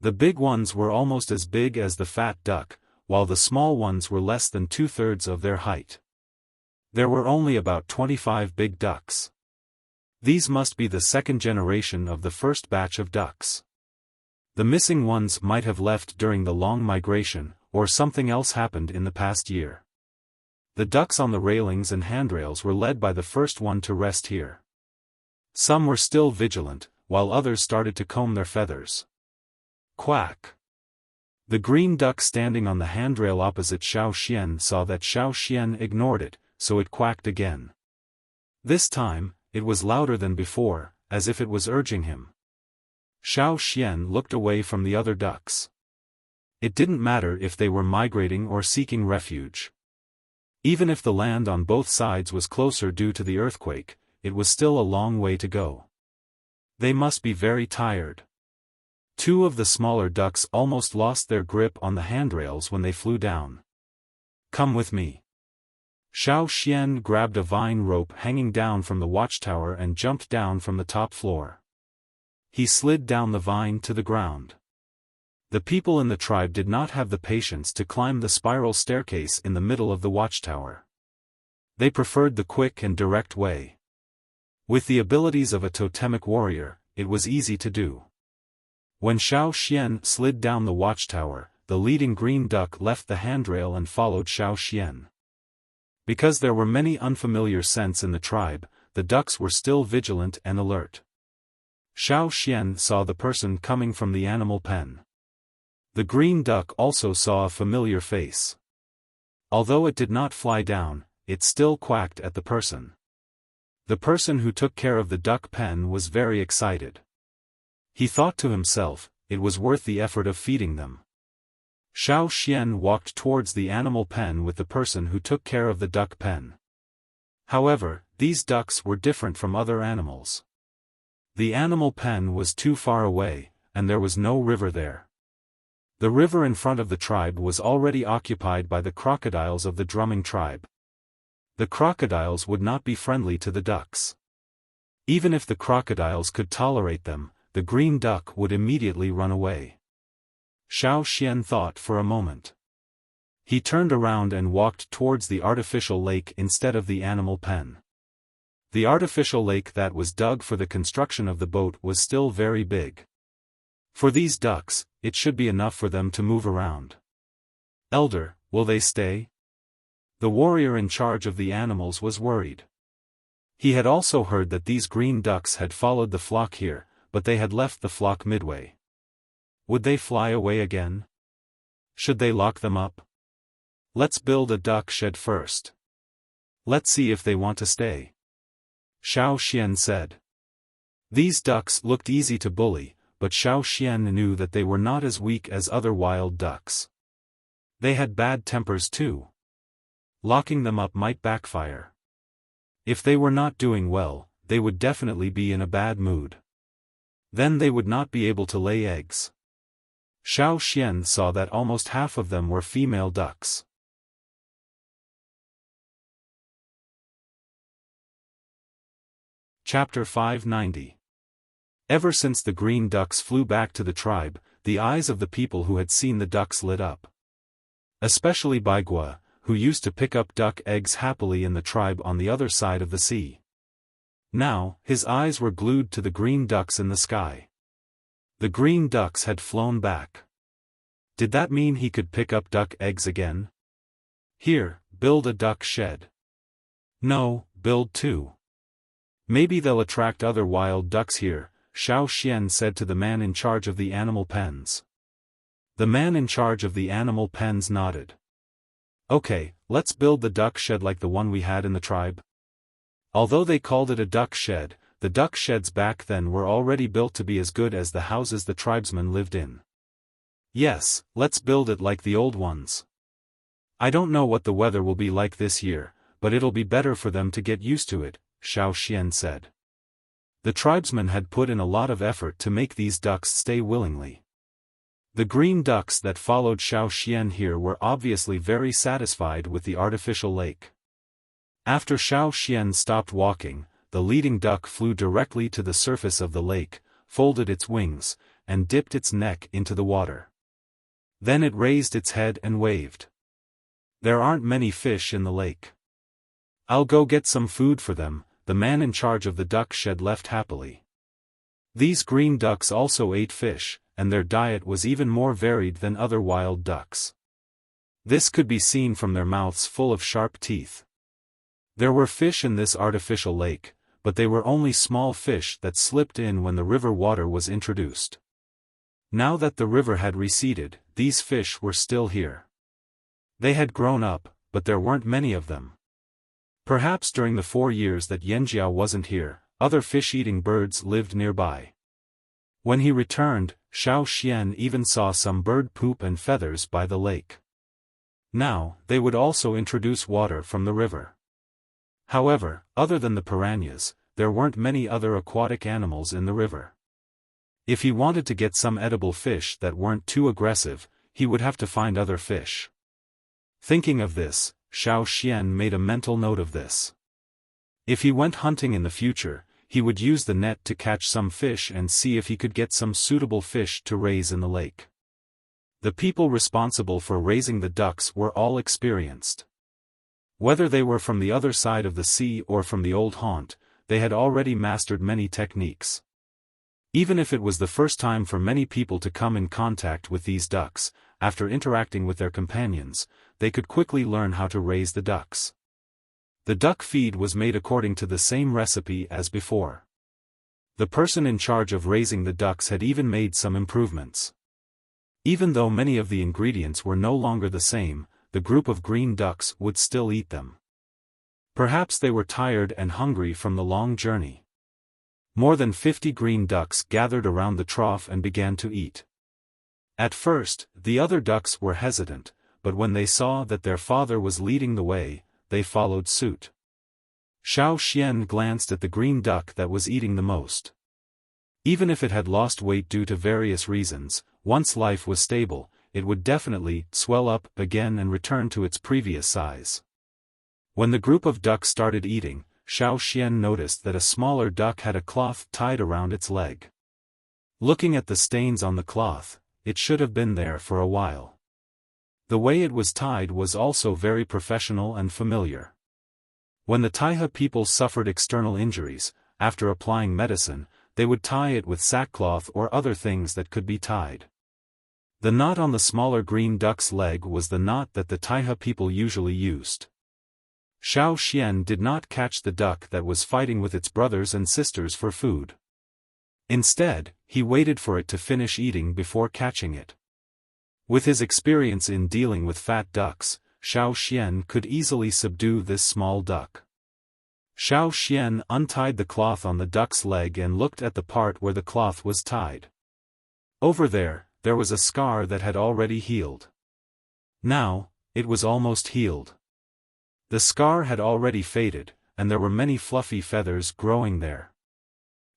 The big ones were almost as big as the fat duck, while the small ones were less than 2/3 of their height. There were only about 25 big ducks. These must be the second generation of the first batch of ducks. The missing ones might have left during the long migration, or something else happened in the past year. The ducks on the railings and handrails were led by the first one to rest here. Some were still vigilant, while others started to comb their feathers. Quack! The green duck standing on the handrail opposite Xiao Xian saw that Xiao Xian ignored it, so it quacked again. This time, it was louder than before, as if it was urging him. Xiao Xian looked away from the other ducks. It didn't matter if they were migrating or seeking refuge. Even if the land on both sides was closer due to the earthquake, it was still a long way to go. They must be very tired. Two of the smaller ducks almost lost their grip on the handrails when they flew down. Come with me. Xiao Xian grabbed a vine rope hanging down from the watchtower and jumped down from the top floor. He slid down the vine to the ground. The people in the tribe did not have the patience to climb the spiral staircase in the middle of the watchtower. They preferred the quick and direct way. With the abilities of a totemic warrior, it was easy to do. When Xiao Xian slid down the watchtower, the leading green duck left the handrail and followed Xiao Xian. Because there were many unfamiliar scents in the tribe, the ducks were still vigilant and alert. Xiao Xian saw the person coming from the animal pen. The green duck also saw a familiar face. Although it did not fly down, it still quacked at the person. The person who took care of the duck pen was very excited. He thought to himself, it was worth the effort of feeding them. Xiao Xian walked towards the animal pen with the person who took care of the duck pen. However, these ducks were different from other animals. The animal pen was too far away, and there was no river there. The river in front of the tribe was already occupied by the crocodiles of the drumming tribe. The crocodiles would not be friendly to the ducks. Even if the crocodiles could tolerate them, the green duck would immediately run away. Xiaofan thought for a moment. He turned around and walked towards the artificial lake instead of the animal pen. The artificial lake that was dug for the construction of the boat was still very big. For these ducks, it should be enough for them to move around. "Elder, will they stay?" The warrior in charge of the animals was worried. He had also heard that these green ducks had followed the flock here, but they had left the flock midway. Would they fly away again? Should they lock them up? "Let's build a duck shed first. Let's see if they want to stay," Xiaofan said. These ducks looked easy to bully, but Xiaofan knew that they were not as weak as other wild ducks. They had bad tempers too. Locking them up might backfire. If they were not doing well, they would definitely be in a bad mood. Then they would not be able to lay eggs. Xiaofan saw that almost half of them were female ducks. Chapter 590. Ever since the green ducks flew back to the tribe, the eyes of the people who had seen the ducks lit up. Especially Baigua, who used to pick up duck eggs happily in the tribe on the other side of the sea. Now, his eyes were glued to the green ducks in the sky. The green ducks had flown back. Did that mean he could pick up duck eggs again? "Here, build a duck shed." "No, build two. Maybe they'll attract other wild ducks here," Xiaofan said to the man in charge of the animal pens. The man in charge of the animal pens nodded. "Okay, let's build the duck shed like the one we had in the tribe." Although they called it a duck shed, the duck sheds back then were already built to be as good as the houses the tribesmen lived in. "Yes, let's build it like the old ones. I don't know what the weather will be like this year, but it'll be better for them to get used to it," Xiaofan said. The tribesmen had put in a lot of effort to make these ducks stay willingly. The green ducks that followed Xiaofan here were obviously very satisfied with the artificial lake. After Xiaofan stopped walking, the leading duck flew directly to the surface of the lake, folded its wings, and dipped its neck into the water. Then it raised its head and waved. "There aren't many fish in the lake. I'll go get some food for them," the man in charge of the duck shed left happily. These green ducks also ate fish, and their diet was even more varied than other wild ducks. This could be seen from their mouths full of sharp teeth. There were fish in this artificial lake, but they were only small fish that slipped in when the river water was introduced. Now that the river had receded, these fish were still here. They had grown up, but there weren't many of them. Perhaps during the 4 years that Yanjiao wasn't here, other fish-eating birds lived nearby. When he returned, Xiaofan even saw some bird poop and feathers by the lake. Now, they would also introduce water from the river. However, other than the piranhas, there weren't many other aquatic animals in the river. If he wanted to get some edible fish that weren't too aggressive, he would have to find other fish. Thinking of this, Xiaofan made a mental note of this. If he went hunting in the future, he would use the net to catch some fish and see if he could get some suitable fish to raise in the lake. The people responsible for raising the ducks were all experienced. Whether they were from the other side of the sea or from the old haunt, they had already mastered many techniques. Even if it was the first time for many people to come in contact with these ducks, after interacting with their companions, they could quickly learn how to raise the ducks. The duck feed was made according to the same recipe as before. The person in charge of raising the ducks had even made some improvements. Even though many of the ingredients were no longer the same, the group of green ducks would still eat them. Perhaps they were tired and hungry from the long journey. More than 50 green ducks gathered around the trough and began to eat. At first, the other ducks were hesitant, but when they saw that their father was leading the way, they followed suit. Xiaofan glanced at the green duck that was eating the most. Even if it had lost weight due to various reasons, once life was stable, it would definitely swell up again and return to its previous size. When the group of ducks started eating, Xiaofan noticed that a smaller duck had a cloth tied around its leg. Looking at the stains on the cloth, it should have been there for a while. The way it was tied was also very professional and familiar. When the Taiha people suffered external injuries, after applying medicine, they would tie it with sackcloth or other things that could be tied. The knot on the smaller green duck's leg was the knot that the Taiha people usually used. Xiaofan did not catch the duck that was fighting with its brothers and sisters for food. Instead, he waited for it to finish eating before catching it. With his experience in dealing with fat ducks, Xiaofan could easily subdue this small duck. Xiaofan untied the cloth on the duck's leg and looked at the part where the cloth was tied. Over there was a scar that had already healed. Now, it was almost healed. The scar had already faded, and there were many fluffy feathers growing there.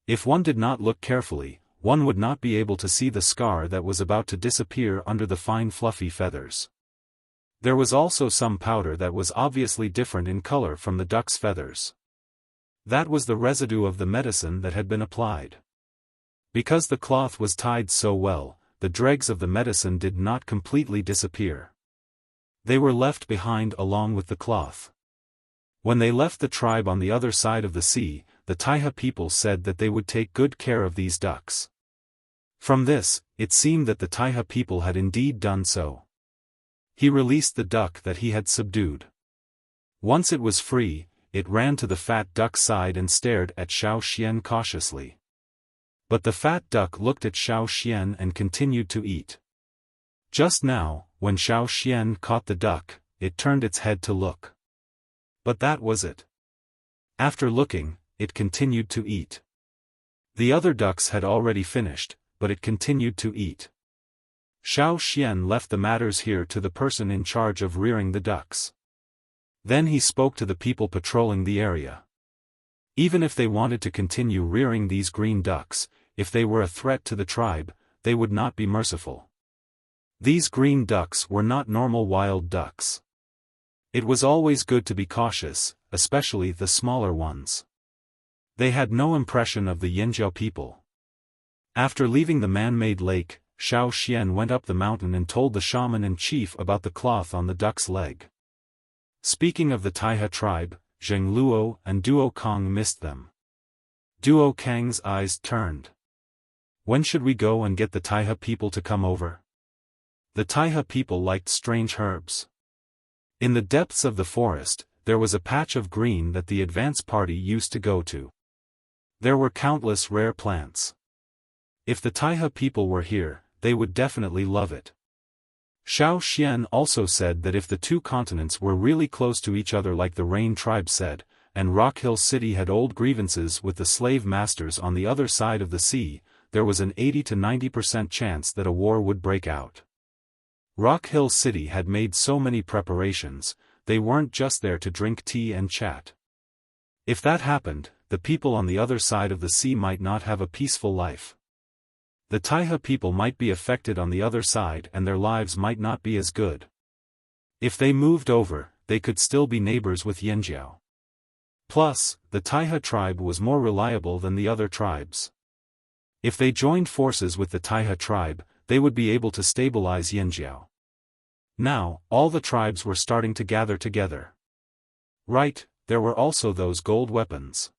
If one did not look carefully, one would not be able to see the scar that was about to disappear under the fine fluffy feathers. There was also some powder that was obviously different in color from the duck's feathers. That was the residue of the medicine that had been applied. Because the cloth was tied so well, the dregs of the medicine did not completely disappear. They were left behind along with the cloth. When they left the tribe on the other side of the sea, the Taiha people said that they would take good care of these ducks. From this, it seemed that the Taiha people had indeed done so. He released the duck that he had subdued. Once it was free, it ran to the fat duck's side and stared at Xiaofan cautiously. But the fat duck looked at Xiaofan and continued to eat. Just now, when Xiaofan caught the duck, it turned its head to look. But that was it. After looking, it continued to eat. The other ducks had already finished, but it continued to eat. Xiaofan left the matters here to the person in charge of rearing the ducks. Then he spoke to the people patrolling the area. Even if they wanted to continue rearing these green ducks, if they were a threat to the tribe, they would not be merciful. These green ducks were not normal wild ducks. It was always good to be cautious, especially the smaller ones. They had no impression of the Yanjiao people. After leaving the man-made lake, Xiaofan went up the mountain and told the shaman and chief about the cloth on the duck's leg. Speaking of the Taiha tribe, Zheng Luo and Duo Kang missed them. Duo Kang's eyes turned. When should we go and get the Taiha people to come over? The Taiha people liked strange herbs. In the depths of the forest, there was a patch of green that the advance party used to go to. There were countless rare plants. If the Taiha people were here, they would definitely love it. Xiaofan also said that if the two continents were really close to each other like the Rain tribe said, and Rock Hill City had old grievances with the slave masters on the other side of the sea, there was an 80 to 90% chance that a war would break out. Rock Hill City had made so many preparations, they weren't just there to drink tea and chat. If that happened, the people on the other side of the sea might not have a peaceful life. The Taiha people might be affected on the other side and their lives might not be as good. If they moved over, they could still be neighbors with Yanjiao. Plus, the Taiha tribe was more reliable than the other tribes. If they joined forces with the Taiha tribe, they would be able to stabilize Yanjiao. Now, all the tribes were starting to gather together. Right, there were also those gold weapons.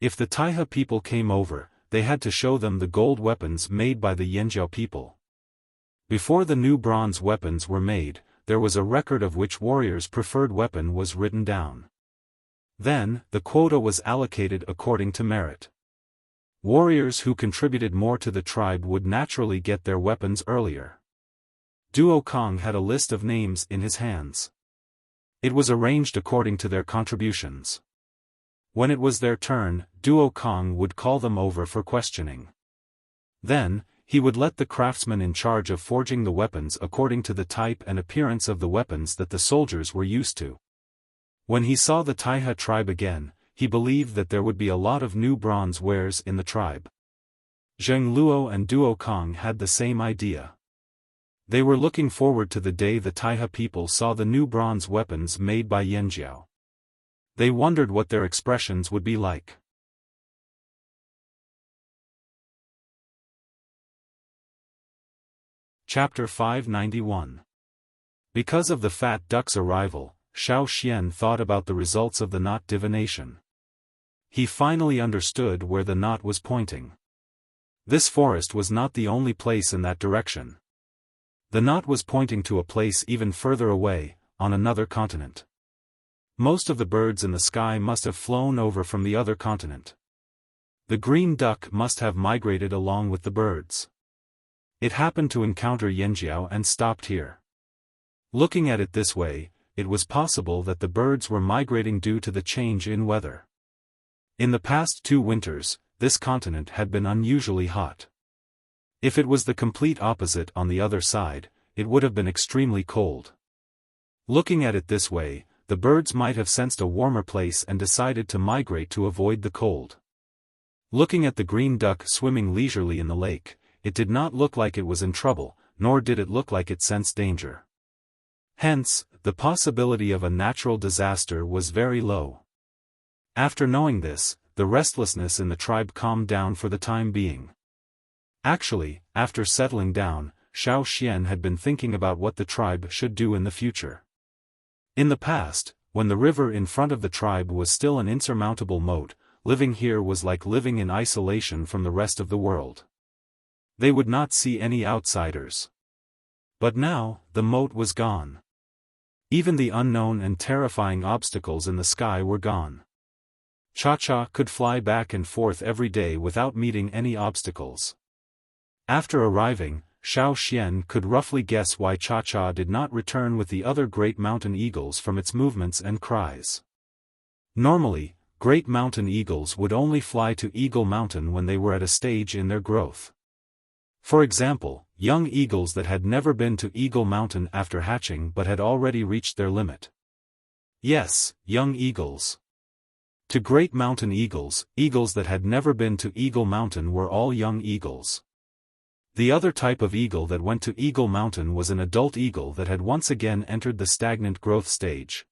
If the Taiha people came over, they had to show them the gold weapons made by the Yanjiao people. Before the new bronze weapons were made, there was a record of which warrior's preferred weapon was written down. Then, the quota was allocated according to merit. Warriors who contributed more to the tribe would naturally get their weapons earlier. Duo Kang had a list of names in his hands. It was arranged according to their contributions. When it was their turn, Duo Kang would call them over for questioning. Then, he would let the craftsman in charge of forging the weapons according to the type and appearance of the weapons that the soldiers were used to. When he saw the Taiha tribe again, he believed that there would be a lot of new bronze wares in the tribe. Zheng Luo and Duo Kang had the same idea. They were looking forward to the day the Taiha people saw the new bronze weapons made by Yanjiao. They wondered what their expressions would be like. Chapter 591. Because of the fat duck's arrival, Xiaofan thought about the results of the knot divination. He finally understood where the knot was pointing. This forest was not the only place in that direction. The knot was pointing to a place even further away, on another continent. Most of the birds in the sky must have flown over from the other continent. The green duck must have migrated along with the birds. It happened to encounter Yanjiao and stopped here. Looking at it this way, it was possible that the birds were migrating due to the change in weather. In the past 2 winters, this continent had been unusually hot. If it was the complete opposite on the other side, it would have been extremely cold. Looking at it this way, the birds might have sensed a warmer place and decided to migrate to avoid the cold. Looking at the green duck swimming leisurely in the lake, it did not look like it was in trouble, nor did it look like it sensed danger. Hence, the possibility of a natural disaster was very low. After knowing this, the restlessness in the tribe calmed down for the time being. Actually, after settling down, Xiaofan had been thinking about what the tribe should do in the future. In the past, when the river in front of the tribe was still an insurmountable moat, living here was like living in isolation from the rest of the world. They would not see any outsiders. But now, the moat was gone. Even the unknown and terrifying obstacles in the sky were gone. Cha-Cha could fly back and forth every day without meeting any obstacles. After arriving, Xiaofan could roughly guess why Cha-Cha did not return with the other great mountain eagles from its movements and cries. Normally, great mountain eagles would only fly to Eagle Mountain when they were at a stage in their growth. For example, young eagles that had never been to Eagle Mountain after hatching but had already reached their limit. Yes, young eagles. To great mountain eagles, eagles that had never been to Eagle Mountain were all young eagles. The other type of eagle that went to Eagle Mountain was an adult eagle that had once again entered the stagnant growth stage.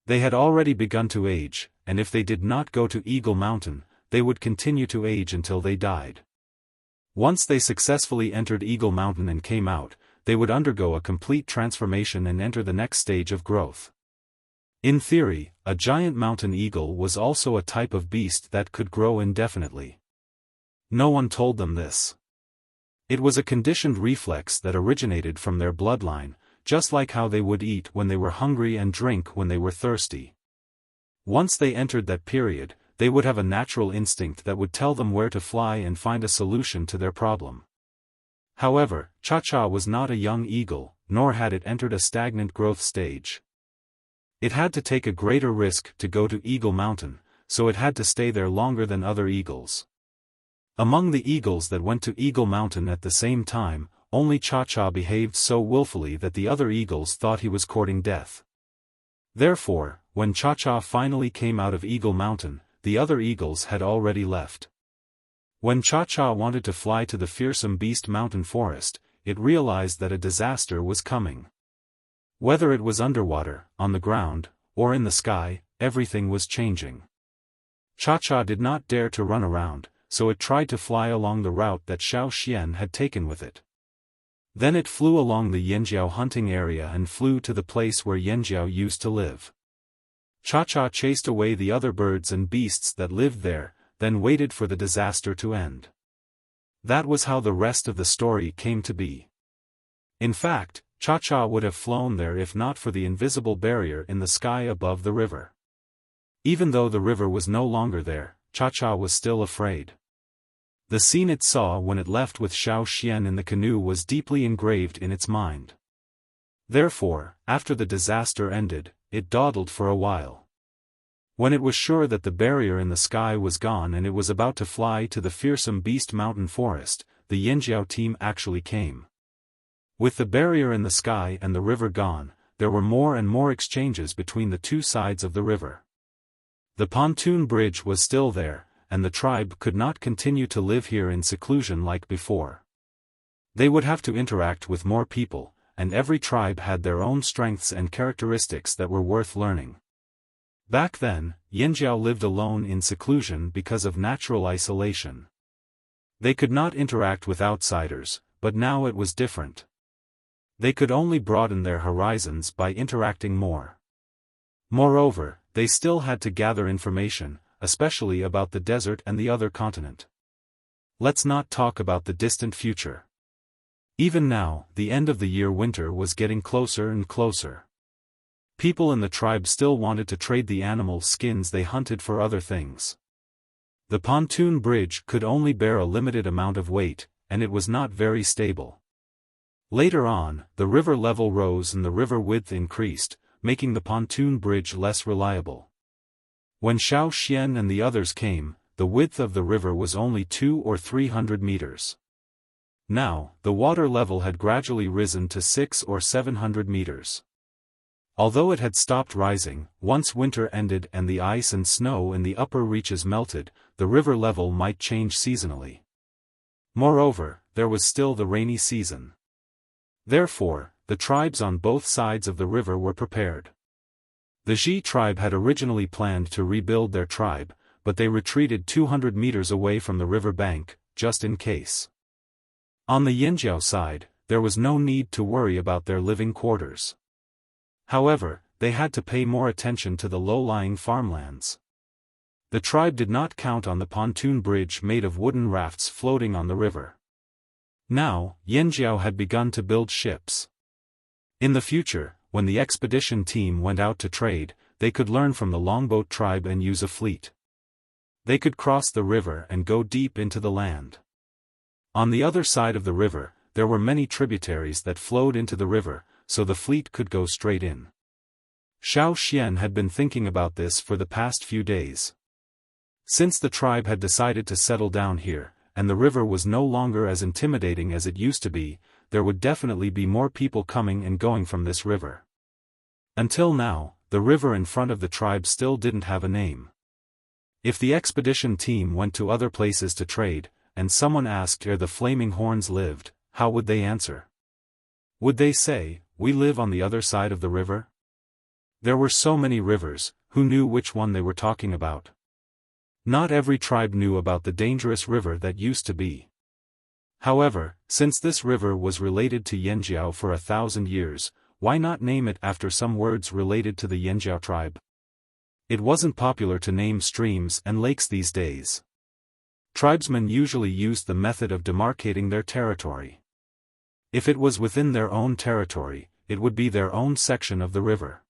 They had already begun to age, and if they did not go to Eagle Mountain, they would continue to age until they died. Once they successfully entered Eagle Mountain and came out, they would undergo a complete transformation and enter the next stage of growth. In theory, a giant mountain eagle was also a type of beast that could grow indefinitely. No one told them this. It was a conditioned reflex that originated from their bloodline, just like how they would eat when they were hungry and drink when they were thirsty. Once they entered that period, they would have a natural instinct that would tell them where to fly and find a solution to their problem. However, Cha-Cha was not a young eagle, nor had it entered a stagnant growth stage. It had to take a greater risk to go to Eagle Mountain, so it had to stay there longer than other eagles. Among the eagles that went to Eagle Mountain at the same time, only Cha-Cha behaved so willfully that the other eagles thought he was courting death. Therefore, when Cha-Cha finally came out of Eagle Mountain, the other eagles had already left. When Cha-Cha wanted to fly to the fearsome beast mountain forest, it realized that a disaster was coming. Whether it was underwater, on the ground, or in the sky, everything was changing. Cha-Cha did not dare to run around, so it tried to fly along the route that Xiaofan had taken with it. Then it flew along the Yanjiao hunting area and flew to the place where Yanjiao used to live. Cha-Cha chased away the other birds and beasts that lived there, then waited for the disaster to end. That was how the rest of the story came to be. In fact, Cha-Cha would have flown there if not for the invisible barrier in the sky above the river. Even though the river was no longer there, Cha-Cha was still afraid. The scene it saw when it left with Xiaofan in the canoe was deeply engraved in its mind. Therefore, after the disaster ended, it dawdled for a while. When it was sure that the barrier in the sky was gone and it was about to fly to the fearsome beast mountain forest, the Yanjiao team actually came. With the barrier in the sky and the river gone, there were more and more exchanges between the two sides of the river. The pontoon bridge was still there, and the tribe could not continue to live here in seclusion like before. They would have to interact with more people, and every tribe had their own strengths and characteristics that were worth learning. Back then, Yanjiao lived alone in seclusion because of natural isolation. They could not interact with outsiders, but now it was different. They could only broaden their horizons by interacting more. Moreover, they still had to gather information, especially about the desert and the other continent. Let's not talk about the distant future. Even now, the end of the year winter was getting closer and closer. People in the tribe still wanted to trade the animal skins they hunted for other things. The pontoon bridge could only bear a limited amount of weight, and it was not very stable. Later on, the river level rose and the river width increased, making the pontoon bridge less reliable. When Xiaofan and the others came, the width of the river was only 200 or 300 meters. Now, the water level had gradually risen to 600 or 700 meters. Although it had stopped rising, once winter ended and the ice and snow in the upper reaches melted, the river level might change seasonally. Moreover, there was still the rainy season. Therefore, the tribes on both sides of the river were prepared. The Xi tribe had originally planned to rebuild their tribe, but they retreated 200 meters away from the river bank, just in case. On the Yanjiao side, there was no need to worry about their living quarters. However, they had to pay more attention to the low-lying farmlands. The tribe did not count on the pontoon bridge made of wooden rafts floating on the river. Now, Yanjiao had begun to build ships. In the future, when the expedition team went out to trade, they could learn from the longboat tribe and use a fleet. They could cross the river and go deep into the land. On the other side of the river, there were many tributaries that flowed into the river, so the fleet could go straight in. Xiaofan had been thinking about this for the past few days. Since the tribe had decided to settle down here, and the river was no longer as intimidating as it used to be, there would definitely be more people coming and going from this river. Until now, the river in front of the tribe still didn't have a name. If the expedition team went to other places to trade, and someone asked where the Flaming Horns lived, how would they answer? Would they say, "We live on the other side of the river"? There were so many rivers, who knew which one they were talking about? Not every tribe knew about the dangerous river that used to be. However, since this river was related to Yanjiao for 1,000 years, why not name it after some words related to the Yanjiao tribe? It wasn't popular to name streams and lakes these days. Tribesmen usually used the method of demarcating their territory. If it was within their own territory, it would be their own section of the river.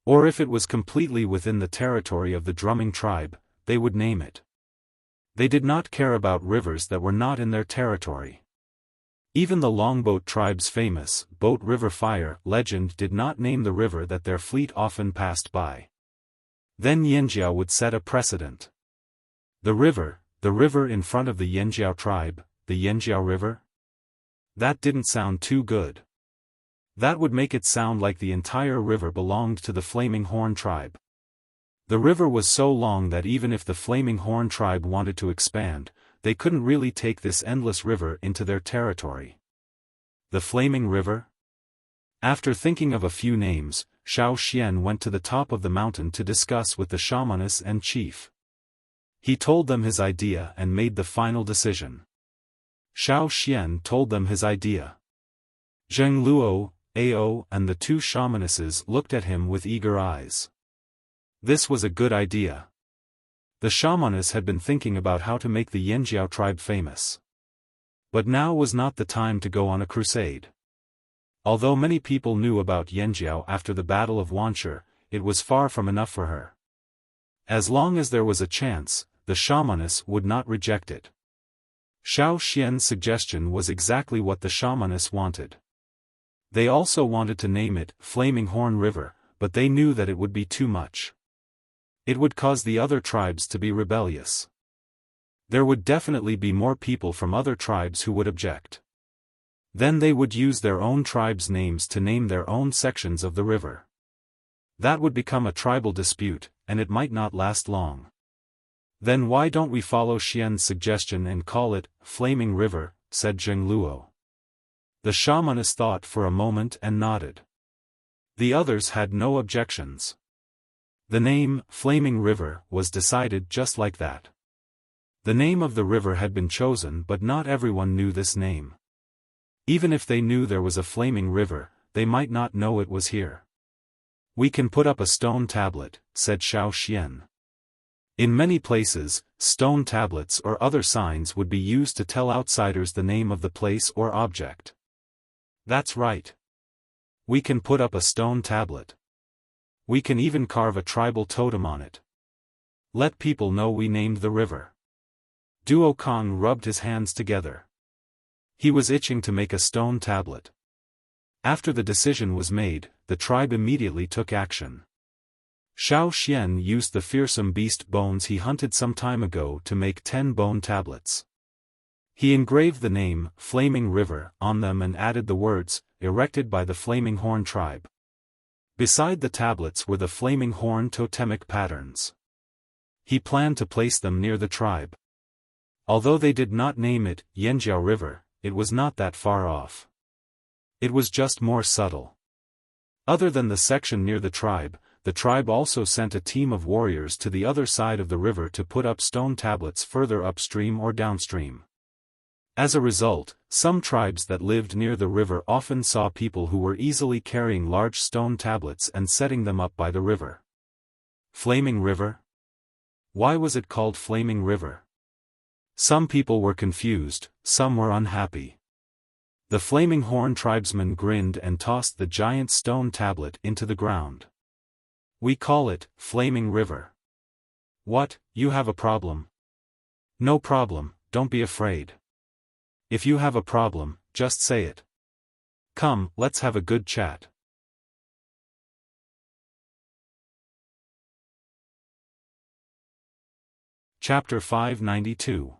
Or if it was completely within the territory of the drumming tribe, they would name it. They did not care about rivers that were not in their territory. Even the longboat tribe's famous Boat River Fire legend did not name the river that their fleet often passed by. Then Yanjiao would set a precedent. The river in front of the Yanjiao tribe, the Yanjiao River? That didn't sound too good. That would make it sound like the entire river belonged to the Flaming Horn tribe. The river was so long that even if the Flaming Horn tribe wanted to expand, they couldn't really take this endless river into their territory. The Flaming River? After thinking of a few names, Xiaofan went to the top of the mountain to discuss with the shamaness and chief. He told them his idea and made the final decision. Xiaofan told them his idea. Zheng Luo, Ao, and the two shamanesses looked at him with eager eyes. This was a good idea. The shamaness had been thinking about how to make the Yanjiao tribe famous. But now was not the time to go on a crusade. Although many people knew about Yanjiao after the Battle of Wanshi, it was far from enough for her. As long as there was a chance, the shamaness would not reject it. Xiaofan's suggestion was exactly what the shamaness wanted. They also wanted to name it Flaming Horn River, but they knew that it would be too much. It would cause the other tribes to be rebellious. There would definitely be more people from other tribes who would object. Then they would use their own tribes' names to name their own sections of the river. That would become a tribal dispute, and it might not last long. Then why don't we follow Xian's suggestion and call it Flaming River, said Zheng Luo. The shamaness thought for a moment and nodded. The others had no objections. The name, Flaming River, was decided just like that. The name of the river had been chosen, but not everyone knew this name. Even if they knew there was a flaming river, they might not know it was here. We can put up a stone tablet, said Xiaofan. In many places, stone tablets or other signs would be used to tell outsiders the name of the place or object. That's right. We can put up a stone tablet. We can even carve a tribal totem on it. Let people know we named the river. Duo Kong rubbed his hands together. He was itching to make a stone tablet. After the decision was made, the tribe immediately took action. Xiaofan used the fearsome beast bones he hunted some time ago to make 10 bone tablets. He engraved the name, Flaming River, on them and added the words, erected by the Flaming Horn tribe. Beside the tablets were the Flaming Horn totemic patterns. He planned to place them near the tribe. Although they did not name it Yanjiao River, it was not that far off. It was just more subtle. Other than the section near the tribe also sent a team of warriors to the other side of the river to put up stone tablets further upstream or downstream. As a result, some tribes that lived near the river often saw people who were easily carrying large stone tablets and setting them up by the river. Flaming River? Why was it called Flaming River? Some people were confused, some were unhappy. The Flaming Horn tribesman grinned and tossed the giant stone tablet into the ground. We call it Flaming River. What, you have a problem? No problem, don't be afraid. If you have a problem, just say it. Come, let's have a good chat. Chapter 592.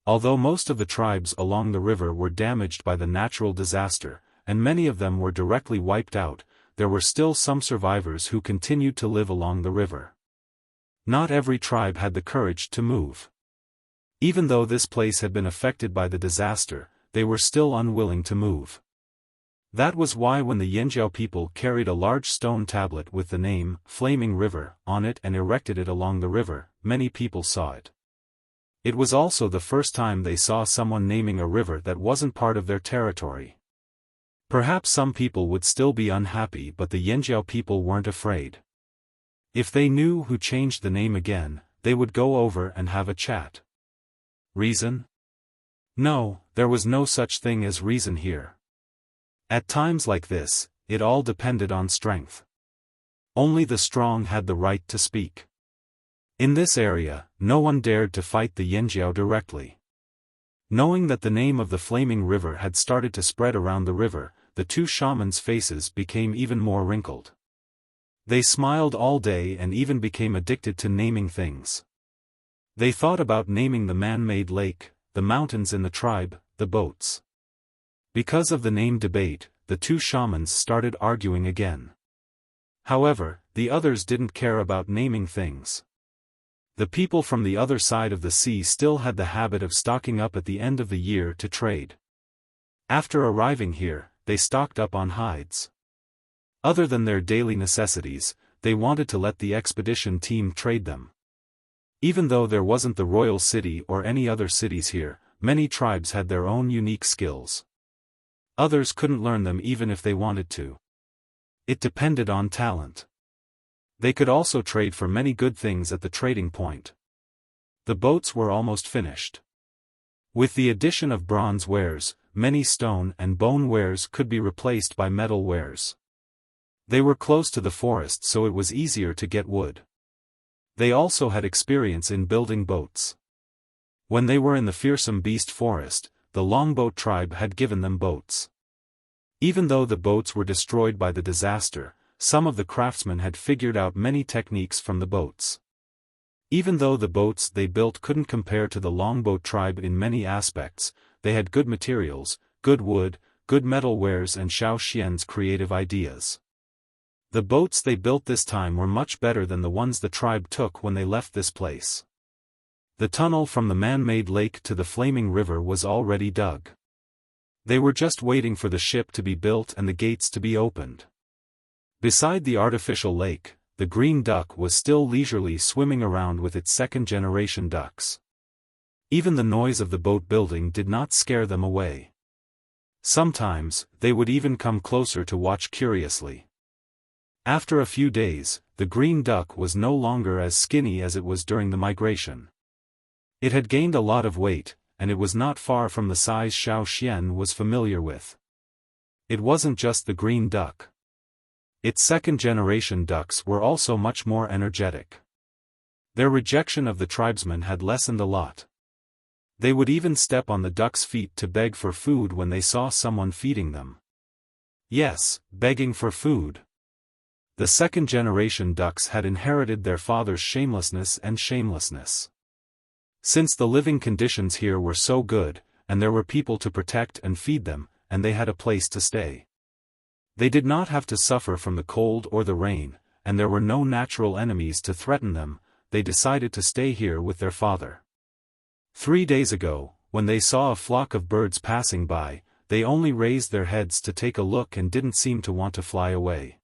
Although most of the tribes along the river were damaged by the natural disaster, and many of them were directly wiped out, there were still some survivors who continued to live along the river. Not every tribe had the courage to move. Even though this place had been affected by the disaster, they were still unwilling to move. That was why when the Yanjiao people carried a large stone tablet with the name, Flaming River, on it and erected it along the river, many people saw it. It was also the first time they saw someone naming a river that wasn't part of their territory. Perhaps some people would still be unhappy, but the Yanjiao people weren't afraid. If they knew who changed the name again, they would go over and have a chat. Reason? No, there was no such thing as reason here. At times like this, it all depended on strength. Only the strong had the right to speak. In this area, no one dared to fight the Yanjiao directly. Knowing that the name of the Flaming River had started to spread around the river, the two shamans' faces became even more wrinkled. They smiled all day and even became addicted to naming things. They thought about naming the man-made lake, the mountains in the tribe, the boats. Because of the name debate, the two shamans started arguing again. However, the others didn't care about naming things. The people from the other side of the sea still had the habit of stocking up at the end of the year to trade. After arriving here, they stocked up on hides. Other than their daily necessities, they wanted to let the expedition team trade them. Even though there wasn't the royal city or any other cities here, many tribes had their own unique skills. Others couldn't learn them even if they wanted to. It depended on talent. They could also trade for many good things at the trading point. The boats were almost finished. With the addition of bronze wares, many stone and bone wares could be replaced by metal wares. They were close to the forest, so it was easier to get wood. They also had experience in building boats. When they were in the fearsome beast forest, the longboat tribe had given them boats. Even though the boats were destroyed by the disaster, some of the craftsmen had figured out many techniques from the boats. Even though the boats they built couldn't compare to the longboat tribe in many aspects, they had good materials, good wood, good metal wares and Xiaofan's creative ideas. The boats they built this time were much better than the ones the tribe took when they left this place. The tunnel from the man-made lake to the Flaming River was already dug. They were just waiting for the ship to be built and the gates to be opened. Beside the artificial lake, the green duck was still leisurely swimming around with its second-generation ducks. Even the noise of the boat building did not scare them away. Sometimes, they would even come closer to watch curiously. After a few days, the green duck was no longer as skinny as it was during the migration. It had gained a lot of weight, and it was not far from the size Xiaofan was familiar with. It wasn't just the green duck. Its second-generation ducks were also much more energetic. Their rejection of the tribesmen had lessened a lot. They would even step on the ducks' feet to beg for food when they saw someone feeding them. Yes, begging for food. The second-generation ducks had inherited their father's shamelessness and shamelessness. Since the living conditions here were so good, and there were people to protect and feed them, and they had a place to stay. They did not have to suffer from the cold or the rain, and there were no natural enemies to threaten them. They decided to stay here with their father. 3 days ago, when they saw a flock of birds passing by, they only raised their heads to take a look and didn't seem to want to fly away.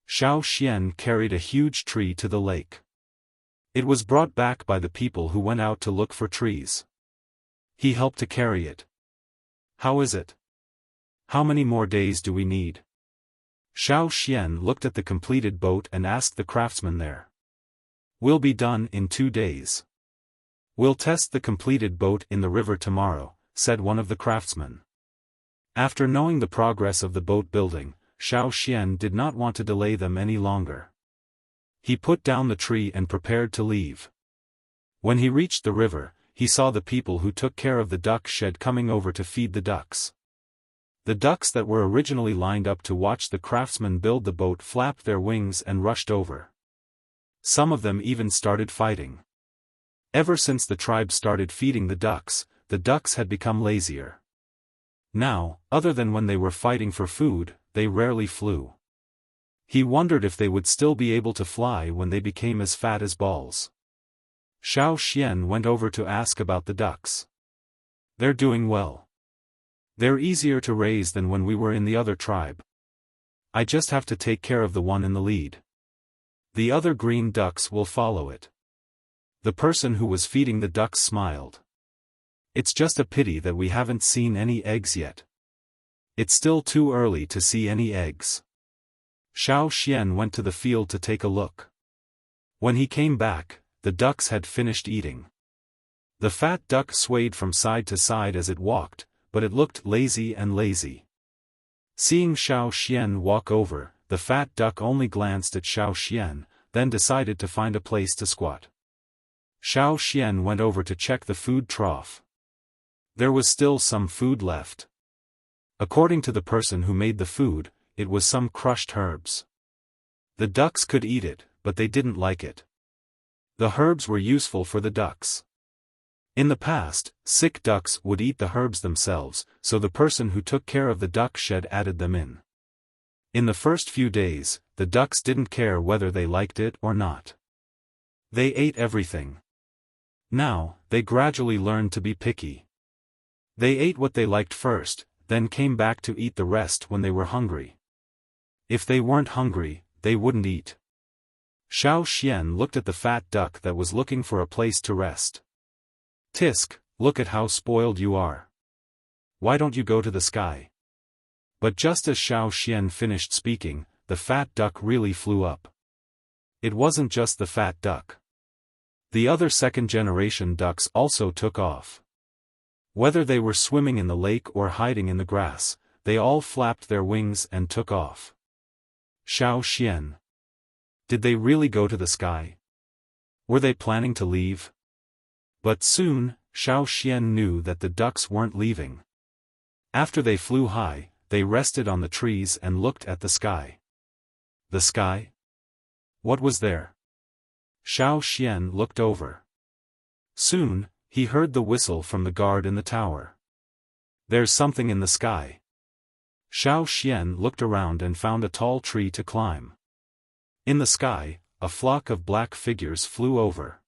Xiaofan carried a huge tree to the lake. It was brought back by the people who went out to look for trees. He helped to carry it. How is it? How many more days do we need? Xiaofan looked at the completed boat and asked the craftsman there. We'll be done in 2 days. We'll test the completed boat in the river tomorrow, said one of the craftsmen. After knowing the progress of the boat building, Xiaofan did not want to delay them any longer. He put down the tree and prepared to leave. When he reached the river, he saw the people who took care of the duck shed coming over to feed the ducks. The ducks that were originally lined up to watch the craftsman build the boat flapped their wings and rushed over. Some of them even started fighting. Ever since the tribe started feeding the ducks had become lazier. Now, other than when they were fighting for food, they rarely flew. He wondered if they would still be able to fly when they became as fat as balls. Xiaofan went over to ask about the ducks. They're doing well. They're easier to raise than when we were in the other tribe. I just have to take care of the one in the lead. The other green ducks will follow it. The person who was feeding the ducks smiled. It's just a pity that we haven't seen any eggs yet. It's still too early to see any eggs. Xiaofan went to the field to take a look. When he came back, the ducks had finished eating. The fat duck swayed from side to side as it walked, but it looked lazy and lazy. Seeing Xiaofan walk over, the fat duck only glanced at Xiaofan, then decided to find a place to squat. Xiaofan went over to check the food trough. There was still some food left. According to the person who made the food, it was some crushed herbs. The ducks could eat it, but they didn't like it. The herbs were useful for the ducks. In the past, sick ducks would eat the herbs themselves, so the person who took care of the duck shed added them in. In the first few days, the ducks didn't care whether they liked it or not. They ate everything. Now, they gradually learned to be picky. They ate what they liked first, then came back to eat the rest when they were hungry. If they weren't hungry, they wouldn't eat. Xiaofan looked at the fat duck that was looking for a place to rest. Tisk, look at how spoiled you are. Why don't you go to the sky? But just as Xiaofan finished speaking, the fat duck really flew up. It wasn't just the fat duck. The other second-generation ducks also took off. Whether they were swimming in the lake or hiding in the grass, they all flapped their wings and took off. Xiaofan. Did they really go to the sky? Were they planning to leave? But soon, Xiaofan knew that the ducks weren't leaving. After they flew high, they rested on the trees and looked at the sky. The sky? What was there? Xiaofan looked over. Soon, he heard the whistle from the guard in the tower. There's something in the sky. Xiaofan looked around and found a tall tree to climb. In the sky, a flock of black figures flew over.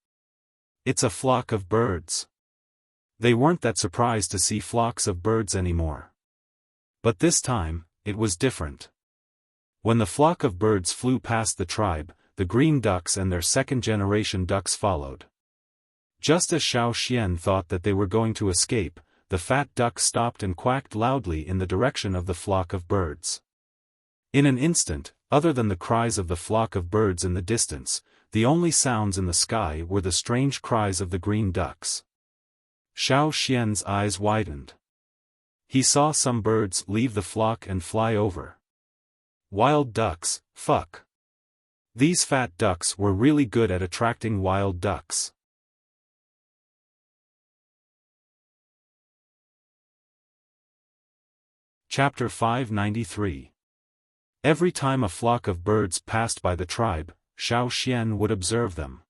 It's a flock of birds. They weren't that surprised to see flocks of birds anymore. But this time, it was different. When the flock of birds flew past the tribe, the green ducks and their second-generation ducks followed. Just as Xiaofan thought that they were going to escape, the fat duck stopped and quacked loudly in the direction of the flock of birds. In an instant, other than the cries of the flock of birds in the distance, the only sounds in the sky were the strange cries of the green ducks. Xiaofan's eyes widened. He saw some birds leave the flock and fly over. Wild ducks, fuck. These fat ducks were really good at attracting wild ducks. Chapter 593. Every time a flock of birds passed by the tribe, Xiaofan would observe them.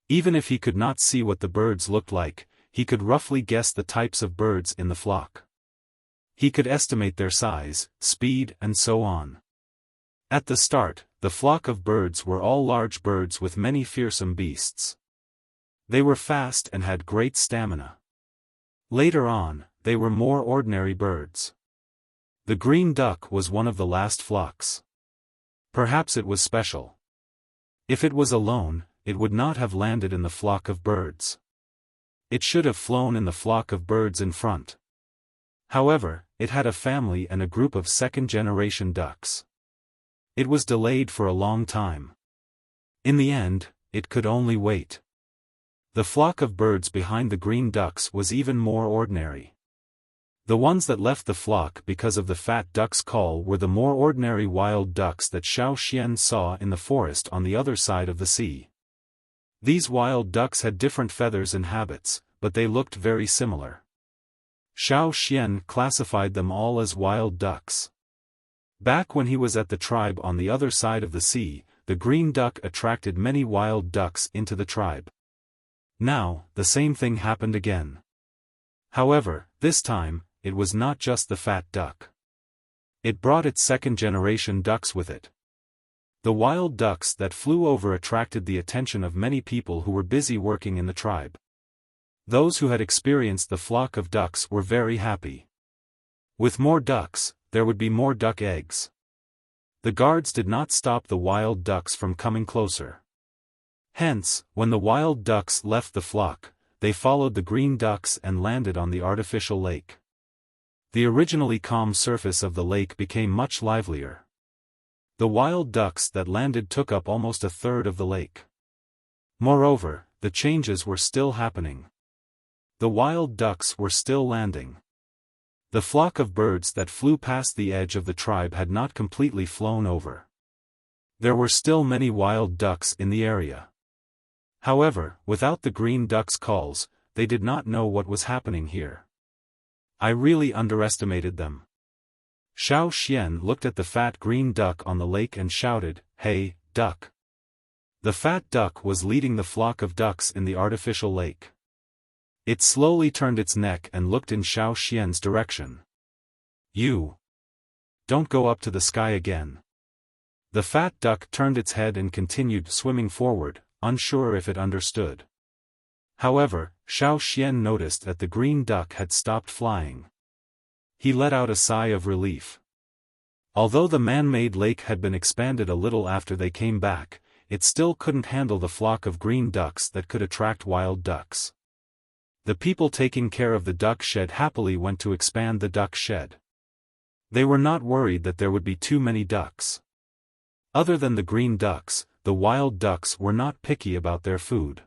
Even if he could not see what the birds looked like, he could roughly guess the types of birds in the flock. He could estimate their size, speed, and so on. At the start, the flock of birds were all large birds with many fearsome beasts. They were fast and had great stamina. Later on, they were more ordinary birds. The green duck was one of the last flocks. Perhaps it was special. If it was alone, it would not have landed in the flock of birds. It should have flown in the flock of birds in front. However, it had a family and a group of second-generation ducks. It was delayed for a long time. In the end, it could only wait. The flock of birds behind the green ducks was even more ordinary. The ones that left the flock because of the fat duck's call were the more ordinary wild ducks that Xiaofan saw in the forest on the other side of the sea. These wild ducks had different feathers and habits, but they looked very similar. Xiaofan classified them all as wild ducks. Back when he was at the tribe on the other side of the sea, the green duck attracted many wild ducks into the tribe. Now, the same thing happened again. However, this time, it was not just the fat duck. It brought its second-generation ducks with it. The wild ducks that flew over attracted the attention of many people who were busy working in the tribe. Those who had experienced the flock of ducks were very happy. With more ducks, there would be more duck eggs. The guards did not stop the wild ducks from coming closer. Hence, when the wild ducks left the flock, they followed the green ducks and landed on the artificial lake. The originally calm surface of the lake became much livelier. The wild ducks that landed took up almost a third of the lake. Moreover, the changes were still happening. The wild ducks were still landing. The flock of birds that flew past the edge of the tribe had not completely flown over. There were still many wild ducks in the area. However, without the green ducks' calls, they did not know what was happening here. I really underestimated them. Xiaofan looked at the fat green duck on the lake and shouted, "Hey, duck!" The fat duck was leading the flock of ducks in the artificial lake. It slowly turned its neck and looked in Xiaofan's direction. "You! Don't go up to the sky again." The fat duck turned its head and continued swimming forward, unsure if it understood. However, Xiaofan noticed that the green duck had stopped flying. He let out a sigh of relief. Although the man-made lake had been expanded a little after they came back, it still couldn't handle the flock of green ducks that could attract wild ducks. The people taking care of the duck shed happily went to expand the duck shed. They were not worried that there would be too many ducks. Other than the green ducks, the wild ducks were not picky about their food.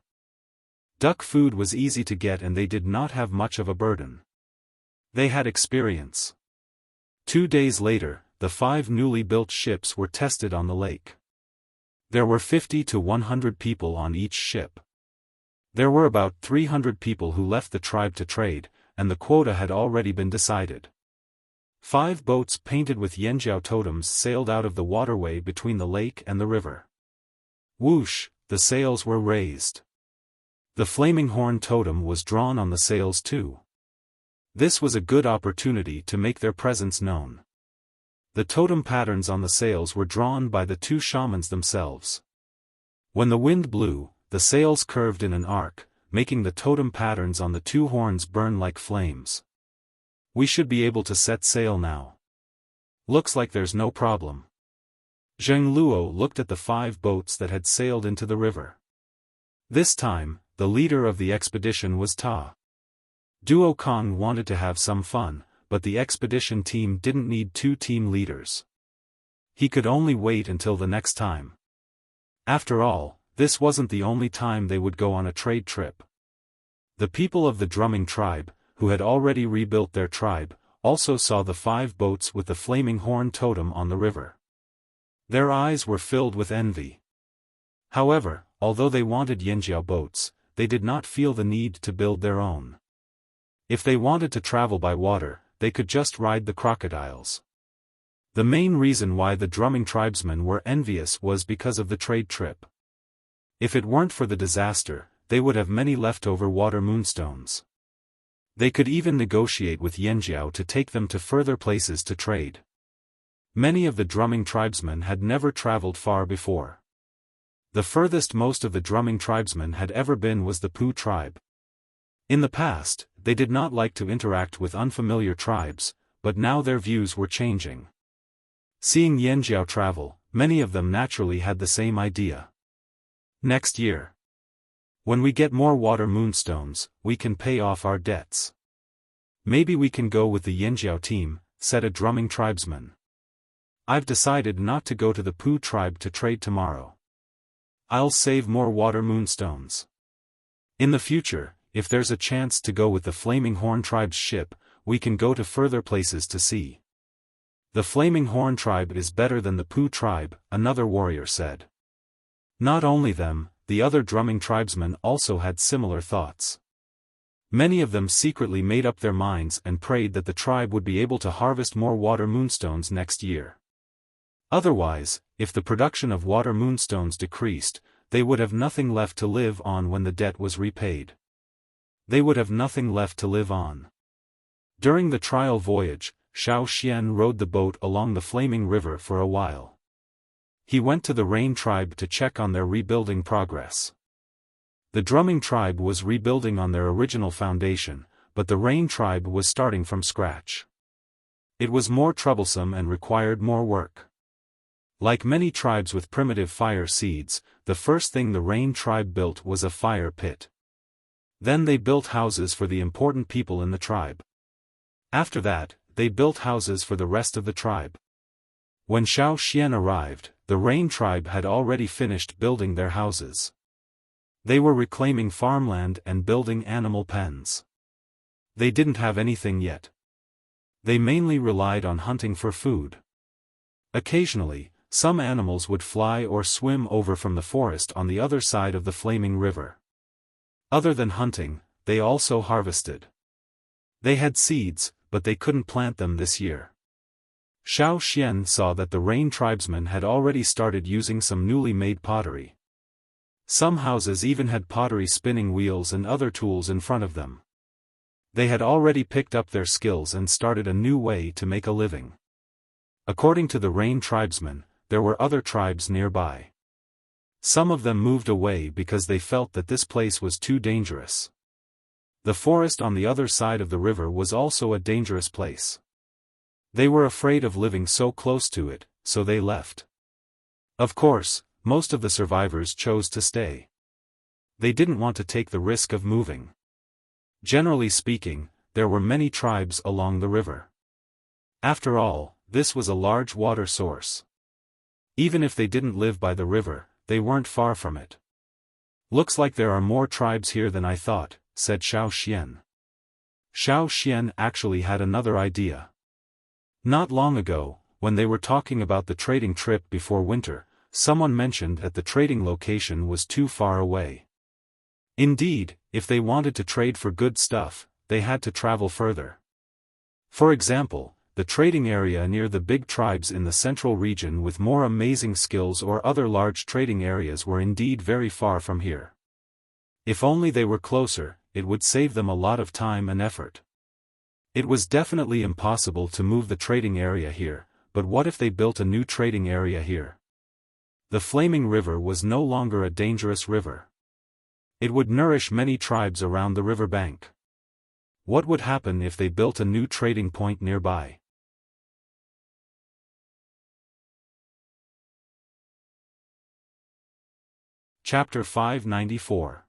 Duck food was easy to get and they did not have much of a burden. They had experience. 2 days later, the 5 newly built ships were tested on the lake. There were 50 to 100 people on each ship. There were about 300 people who left the tribe to trade, and the quota had already been decided. 5 boats painted with Yanjiao totems sailed out of the waterway between the lake and the river. Whoosh, the sails were raised. The flaming horn totem was drawn on the sails too. This was a good opportunity to make their presence known. The totem patterns on the sails were drawn by the 2 shamans themselves. When the wind blew, the sails curved in an arc, making the totem patterns on the 2 horns burn like flames. "We should be able to set sail now. Looks like there's no problem." Zheng Luo looked at the 5 boats that had sailed into the river. This time, the leader of the expedition was Ta. Duo Kong wanted to have some fun, but the expedition team didn't need two team leaders. He could only wait until the next time. After all, this wasn't the only time they would go on a trade trip. The people of the drumming tribe, who had already rebuilt their tribe, also saw the 5 boats with the flaming horn totem on the river. Their eyes were filled with envy. However, although they wanted Yanjiao boats, they did not feel the need to build their own. If they wanted to travel by water, they could just ride the crocodiles. The main reason why the drumming tribesmen were envious was because of the trade trip. If it weren't for the disaster, they would have many leftover water moonstones. They could even negotiate with Yanjiao to take them to further places to trade. Many of the drumming tribesmen had never traveled far before. The furthest most of the drumming tribesmen had ever been was the Pu tribe. In the past, they did not like to interact with unfamiliar tribes, but now their views were changing. Seeing Yanjiao travel, many of them naturally had the same idea. Next year, when we get more water moonstones, we can pay off our debts. Maybe we can go with the Yanjiao team, said a drumming tribesman. I've decided not to go to the Pu tribe to trade tomorrow. I'll save more water moonstones. In the future, if there's a chance to go with the Flaming Horn tribe's ship, we can go to further places to see. The Flaming Horn tribe is better than the Pu tribe, another warrior said. Not only them, the other drumming tribesmen also had similar thoughts. Many of them secretly made up their minds and prayed that the tribe would be able to harvest more water moonstones next year. Otherwise, if the production of water moonstones decreased, they would have nothing left to live on when the debt was repaid. They would have nothing left to live on. During the trial voyage, Xiaofan rowed the boat along the flaming river for a while. He went to the Rain tribe to check on their rebuilding progress. The drumming tribe was rebuilding on their original foundation, but the Rain tribe was starting from scratch. It was more troublesome and required more work. Like many tribes with primitive fire seeds, the first thing the Rain tribe built was a fire pit. Then they built houses for the important people in the tribe. After that, they built houses for the rest of the tribe. When Xiaofan arrived, the Rain tribe had already finished building their houses. They were reclaiming farmland and building animal pens. They didn't have anything yet. They mainly relied on hunting for food. Occasionally, some animals would fly or swim over from the forest on the other side of the flaming river. Other than hunting, they also harvested. They had seeds, but they couldn't plant them this year. Xiaofan saw that the Rain tribesmen had already started using some newly made pottery. Some houses even had pottery spinning wheels and other tools in front of them. They had already picked up their skills and started a new way to make a living. According to the Rain tribesmen, there were other tribes nearby. Some of them moved away because they felt that this place was too dangerous. The forest on the other side of the river was also a dangerous place. They were afraid of living so close to it, so they left. Of course, most of the survivors chose to stay. They didn't want to take the risk of moving. Generally speaking, there were many tribes along the river. After all, this was a large water source. Even if they didn't live by the river, they weren't far from it. Looks like there are more tribes here than I thought, said Xiaofan. Xiaofan actually had another idea. Not long ago, when they were talking about the trading trip before winter, someone mentioned that the trading location was too far away. Indeed, if they wanted to trade for good stuff, they had to travel further. For example, the trading area near the big tribes in the central region with more amazing skills or other large trading areas were indeed very far from here. If only they were closer, it would save them a lot of time and effort. It was definitely impossible to move the trading area here, but what if they built a new trading area here? The Flaming River was no longer a dangerous river. It would nourish many tribes around the river bank. What would happen if they built a new trading point nearby? Chapter 594.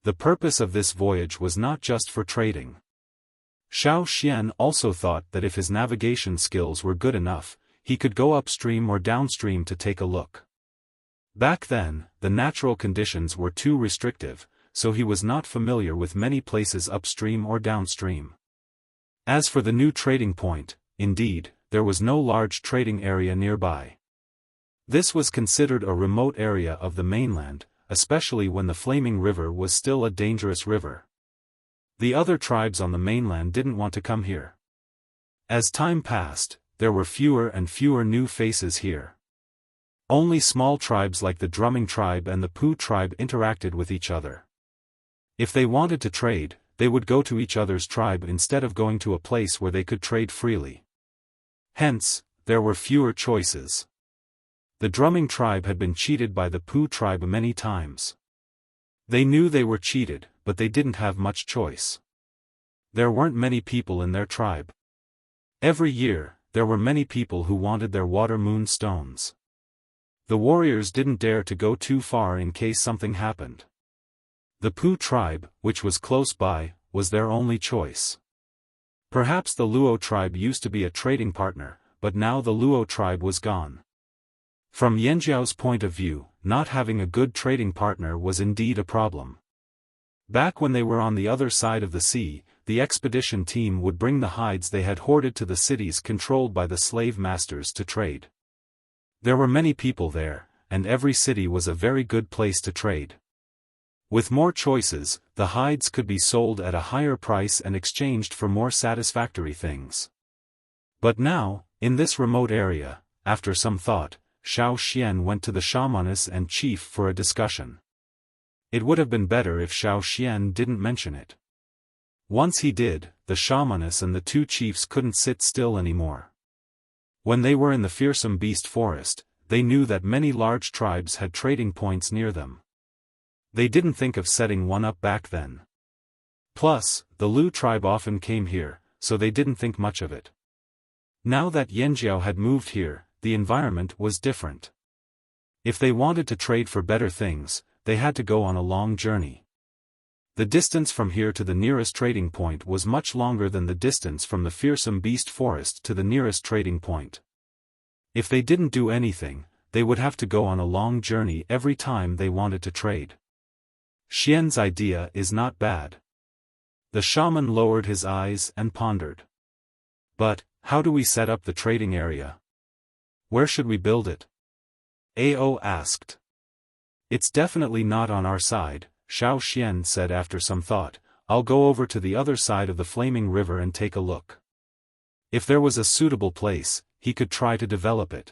The purpose of this voyage was not just for trading. Xiaofan also thought that if his navigation skills were good enough, he could go upstream or downstream to take a look. Back then, the natural conditions were too restrictive, so he was not familiar with many places upstream or downstream. As for the new trading point, indeed, there was no large trading area nearby. This was considered a remote area of the mainland, especially when the Flaming River was still a dangerous river. The other tribes on the mainland didn't want to come here. As time passed, there were fewer and fewer new faces here. Only small tribes like the Drumming tribe and the Poo tribe interacted with each other. If they wanted to trade, they would go to each other's tribe instead of going to a place where they could trade freely. Hence, there were fewer choices. The Drumming tribe had been cheated by the Poo tribe many times. They knew they were cheated, but they didn't have much choice. There weren't many people in their tribe. Every year, there were many people who wanted their water moon stones. The warriors didn't dare to go too far in case something happened. The Poo tribe, which was close by, was their only choice. Perhaps the Luo tribe used to be a trading partner, but now the Luo tribe was gone. From Yanjiao's point of view, not having a good trading partner was indeed a problem. Back when they were on the other side of the sea, the expedition team would bring the hides they had hoarded to the cities controlled by the slave masters to trade. There were many people there, and every city was a very good place to trade. With more choices, the hides could be sold at a higher price and exchanged for more satisfactory things. But now, in this remote area, after some thought, Xiaofan went to the shamaness and chief for a discussion. It would have been better if Xiaofan didn't mention it. Once he did, the shamaness and the two chiefs couldn't sit still anymore. When they were in the fearsome beast forest, they knew that many large tribes had trading points near them. They didn't think of setting one up back then. Plus, the Lu tribe often came here, so they didn't think much of it. Now that Yanjiao had moved here, the environment was different. If they wanted to trade for better things, they had to go on a long journey. The distance from here to the nearest trading point was much longer than the distance from the fearsome beast forest to the nearest trading point. If they didn't do anything, they would have to go on a long journey every time they wanted to trade. Xian's idea is not bad. The shaman lowered his eyes and pondered. But, how do we set up the trading area? Where should we build it? Ao asked. It's definitely not on our side, Xiaofan said after some thought. I'll go over to the other side of the Flaming River and take a look. If there was a suitable place, he could try to develop it.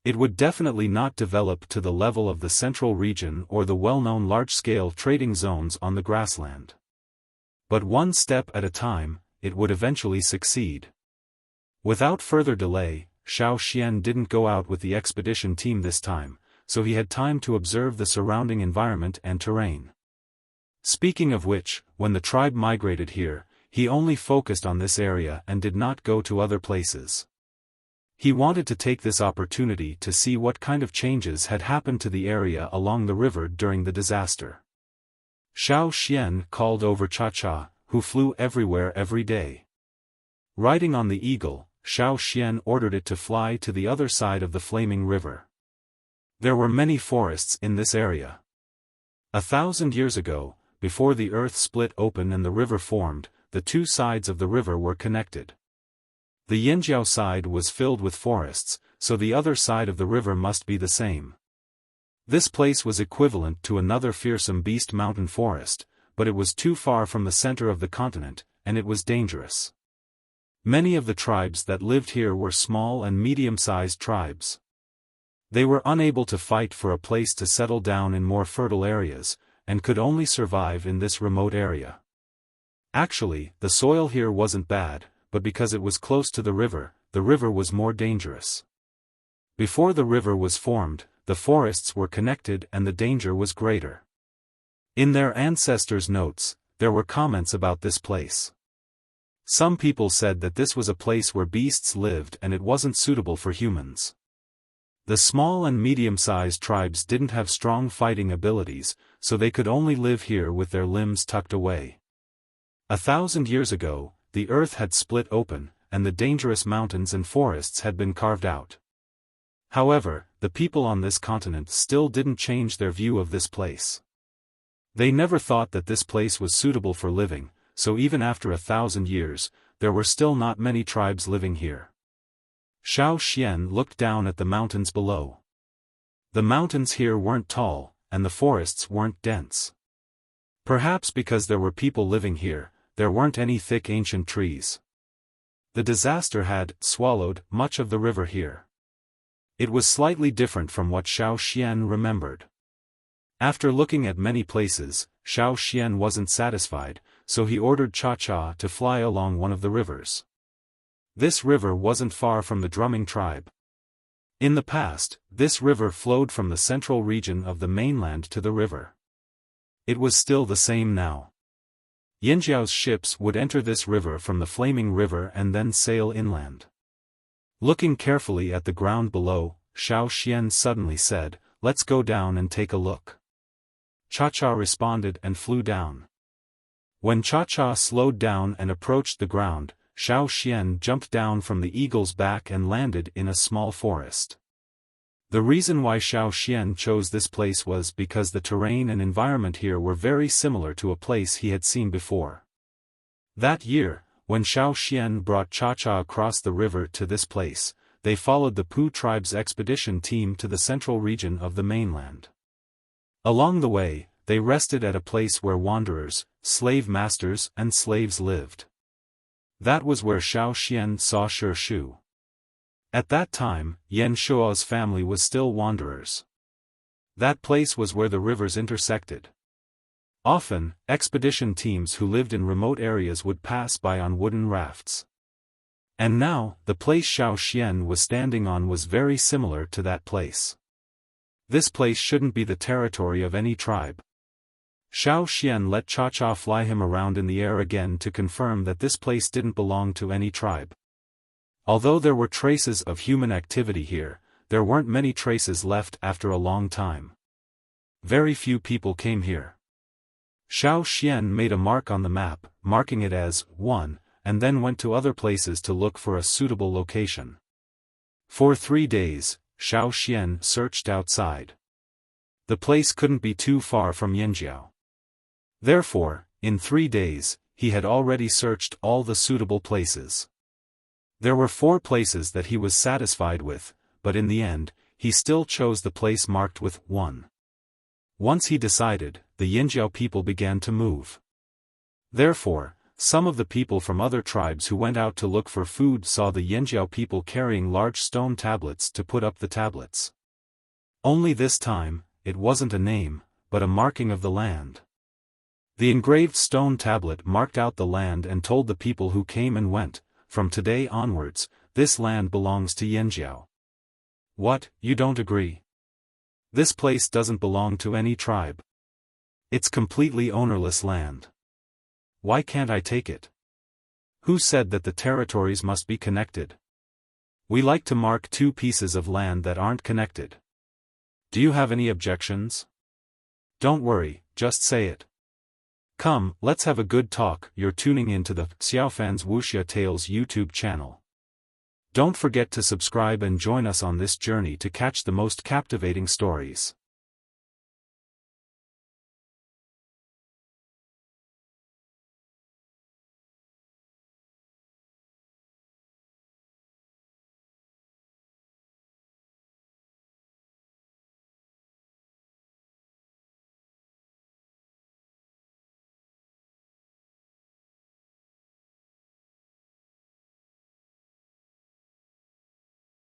It would definitely not develop to the level of the central region or the well-known large-scale trading zones on the grassland. But one step at a time, it would eventually succeed. Without further delay, Xiaofan didn't go out with the expedition team this time, so he had time to observe the surrounding environment and terrain. Speaking of which, when the tribe migrated here, he only focused on this area and did not go to other places. He wanted to take this opportunity to see what kind of changes had happened to the area along the river during the disaster. Xiaofan called over Cha-Cha, who flew everywhere every day. Riding on the eagle, Xiaofan ordered it to fly to the other side of the Flaming River. There were many forests in this area. 1,000 years ago, before the earth split open and the river formed, the two sides of the river were connected. The Yanjiao side was filled with forests, so the other side of the river must be the same. This place was equivalent to another fearsome beast mountain forest, but it was too far from the center of the continent, and it was dangerous. Many of the tribes that lived here were small and medium-sized tribes. They were unable to fight for a place to settle down in more fertile areas, and could only survive in this remote area. Actually, the soil here wasn't bad, but because it was close to the river was more dangerous. Before the river was formed, the forests were connected and the danger was greater. In their ancestors' notes, there were comments about this place. Some people said that this was a place where beasts lived and it wasn't suitable for humans. The small and medium-sized tribes didn't have strong fighting abilities, so they could only live here with their limbs tucked away. 1,000 years ago, the earth had split open, and the dangerous mountains and forests had been carved out. However, the people on this continent still didn't change their view of this place. They never thought that this place was suitable for living, so even after 1,000 years, there were still not many tribes living here. Xiaofan looked down at the mountains below. The mountains here weren't tall, and the forests weren't dense. Perhaps because there were people living here, there weren't any thick ancient trees. The disaster had swallowed much of the river here. It was slightly different from what Xiaofan remembered. After looking at many places, Xiaofan wasn't satisfied, so he ordered Cha-Cha to fly along one of the rivers. This river wasn't far from the drumming tribe. In the past, this river flowed from the central region of the mainland to the river. It was still the same now. Yinjiao's ships would enter this river from the Flaming River and then sail inland. Looking carefully at the ground below, Xiaofan suddenly said, "Let's go down and take a look." Cha-Cha responded and flew down. When Cha-Cha slowed down and approached the ground, Xiaofan jumped down from the eagle's back and landed in a small forest. The reason why Xiaofan chose this place was because the terrain and environment here were very similar to a place he had seen before. That year, when Xiaofan brought Cha-Cha across the river to this place, they followed the Pu tribe's expedition team to the central region of the mainland. Along the way, they rested at a place where wanderers, slave masters and slaves lived. That was where Xiaofan saw Shu. At that time, Yan Shuo's family was still wanderers. That place was where the rivers intersected. Often, expedition teams who lived in remote areas would pass by on wooden rafts. And now, the place Xiaofan was standing on was very similar to that place. This place shouldn't be the territory of any tribe. Xiaofan let Cha-Cha fly him around in the air again to confirm that this place didn't belong to any tribe. Although there were traces of human activity here, there weren't many traces left after a long time. Very few people came here. Xiaofan made a mark on the map, marking it as 1, and then went to other places to look for a suitable location. For 3 days, Xiaofan searched outside. The place couldn't be too far from Yinjiao. Therefore, in 3 days, he had already searched all the suitable places. There were 4 places that he was satisfied with, but in the end, he still chose the place marked with 1. Once he decided, the Yinjiao people began to move. Therefore, some of the people from other tribes who went out to look for food saw the Yinjiao people carrying large stone tablets to put up the tablets. Only this time, it wasn't a name, but a marking of the land. The engraved stone tablet marked out the land and told the people who came and went, "From today onwards, this land belongs to Yinjiao." What, you don't agree? This place doesn't belong to any tribe. It's completely ownerless land. Why can't I take it? Who said that the territories must be connected? We like to mark 2 pieces of land that aren't connected. Do you have any objections? Don't worry, just say it. Come, let's have a good talk. You're tuning into the Xiaofan's Wuxia Tales YouTube channel. Don't forget to subscribe and join us on this journey to catch the most captivating stories.